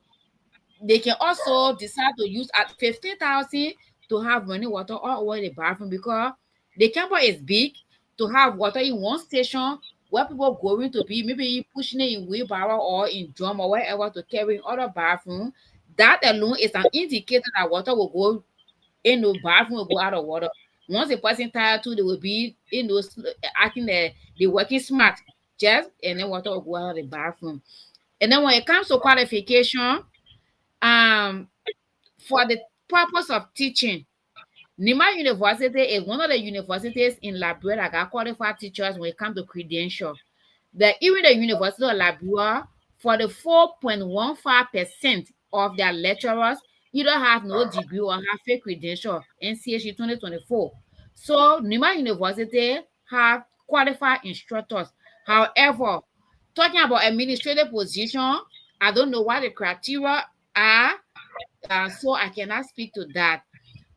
they can also decide to use at 15,000 to have running water all over the bathroom because the campus is big to have water in one station where people going to be maybe pushing it in wheelbarrow or in drum or wherever to carry in other bathroom. That alone is an indicator that water will go in the bathroom, will go out of water. Once a person tired too, they will be in those acting the working smart, and then water will go out of the bathroom. And then when it comes to qualification, for the purpose of teaching, Nima University is one of the universities in Liberia that got qualified teachers when it comes to credential. Even the University of Liberia, for the 4.15% of their lecturers either have no degree or have fake credential, NCHE 2024. So Nima University have qualified instructors. However, talking about administrative position, I don't know what the criteria are, so I cannot speak to that.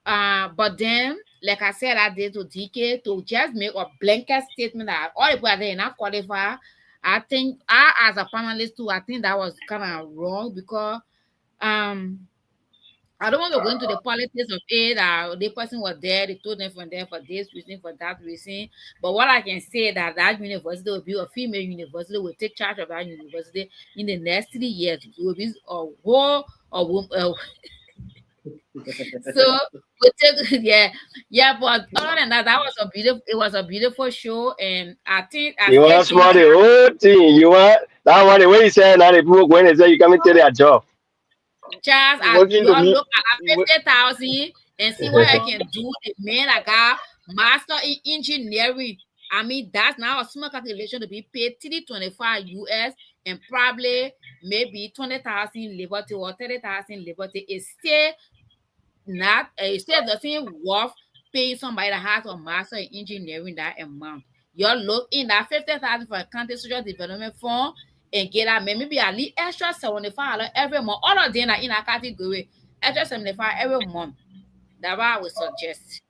But then, like I said, I did to DK to just make a blanket statement that all the people are there not qualified. I think I, as a panelist too, I think that was kind of wrong because I don't want to go into the politics of it. The person was there, they told them from there for this reason, for that reason. But what I can say that that university will be a female university, will take charge of that university in the next 3 years. It will be a whole so we take yeah, but other than that, that was a beautiful it was a beautiful show, and I think I You still want think small the whole thing. You want that one the way you say now the people when they say you come into their job. Charles, You as working you to all me. look at 50,000 and see what I can do. The man I got master in engineering. I mean, that's now a small calculation to be paid 325 US and probably maybe 20,000 liberty or 30,000 liberty. It's still not it still doesn't worth paying somebody that has a master in engineering that amount. You look in that 50,000 for a county social development fund and get that maybe at least extra $75 every month. All of them are in a category extra 75 every month. That's what I would suggest.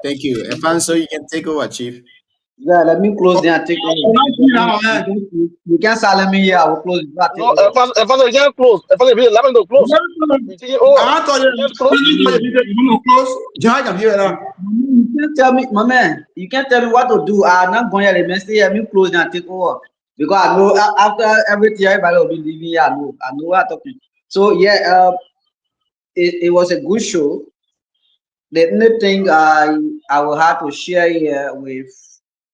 Thank you. Efanso, you can take over, Chief. Yeah, let me close there and take over. You can silence me here. I will close. No, Father, you can't close. Father, you allow me to close. You take it over. I thought You can't close. you want to close. John, can hear that. You can't tell me, my man. You can't tell me what to do. I'm not going to remain. Stay. Let me close there and take over. Because I know after everything, everybody will be leaving here. I know what I'm talking. So yeah, it was a good show. The only thing I will have to share here with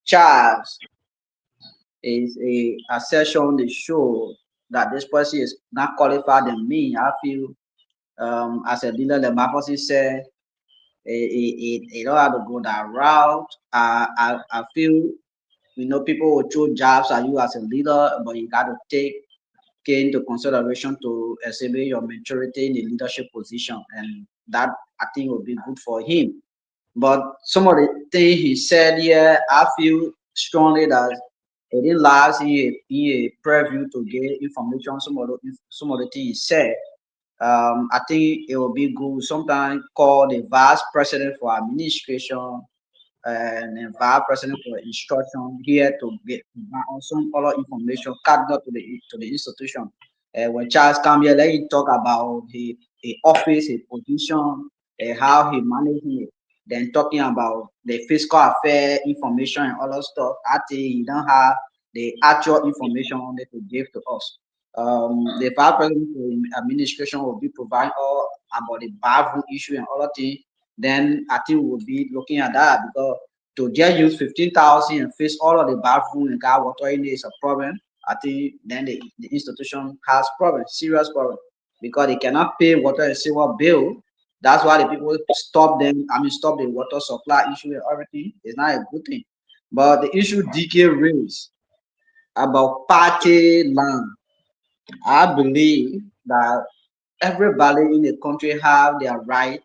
Charles is a assertion on the show that this person is not qualified than me. I feel as a leader, like my person said, it don't have to go that route. I feel people will throw jobs at you as a leader, but you got to take into consideration to exhibit your maturity in the leadership position, and that I think will be good for him. But some of the things he said here, I feel strongly that it didn't last in a preview to get information. Some of the things he said, I think it will be good. Sometimes call the vice president for administration and the vice president for instruction here to get some other information cut to the institution. When Charles come here, let him talk about his office, his position, how he managed it. Then talking about the fiscal affair information and all that stuff. I think he don't have the actual information on it to give to us. The vice president for administration will be providing all about the bathroom issue and all that thing. Then I think we'll be looking at that because to just use 15,000 and fix all of the bathroom and got water in it is a problem. I think then the institution has problem, serious problem, because they cannot pay water and sewer bill. That's why the people stop them. Stop the water supply issue and everything. It's not a good thing. But the issue DK raised about party land, I believe that everybody in the country have their right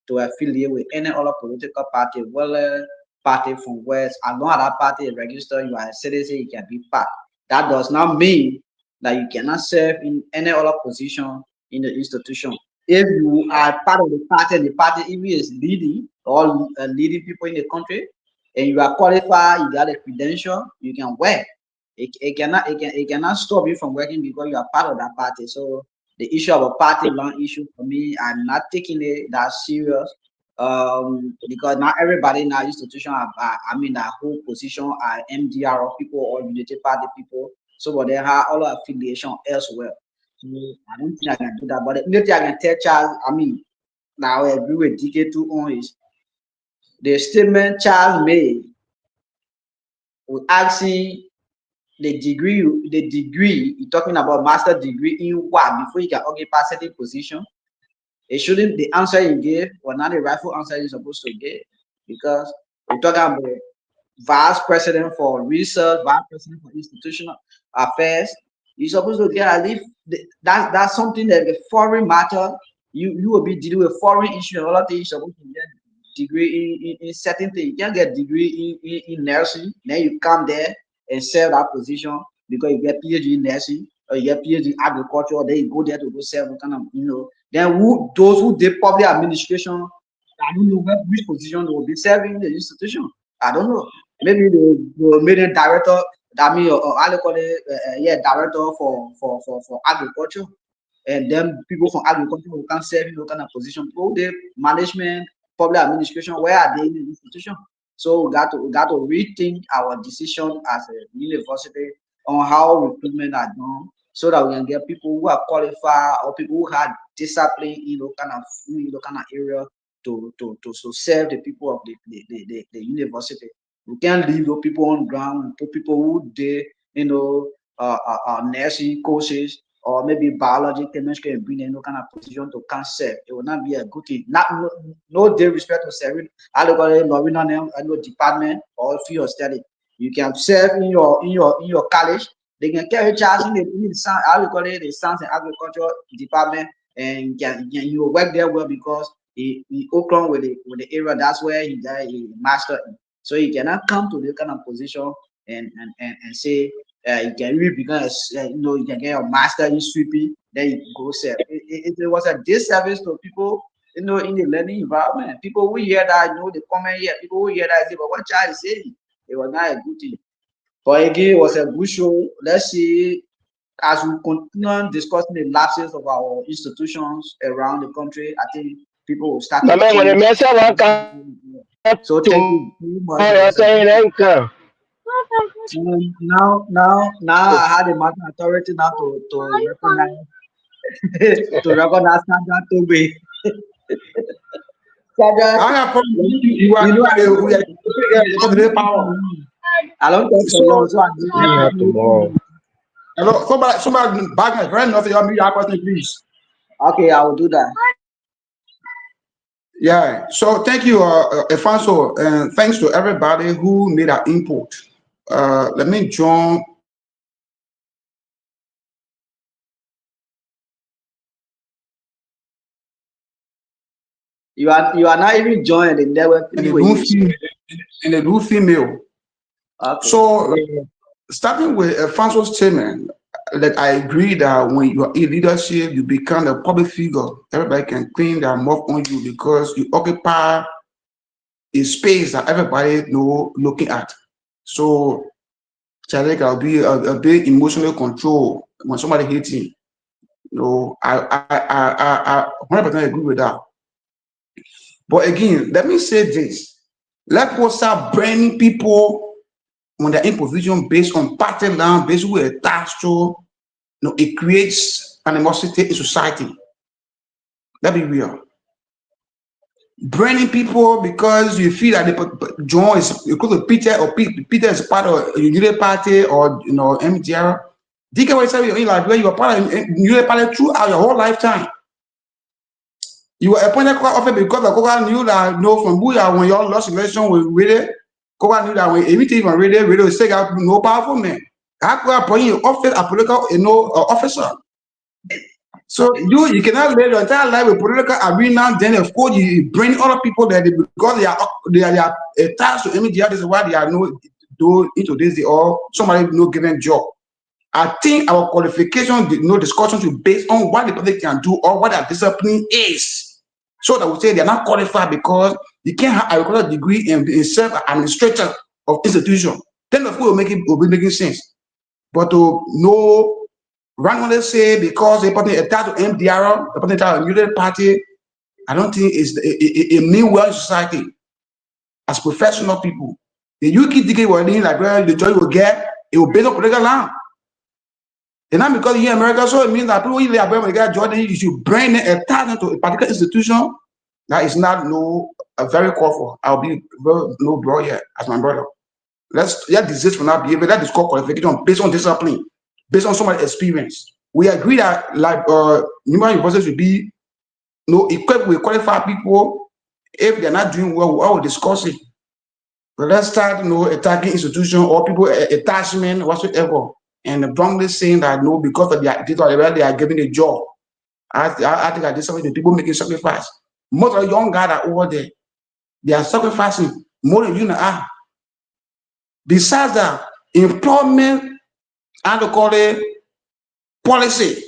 to affiliate with any other political party, whether party from West, as long as that party is registered, you are a citizen, you can be part. That does not mean that you cannot serve in any other position in the institution. If you are part of the party even is leading or leading people in the country, and you are qualified, you got a credential, you can work. It cannot stop you from working because you are part of that party. So the issue of a party land issue for me, I'm not taking it that serious. Because not everybody in our institution that whole position are MDR people or Unity Party people. So but they have all affiliation elsewhere. So I don't think I can do that. But the only thing I can tell Charles, now I agree with DK2 on is the statement Charles made with asking the degree you're talking about master degree in what before you can occupy certain position. It shouldn't, the answer you gave was not the rightful answer you're supposed to give, because we're talking about vice president for research, vice president for institutional affairs. You're supposed to get at least that's something that a foreign matter. You will be dealing with foreign issue and other things. You're supposed to get degree in certain things. You can't get degree in nursing. Then you come there and serve that position because you get PhD in nursing or you get PhD in agriculture. Then you go there to go serve kind of, you know. Then those who did public administration, I don't know which position they will be serving in the institution. I don't know. Maybe they made a director. I mean, I call it director for agriculture, and then people from agriculture who can serve in those kind of position. People the management, public administration, where are they in the institution? So we got to rethink our decision as a university on how recruitment are done, so that we can get people who are qualified or people who had discipline in those kind of area to serve the people of the university. We can't leave those people on ground. We put people who did, nursing courses or maybe biology, chemistry, and bring in no kind of position to can serve. It will not be a good thing. No disrespect to serving. I look at it, no department or field of study. You can serve in your college. They can carry charge in the science and agriculture department, and you will work there well because he Oakland with the area. That's where he got a master. So you cannot come to this kind of position and say you can really become you can get your master in sweeping, then you go serve. It was a disservice to people, in the learning environment. People who hear that, they comment here. People who hear that say, but what child is saying? It was not a good thing. But again, it was a good show. Let's see, as we continue discussing the lapses of our institutions around the country, I think people will start to When the message will come so thank you very much. you're saying anchor. Now I had the matter authority now to recognize to recognize Sandra Tobe. Sandra, I have problem. You are the power. I don't think so. So I Tomorrow. Hello, somebody back my friend, nothing. You have question, please. Okay, I will do that. Yeah. So thank you, Alfonso, and thanks to everybody who made our input. Let me join. You are not even joined in there with In the blue female. Okay. So starting with Alfonso's statement, like I agree that when you are in leadership, you become a public figure. Everybody can clean their mouth on you because you occupy a space that everybody looking at. So Charlie, I'll be a bit emotional control when somebody hates me. I 100% agree with that. But again, let me say this: let us start branding people when they're in position based on party line, based with attached to. It creates animosity in society. Let's be real. Branding people because you feel that John is because of Peter or Peter is part of a unity party or MTR. Do you get what I say? Like where you are part of a unity party throughout your whole lifetime. You were appointed quite often because the Koga knew that from Booyah when you all lost election with Rede, Koga knew that when everything was Rede will say no powerful man. I could appoint you office a political officer. So you cannot live your entire life with political arena. Then of course you bring other people that because they are attached to MDR. This is why they are do into this. They all somebody given job. I think our qualification, discussion to based on what the person can do or what their discipline is. So that we say they're not qualified because you can't have a agricultural degree and serve administrator of institution. Then of course will be making sense. But to know randomly say because a person attached to MDR, a person attached to a unity party, I don't think it's a mean well in society as professional people. The UK degree will need like the job you will get, it will based on political line. And not because here in America, so it means that people really are get Jordan, you should bring a talent to a particular institution. That is not a very call for. I'll be bro here as my brother. Let's desist from that behavior. That is called qualification based on discipline, based on somebody's experience. We agree that like numerous universities should be equipped with qualified people. If they're not doing well, we will discuss it. But let's start attacking institution or people attachment whatsoever. and wrongly saying that no, because of their they are giving a job. I think I did something. The people making sacrifice. Most of the young guys are over there. They are sacrificing more than you and I. Besides that, employment, I don't call it policy.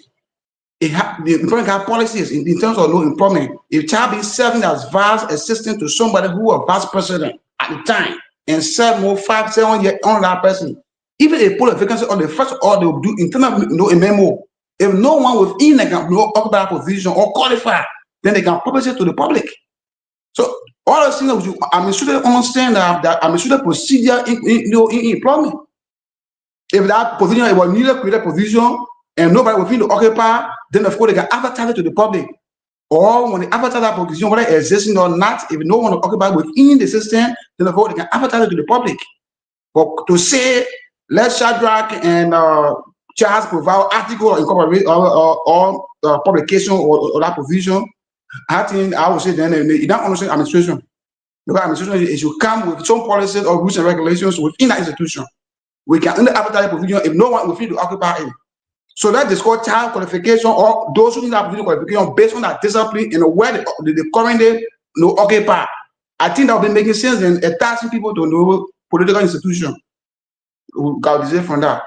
The employment policies in terms of no employment. If child be serving as vice assistant to somebody who was vice president at the time and serve more 5, 7 years on that person, even they put a vacancy on the first or they will do internal a memo. If no one within they can occupy that position or qualify, then they can publish it to the public. So all those things I'm sure they understand that I'm sure the procedure in employment. If that position it was needed create a position and nobody will feel to occupy, then of course they can advertise it to the public. Or when they advertise that position, whether it's existing or not, if no one will occupy within the system, then of course they can advertise it to the public. But to say let Shadrach and Charles provide article or incorporate or publication or that provision, I think I would say then you don't understand administration. Because administration is you come with some policies or rules and regulations within that institution. We can only advertise provision if no one will feel to occupy it. So that is called child qualification or those who need that qualification based on that discipline and where the currently occupy. I think that will be making sense in attaching people to no political institution. We got this from that.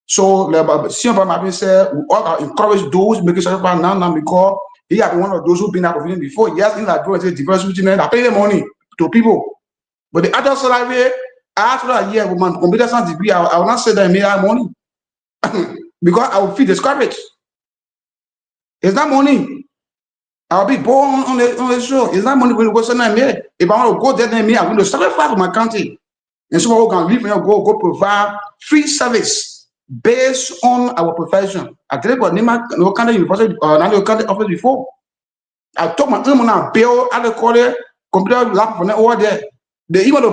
So, Senior Martin said, we all encourage those making sacrifice now because he had one of those who've been out of before. Yes, in that say diversity, I pay the money to people. But the other salary, after a year with my computer science degree, I will not say that I made that money because I will feel discouraged. It's not money. I'll be born on the show. It's not money when you go somewhere I made. If I want to go there, then me, I'm going to sacrifice for my country. And someone who can leave and go provide free service based on our profession. I tell you what, no country university or no country office before. I took my own bill at the college, computer lab for over there. They even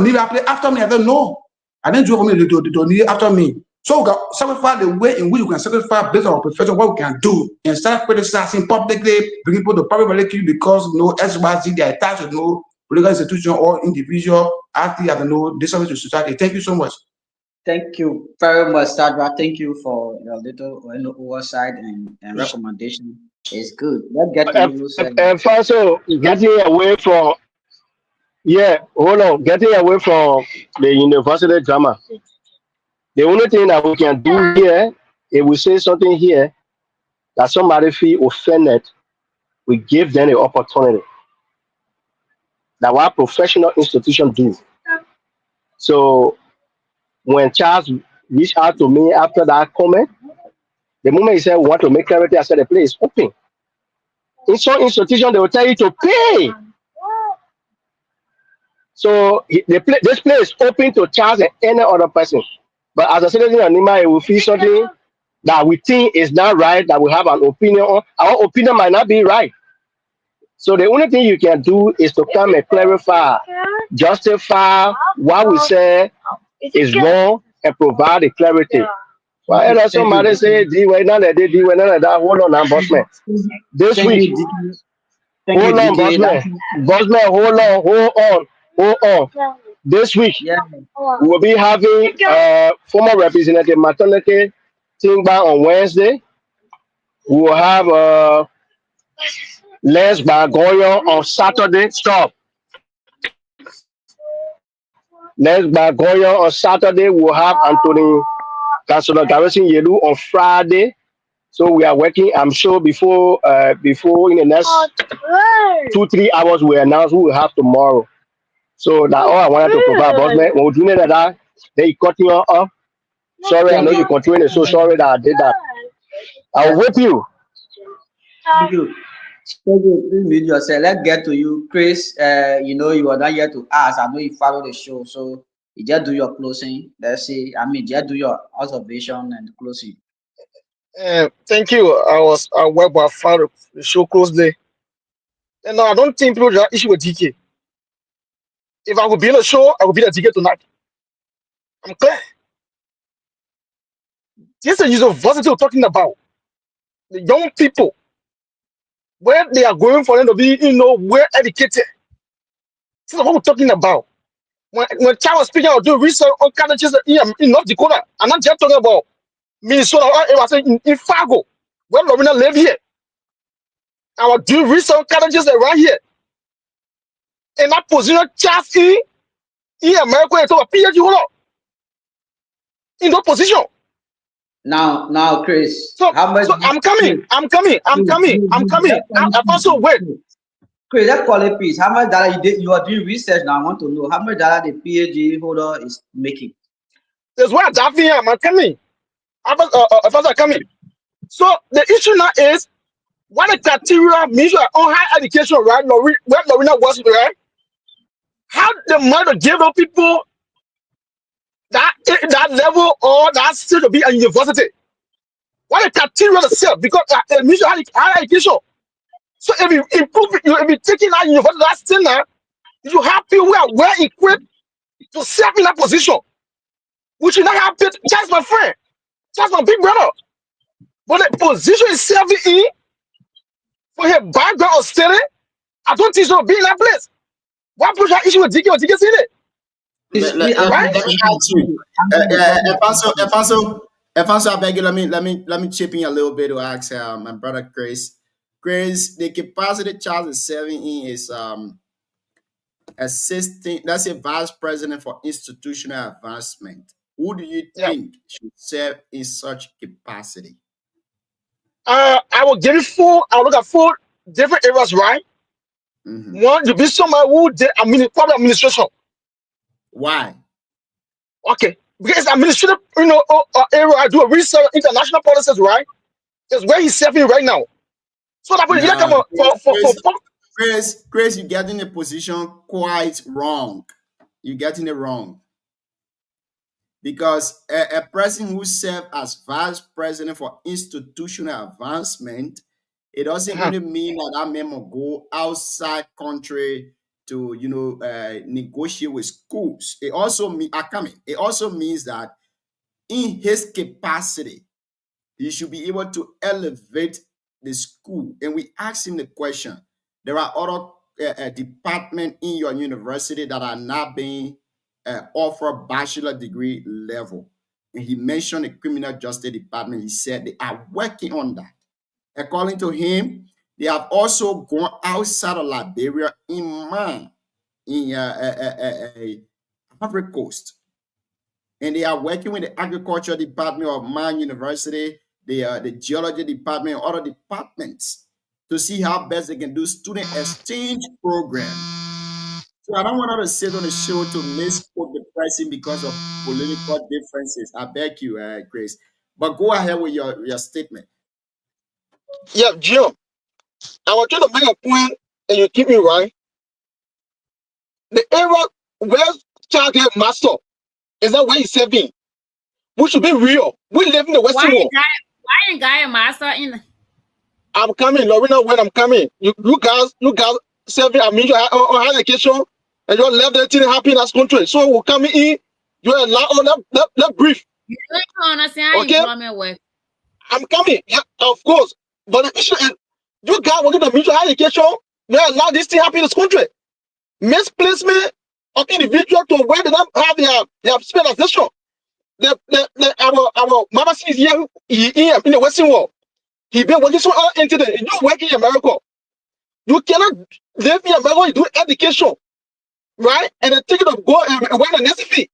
need after me. I don't know. I didn't do for me to need after me. So we got sacrifice the way in which you can sacrifice based on our profession, what we can do, and start criticizing publicly, bring people to public relate because no SYZ they are attached to no political institution or individual acting as no disservice to society. Thank you so much. Thank you very much, Sadra. Thank you for your little oversight and recommendation. It's good. Let's get to you. And also getting away from getting away from the university drama. The only thing that we can do here, if we say something here that somebody feel offended, we give them the opportunity. That's what professional institutions do. So when Charles reached out to me after that comment, the moment he said we want to make clarity, I said the place is open. In some institutions, they will tell you to pay. So this place is open to Charles and any other person. But as a citizen of Nima, we feel something that we think is not right, that we have an opinion on. Our opinion might not be right. So the only thing you can do is to come and clarify, justify what we say is wrong, and provide the clarity. Well, somebody say, hold on, Bossman. This week, hold on, Bossman, hold on. This week, we will be having former Representative Maternity Tingba on Wednesday. We will have Les Bagoyo on Saturday. Stop. Les Bagoyo on Saturday. We will have Anthony Councilor Garrison Yelu on Friday. So we are working. I'm sure before in the next 2-3 hours we announce who we have tomorrow. So that's all I wanted to provide. But when we do that, they cut you off. Sorry, I know you continue. So sorry that I did that. I'll whip you. Thank you. Please mute yourself. Let's get to you, Chris. You are not here to ask. I know you follow the show, so you just do your closing. Let's see. Just do your observation and closing. Thank you. I work with follow the show closely. And no, I don't think people have issue with DK. If I would be in a show, I would be at DK tonight. I'm clear. This is university we're talking about. The young people, where they are going for them to be, well educated. This is what we're talking about. when Charles was speaking, I was doing research on colleges in North Dakota. I'm not just talking about Minnesota. I was saying in Fargo, where Lorena live here. I was doing research on colleges around here. In that position, Charles in America, I told a PhD holder in that position. Now, Chris. So, how much? so I'm coming. I also wait. Chris, let's call it peace. How much data you are doing research now? I want to know how much data the PhD holder is making. That's why I'm coming. I'm coming. So the issue now is what the criteria measure on higher education, right? Where Lorena was, right? How the mother give up people that level or that still to be a university? What the criteria itself? Because measure higher education. So if you improve, if you taking that university, that still now, you have people who are well equipped to serve in that position. We should not have it. That's my friend. That's my big brother. But the position is serving in for her background of study. I don't think so. Be in that place. Why push that issue with DK or DK seen it? Let me ask you, Efanso, I beg you, let me chip in a little bit to ask my brother Chris. Chris, the capacity Charles is serving in is assistant, that's a vice president for institutional advancement. Who do you think should serve in such capacity? I will give you I will look at 4 different areas, right? One, to be somebody who did public administration. Why? Okay, because administrative, area, I do a research international policies, right? Is where he's serving right now. So that Chris, you're getting the position quite wrong. You're getting it wrong. Because a person who served as vice president for institutional advancement, it doesn't really mean that man will go outside country to negotiate with schools. It also means that in his capacity, he should be able to elevate the school. And we asked him the question. There are other departments in your university that are not being offer bachelor degree level. And he mentioned the criminal justice department. He said they are working on that. According to him, they have also gone outside of Liberia in Man, in Ivory Coast. And they are working with the agriculture department of Man University, the geology department, and other departments to see how best they can do student exchange program. So I don't want her to sit on the show to misquote the person because of political differences. I beg you, Grace. But go ahead with your statement. Yeah, Jim. I was trying to make a point, and you keep me right. The area where child get master is that where he's serving. We should be real. We live in the Western world. Why you got a master in? I'm coming, Lorena. When I'm coming, you guys serving. I mean, you have higher education, and you left everything happy in this country. So we're coming in. You're let brief. You don't understand employment work. I'm coming. Yeah, of course. But the issue is, you guys working the mutual higher education. You allow this thing happen in this country. Misplacement of individual to where they don't have their specialization. Our mama is here in the Western world. He been working so hard into the you working in America. You cannot live in America and do education, right? And then take it to go and wear the necessity.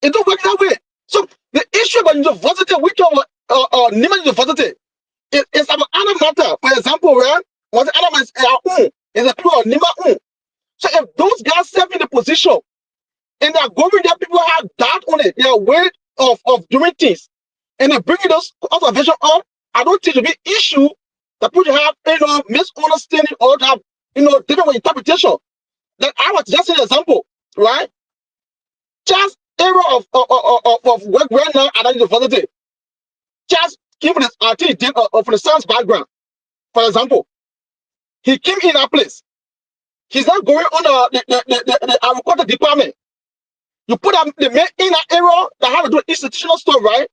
It don't work that way. So the issue about university, which of Nima University, is about other matter. For example, right? What other matter is a people of Nima. So if those guys serve in the position and they're going there, people have doubt on it, their way of doing things, and they're bringing those observations up, I don't think it'll be issue that people have, misunderstanding or have, different interpretation. Like I was just an example, right? Just area of work right now at the university. Just given this, I think he did from the science background. For example, he came in that place. He's not going on the agriculture department. You put the man in that area that have to do institutional stuff, right?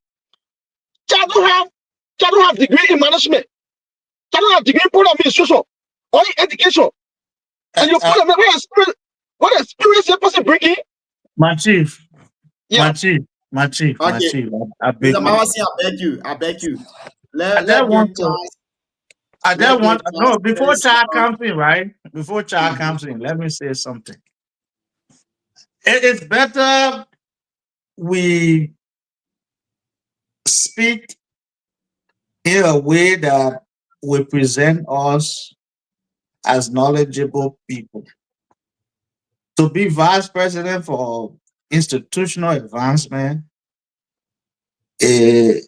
Child don't have degree in management. Child don't have degree in product administration or in education. And you put them in What experience the person bringing? My chief, Yeah. my chief. Okay, I beg Mr. you. Mawasi, I beg you. I Let just give want to. chance. I Let just give want chance no before first. child comes in, right? Before child comes in, let me say something. It's better we speak in a way that will present us as knowledgeable people. To be vice president for institutional advancement, it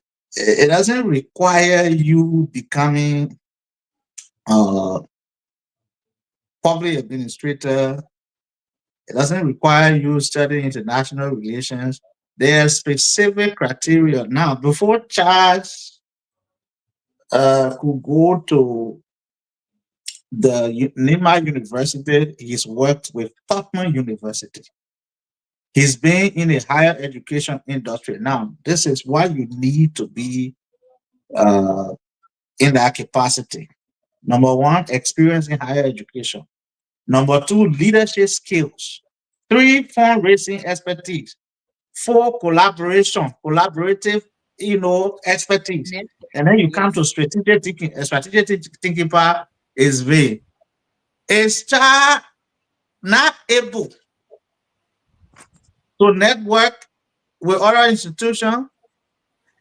doesn't require you becoming a public administrator. It doesn't require you studying international relations. There are specific criteria. Now, before Charles could go to the Nima University, he's worked with Tubman University. He's been in the higher education industry. Now, this is why you need to be in that capacity. Number one, experience in higher education. Number two, leadership skills. Three, fundraising expertise. Four, collaborative, expertise. And then you come to strategic thinking. Strategic thinking part is vague. Is child not able to network with other institutions?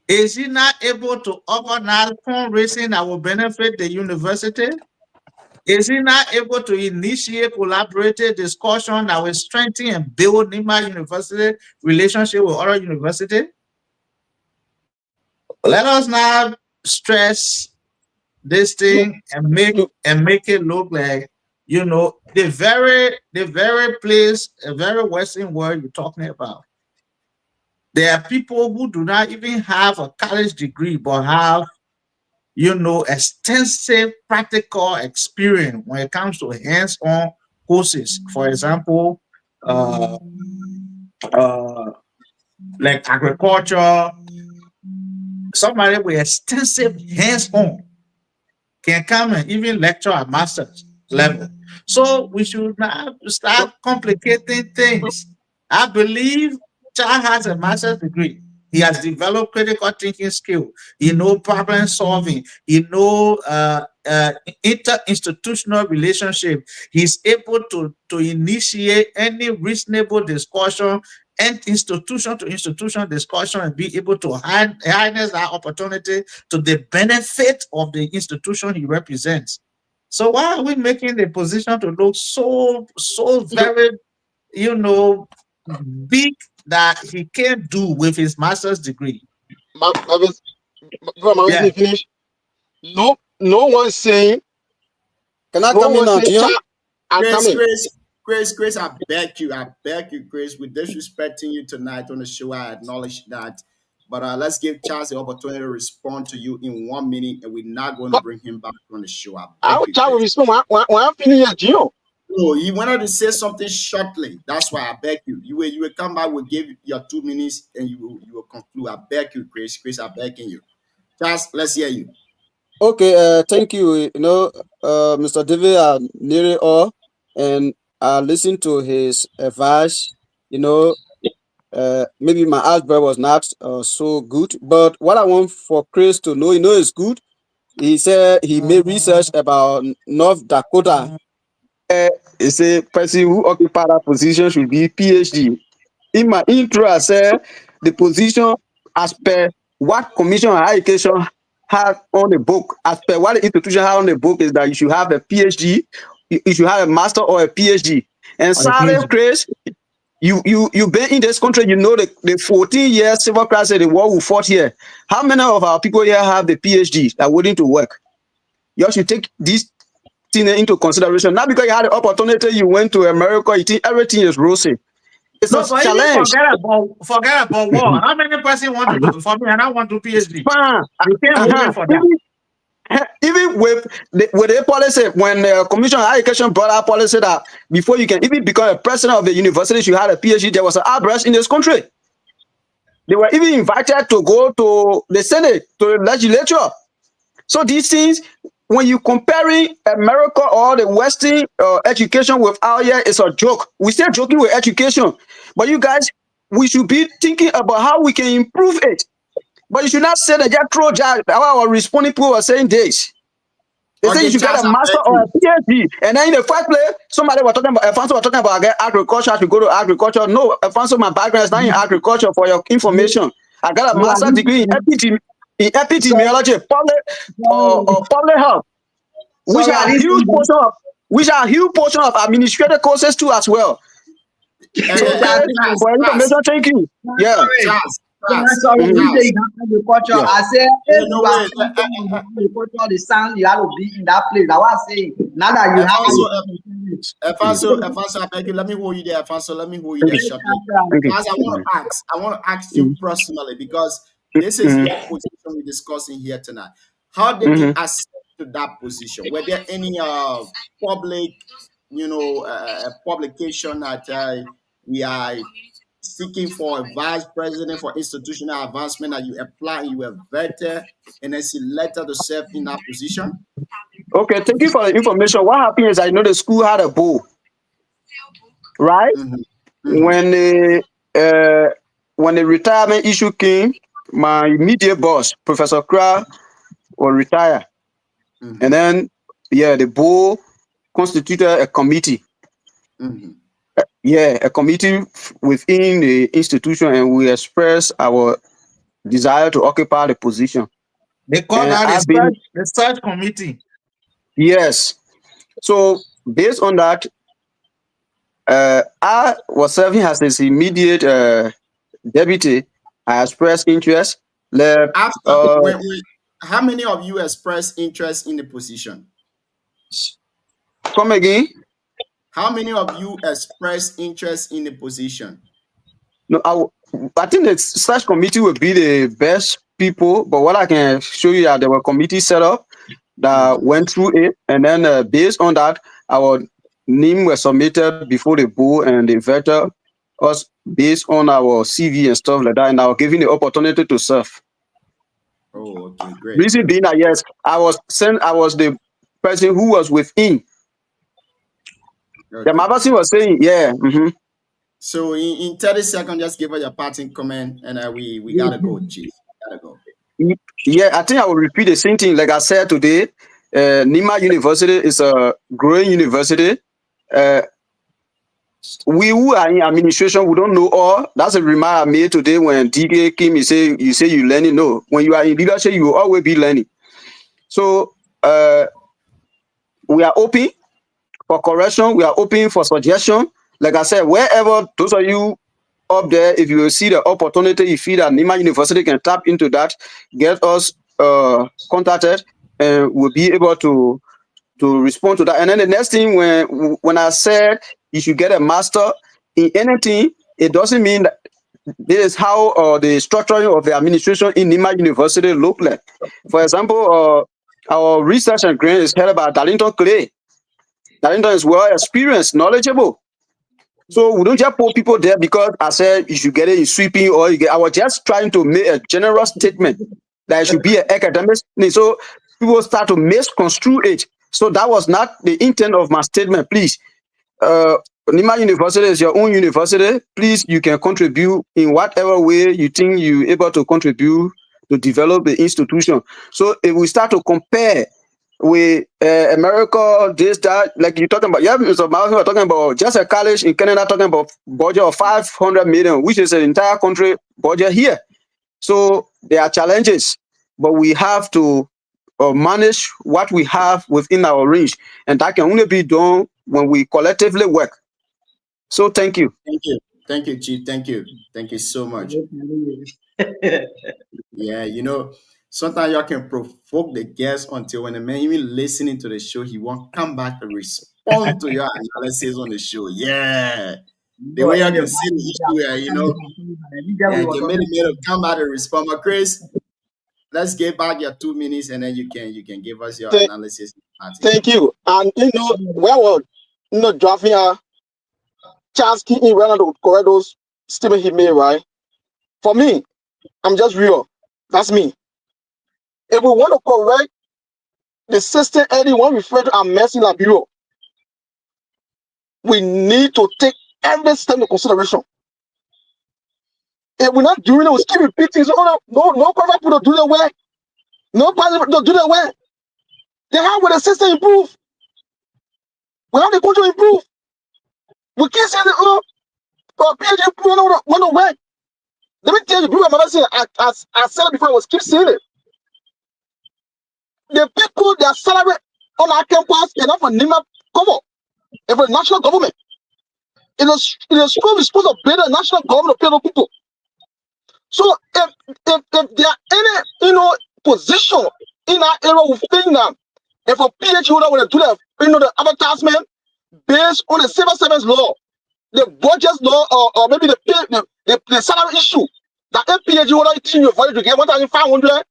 Is he not able to organize fundraising that will benefit the university? Is he not able to initiate collaborative discussion that will strengthen and build Nima University relationship with other universities? Let us not stress this thing and make it look like the very place, a very Western world you're talking about. There are people who do not even have a college degree but have extensive practical experience when it comes to hands-on courses. For example, like agriculture, somebody with extensive hands-on can come and even lecture at master's level. So we should not start complicating things. I believe Child has a master's degree. He has developed critical thinking skill. He knows problem solving. He knows inter-institutional relationship. He's able to initiate any reasonable discussion and institution to institution discussion and be able to harness that opportunity to the benefit of the institution he represents. So why are we making the position to look so very, big that he can't do with his master's degree? Yeah. Finish. No one saying. Can I come in now, Dion? Chris, I beg you, Chris. We're disrespecting you tonight on the show. I acknowledge that. But let's give Charles the opportunity to respond to you in 1 minute, and we're not going to bring him back on the show. I will try to respond when I'm finished, Gio. No, he wanted to say something shortly. That's why I beg you. You will come back, we'll give your 2 minutes, and you will conclude. I beg you, Chris. Chris, I'm begging you. Charles, let's hear you. Okay, thank you. Mr. David nearly all, and I listened to his advice. Maybe my algebra was not so good, but what I want for Chris to know, is good. He said he made research about North Dakota. He said person who occupy that position should be PhD. In my intro, I said the position as per what Commission on Higher Education have on the book, as per what the institution have on the book, is that you should have a PhD, you should have a master or a PhD. And sorry, Chris, you've been in this country, the 14 years civil crisis, the war we fought here. How many of our people here have the PhD that are willing to work? You should take this thing into consideration. Not because you had the opportunity, you went to America, you think everything is rosy. It's a challenge. Forget about war. How many person want to do for me? And I want to PhD. You can't wait for that. Even with the policy, when the Commission on Higher Education brought out policy that before you can even become a president of the university, you had a PhD, there was an outburst in this country. They were even invited to go to the Senate, to the legislature. So these things, when you comparing America or the Western education with our here, it's a joke. We still joking with education, but you guys, we should be thinking about how we can improve it. But you should not say that just throw judge. Our responding people are saying this. They say Okay, you should get Charles, a I master beg or a you. PhD. And then in the first place, somebody was talking about Alfonso was talking about agriculture. I should go to agriculture. No, Alfonso, my background is not in agriculture for your information. I got a You are master's degree in epidemiology, public health, which sorry, I are didn't huge portion of administrative courses too as well. So Charles, for information, thank you. Yeah. Charles, sorry, you Mhm. say in agriculture. Yeah. I said Yeah, if no, you are wait. in agriculture, the sound you have to be in that place. That's what I'm saying. Now that you have Alfonso, I beg you, let me hold you there, Alfonso. Let me hold you there shortly. Thank you. Charles, I want to ask you personally, because this is your position we're discussing here tonight. How did you access to that position? Were there any public, publication that we are seeking for a vice president for institutional advancement, that you apply, you were vetted, and then selected to serve in that position? Okay, thank you for the information. What happened is I know the school had a bowl, right? When the retirement issue came, my immediate boss, Professor Kra, will retire. And then the board constituted a committee. A committee within the institution, and we expressed our desire to occupy the position. They call And that I've been, the search committee. yes. So based on that, I was serving as his immediate deputy. I expressed interest. How many of you expressed interest in the position? Come again? How many of you expressed interest in the position? No, I think the search committee will be the best people, but what I can show you that there were committees set up that went through it, and then based on that, our name was submitted before the board, and they vetted us based on our CV and stuff like that, and I was given the opportunity to serve. Oh, okay, great. Reason being that yes, I was the person who was within. The Mavasi was saying, yeah. So in 30 seconds, just give us your parting comment, and we gotta go, Chief. Gotta go. Yeah, I think I will repeat the same thing. Like I said today, Nima University is a growing university. We who are in administration, we don't know all. That's a remark I made today when DK came. You say you learning. No, when you are in leadership, you will always be learning. So we are open for correction. We are open for suggestion. Like I said, wherever those of you up there, if you see the opportunity, you feel that Nima University can tap into that, get us contacted, and we'll be able to respond to that. And then the next thing, when I said you should get a master in anything, it doesn't mean that this is how the structuring of the administration in Nima University look like. For example, our research and grant is headed by Darlington Clay. Darlington is well experienced, knowledgeable. So we don't just put people there because I said you should get it in sweeping, or I was just trying to make a general statement that it should be an academic. So people start to misconstrue it. So that was not the intent of my statement. Please, Nima University is your own university. Please, you can contribute in whatever way you think you're able to contribute to develop the institution. So if we start to compare with America, this, that, like you're talking about, Mr. Malcolm, we're talking about just a college in Canada talking about budget of 500 million, which is an entire country budget here. So there are challenges, but we have to manage what we have within our range, and that can only be done when we collectively work. So thank you. Thank you, Chief. Thank you so much. Yeah, sometimes y'all can provoke the guest until when the man even listening to the show, he won't come back to respond to your analysis on the show. Yeah. The way y'all can see the issue, and get me to come back and respond. But Chris, let's get back your 2 minutes, and then you can give us your analysis. Thank you. And where was driving Charles Keaton ran to correct those statements he made, right? For me, I'm just real. That's me. If we want to correct the system anyone refer to as mess in Liberia, we need to take every step into consideration. If we're not doing it, we keep repeating. So, no private people do their work. No private people do their work. Then how will the system improve? We have the country improve. We can't say that, PhD people want to work. Let me tell you, people have said, I said it before, I was keep saying it. The people that salary on our campus enough for NIMA cover, and for the national government. It is supposed to be the national government to pay the people. So if there are any position in our area we think that if a PhD holder will do that, the advertisement based on the civil service law, the budget law, or maybe the salary issue, that if PhD holder is in your value to get 1,500,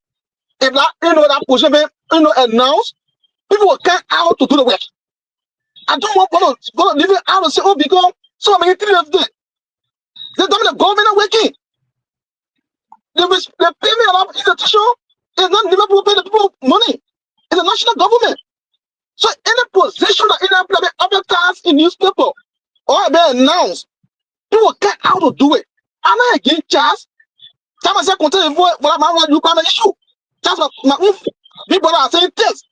if that that position announced, people will come out to do the work. I don't want to leave it out and say, because so many things of this. The government are working. They pay me a lot of institution. It's not Liverpool pay the people money. It's the national government. So any position that any advertised in newspaper or be announced, people get out to do it. I'm not against Charles. Time I say contain what I'm you can issue. Just my people are saying this.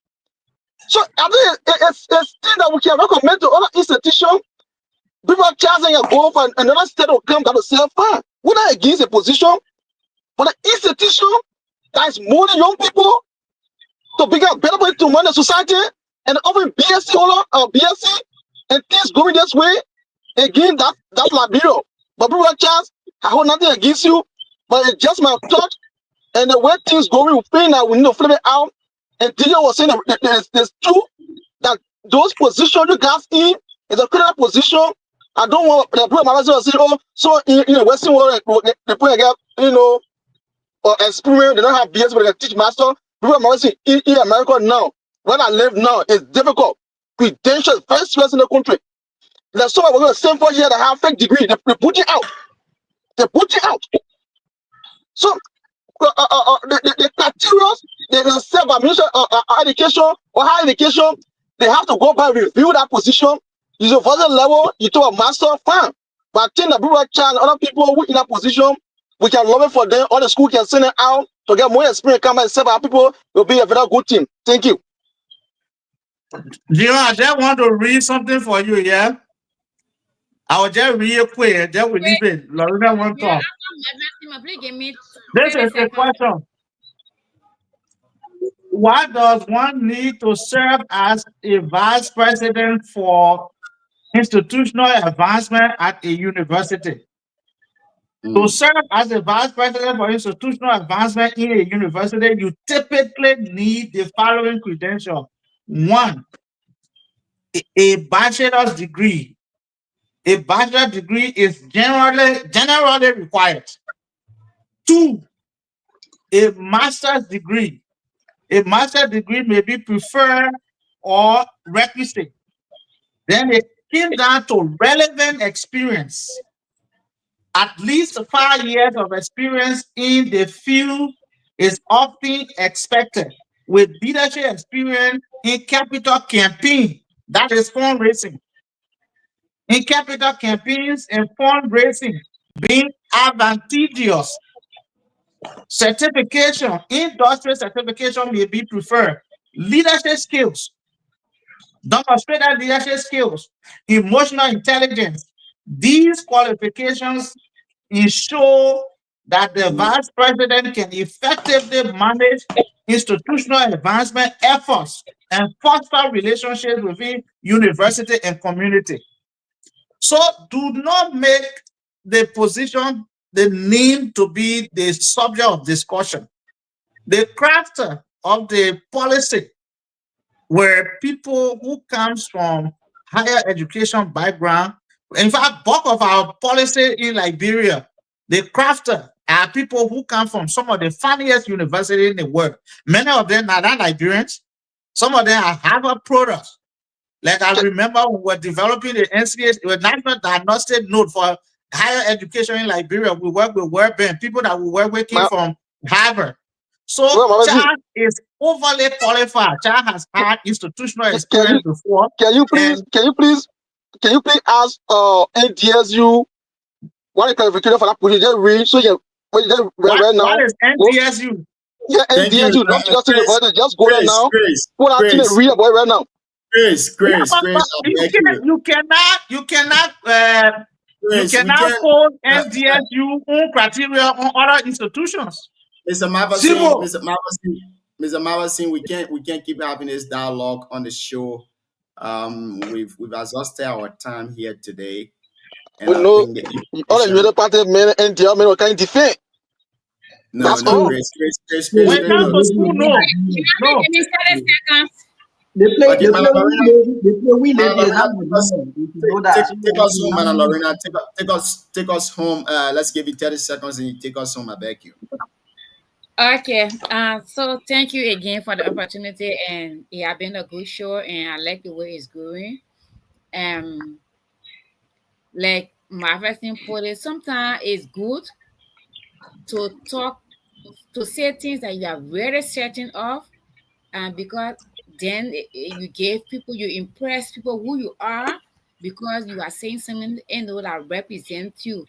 So I think it's thing that we can recommend to other institutions. People are charging a go for another state will come that will say fine. We're not against a position. For the institution that is moving young people to become better way to run the society and offering BSc holder or BSc and things going this way, again, that's Liberia. But people are chance, I hold nothing against you, but it's just my thought and the way things going, we feel that we need to flip it out. And DJ was saying that there's true that those positions you guys in is a critical position. I don't want the people my say, so in the Western world, they put a or experience, they don't have BS, but they can teach master. People are saying in America now, where I live now, it's difficult. Credentials, first class in the country. There's so we're going to same for here that have fake degree. They put it out. They put it out. So the criteria, the self-admission education or higher education, they have to go back and review that position. It's a further level, you do a master, fine. But I think that people are trying, other people who in that position, we can love it for them, or the school can send it out to get more experience, come and serve our people, will be a very good team. Thank you. Gio, I just want to read something for you, yeah? I will just read it quick, just will leave it. Lorena won't talk. This is the question. Why does one need to serve as a vice president for institutional advancement at a university? To serve as a vice president for institutional advancement in a university, you typically need the following credentials. 1, a bachelor's degree. A bachelor's degree is generally required. 2, a master's degree. A master's degree may be preferred or requisite. Then it came down to relevant experience. At least 5 years of experience in the field is often expected, with leadership experience in capital campaign, that is fundraising. In capital campaigns and fundraising being advantageous. Certification, industry certification may be preferred. Leadership skills, demonstrated leadership skills, emotional intelligence. These qualifications ensure that the vice president can effectively manage institutional advancement efforts and foster relationships within university and community. So do not make the position, the name to be the subject of discussion. The crafter of the policy were people who comes from higher education background. In fact, bulk of our policy in Liberia, the crafter are people who come from some of the funniest universities in the world. Many of them are not Liberians. Some of them are Harvard products. Like I remember when we were developing the NCH, the National Diagnostic Node for higher education in Liberia. We work with World Bank, people that we work with came from Harvard. So Charles is overly qualified. Charles has had institutional experience before. Can you please ask NDSU what is clarification for that position? Just read so you when you right now. What is NDSU? Yeah, NDSU, not just in the just go there now. Put out in and read about it right now. Grace, you cannot hold NDSU own criteria on other institutions. Mr. Mavasin, we can't keep having this dialogue on the show. We've exhausted our time here today. And we know all the other party men and the men can defend. No, that's no, all. Grace. When come to school, no. They play we take us home, Madam Lorena. Take us home. Let's give you 30 seconds and you take us home. I beg you. Okay. So thank you again for the opportunity, and it has been a good show, and I like the way it's going. Like my first thing put it, sometimes it's good to say things that you are very certain of, and because then you give people, you impress people who you are, because you are saying something that represents you.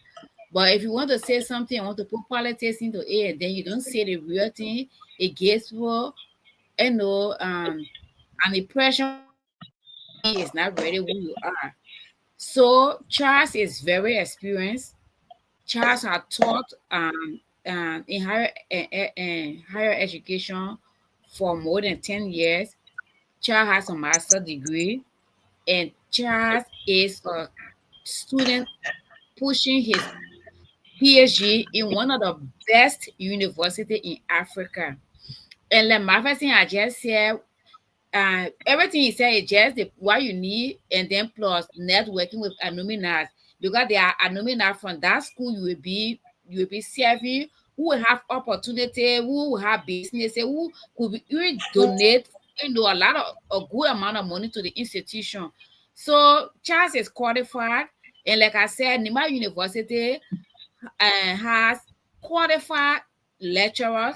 But if you want to say something, you want to put politics into it, and then you don't say the real thing, it gives people, an impression is not really who you are. So Charles is very experienced. Charles has taught in higher education for more than 10 years. Charles has a master's degree, and Charles is a student pushing his PhD in one of the best universities in Africa. And like my first thing I just said, everything he said is just what you need, and then plus networking with alumni, because there are alumni from that school. You will be serving, who will have opportunity, who will have businesses, who could even donate a good amount of money to the institution. So Charles is qualified, and like I said, Nima University has qualified lecturers,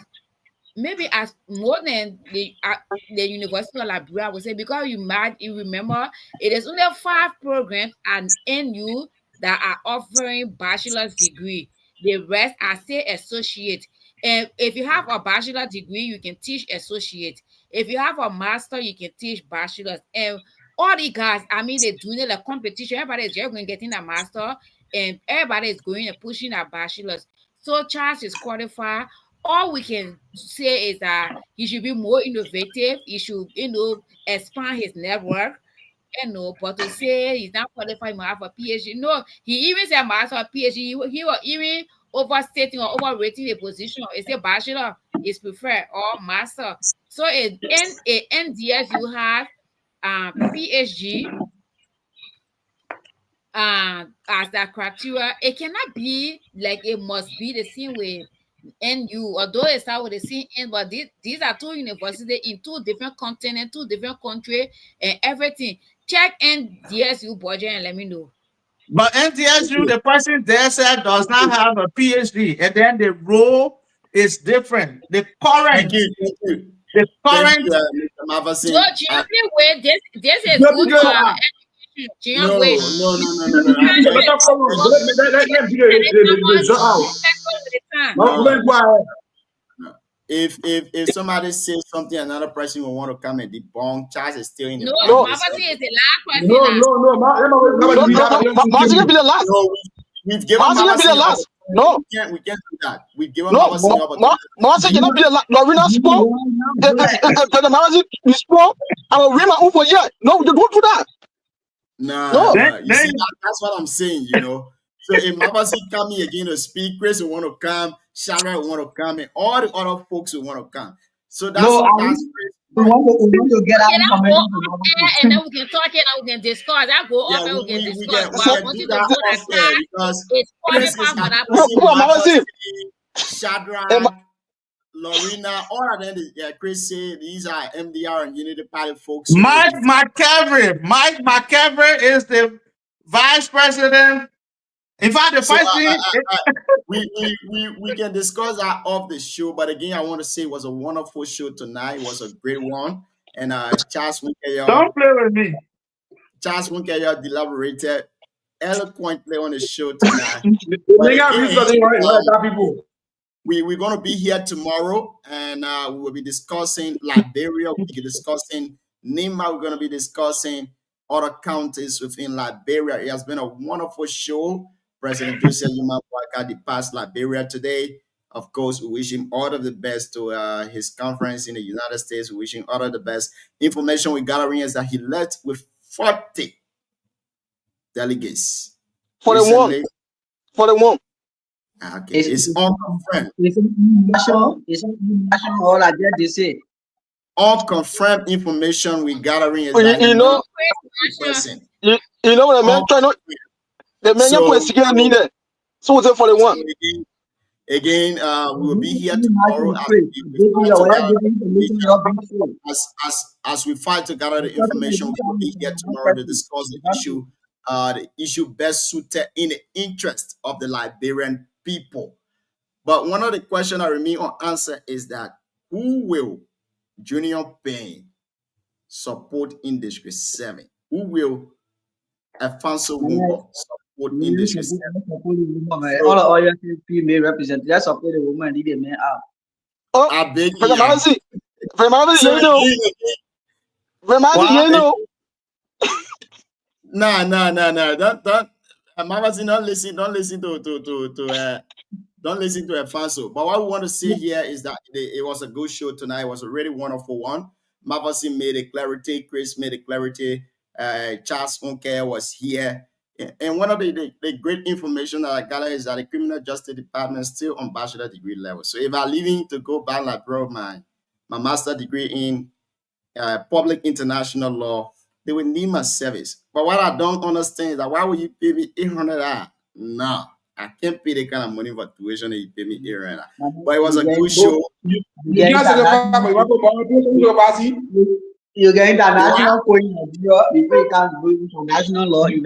maybe as more than the University of Liberia, I would say, because you remember it is only 5 programs at NU that are offering bachelor's degree. The rest are still associate. And if you have a bachelor's degree, you can teach associate. If you have a master, you can teach bachelor's. And all the guys, they're doing the competition. Everybody is just going getting a master, and everybody is going and pushing a bachelor's. So Charles is qualified. All we can say is that he should be more innovative. He should, expand his network. But to say he's not qualified to have a PhD, no, he even said master or PhD. He was even overstating or overrating the position. It's a bachelor is preferred or master. So in NDS you have PhD as that criteria. It cannot be like it must be the same way. NU, although it start with the same end, but these are 2 universities in 2 different continents, 2 different countries, and everything. Check NDSU budget and let me know. But NDSU, the person there said does not have a PhD, and then the role is different. The current, Thank you. the current. Mr. Mavasin. So, this is good for No. If somebody says something, another person will want to come and debunk. Charles is still in the Mavasin is the last person. Mavasin be the last. We've given Mavasin be the last. No, we can't do that. We've given Mavasin Mavasin cannot be the last. Lorena spoke. The Mavasin spoke. I will read my own for you. No, you don't do that. No. You see, that's what I'm saying, So if Mavasin coming again to speak, Chris will want to come, Shara will want to come, and all the other folks will want to come. So that's we want to get out information and then we can talk it and we can discuss. I go up and we can discuss. But I want you to know that it's qualified for that. Shadrach, Lorena, all of them, Chris said these are MDR and Unity Party folks. Mike McCavery is the vice president In fact, the So first thing, we can discuss that off the show. But again, I want to say it was a wonderful show tonight. It was a great one. And Charles Don't play with me. Winkeya elaborated eloquently on the show tonight. The But nigga again, reads something right, that people. we're going to be here tomorrow, and we will be discussing Liberia. We'll be discussing Nima. We're going to be discussing other counties within Liberia. It has been a wonderful show. President Joseph Yuma Boakai passed Liberia today. Of course, we wish him all of the best to his conference in the United States. We wish him all of the best. Information we're gathering is that he left with 40 delegates. 41. Recently. 41. Okay, it's unconfirmed. It's national all I get to say. Unconfirmed information we're gathering is You, that you know, person. you know what I meant? Try not the man you put together needed. So it's 41. Again, we will be here tomorrow as we fight to gather the information. We will be here tomorrow to discuss the issue best suited in the interest of the Liberian people. But one of the questions I remain unanswered is that who will Junior Payne support in District 7? Who will Alfonso Wumbo support in District 7? All your female representatives, let's support the woman, lead the man out. Oh, I beg you. No. Don't. Mamazi, don't listen to Alfonso. But what we want to say here is that it was a good show tonight. It was a really wonderful one. Mavasi made a clarity. Chris made a clarity. Charles Winkeya was here. And one of the great information that I gathered is that the criminal justice department is still on bachelor degree level. So if I'm leaving to go back like bro, my master degree in public international law, they will need my service. But what I don't understand is that why would you pay me $800? No, I can't pay the kind of money for tuition that you pay me $800. But it was a good show. You get international point before you can go international law. You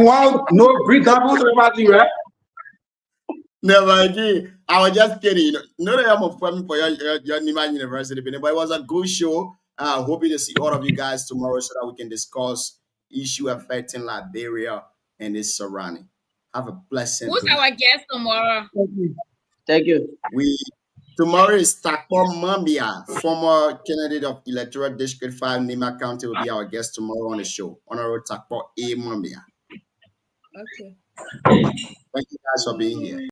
want no breed double to right? Never again. I was just kidding. Not that I'm affirming for your Nima University, but it was a good show. Hoping to see all of you guys tomorrow so that we can discuss issue affecting Liberia and its surrounding. Have a blessing. Who's our guest tomorrow? Thank you. Tomorrow is Takpo Mambia, former candidate of Electoral District 5, Nima County, will be our guest tomorrow on the show. Honorable Takpo A. Mambia. Okay. Thank you guys for being here.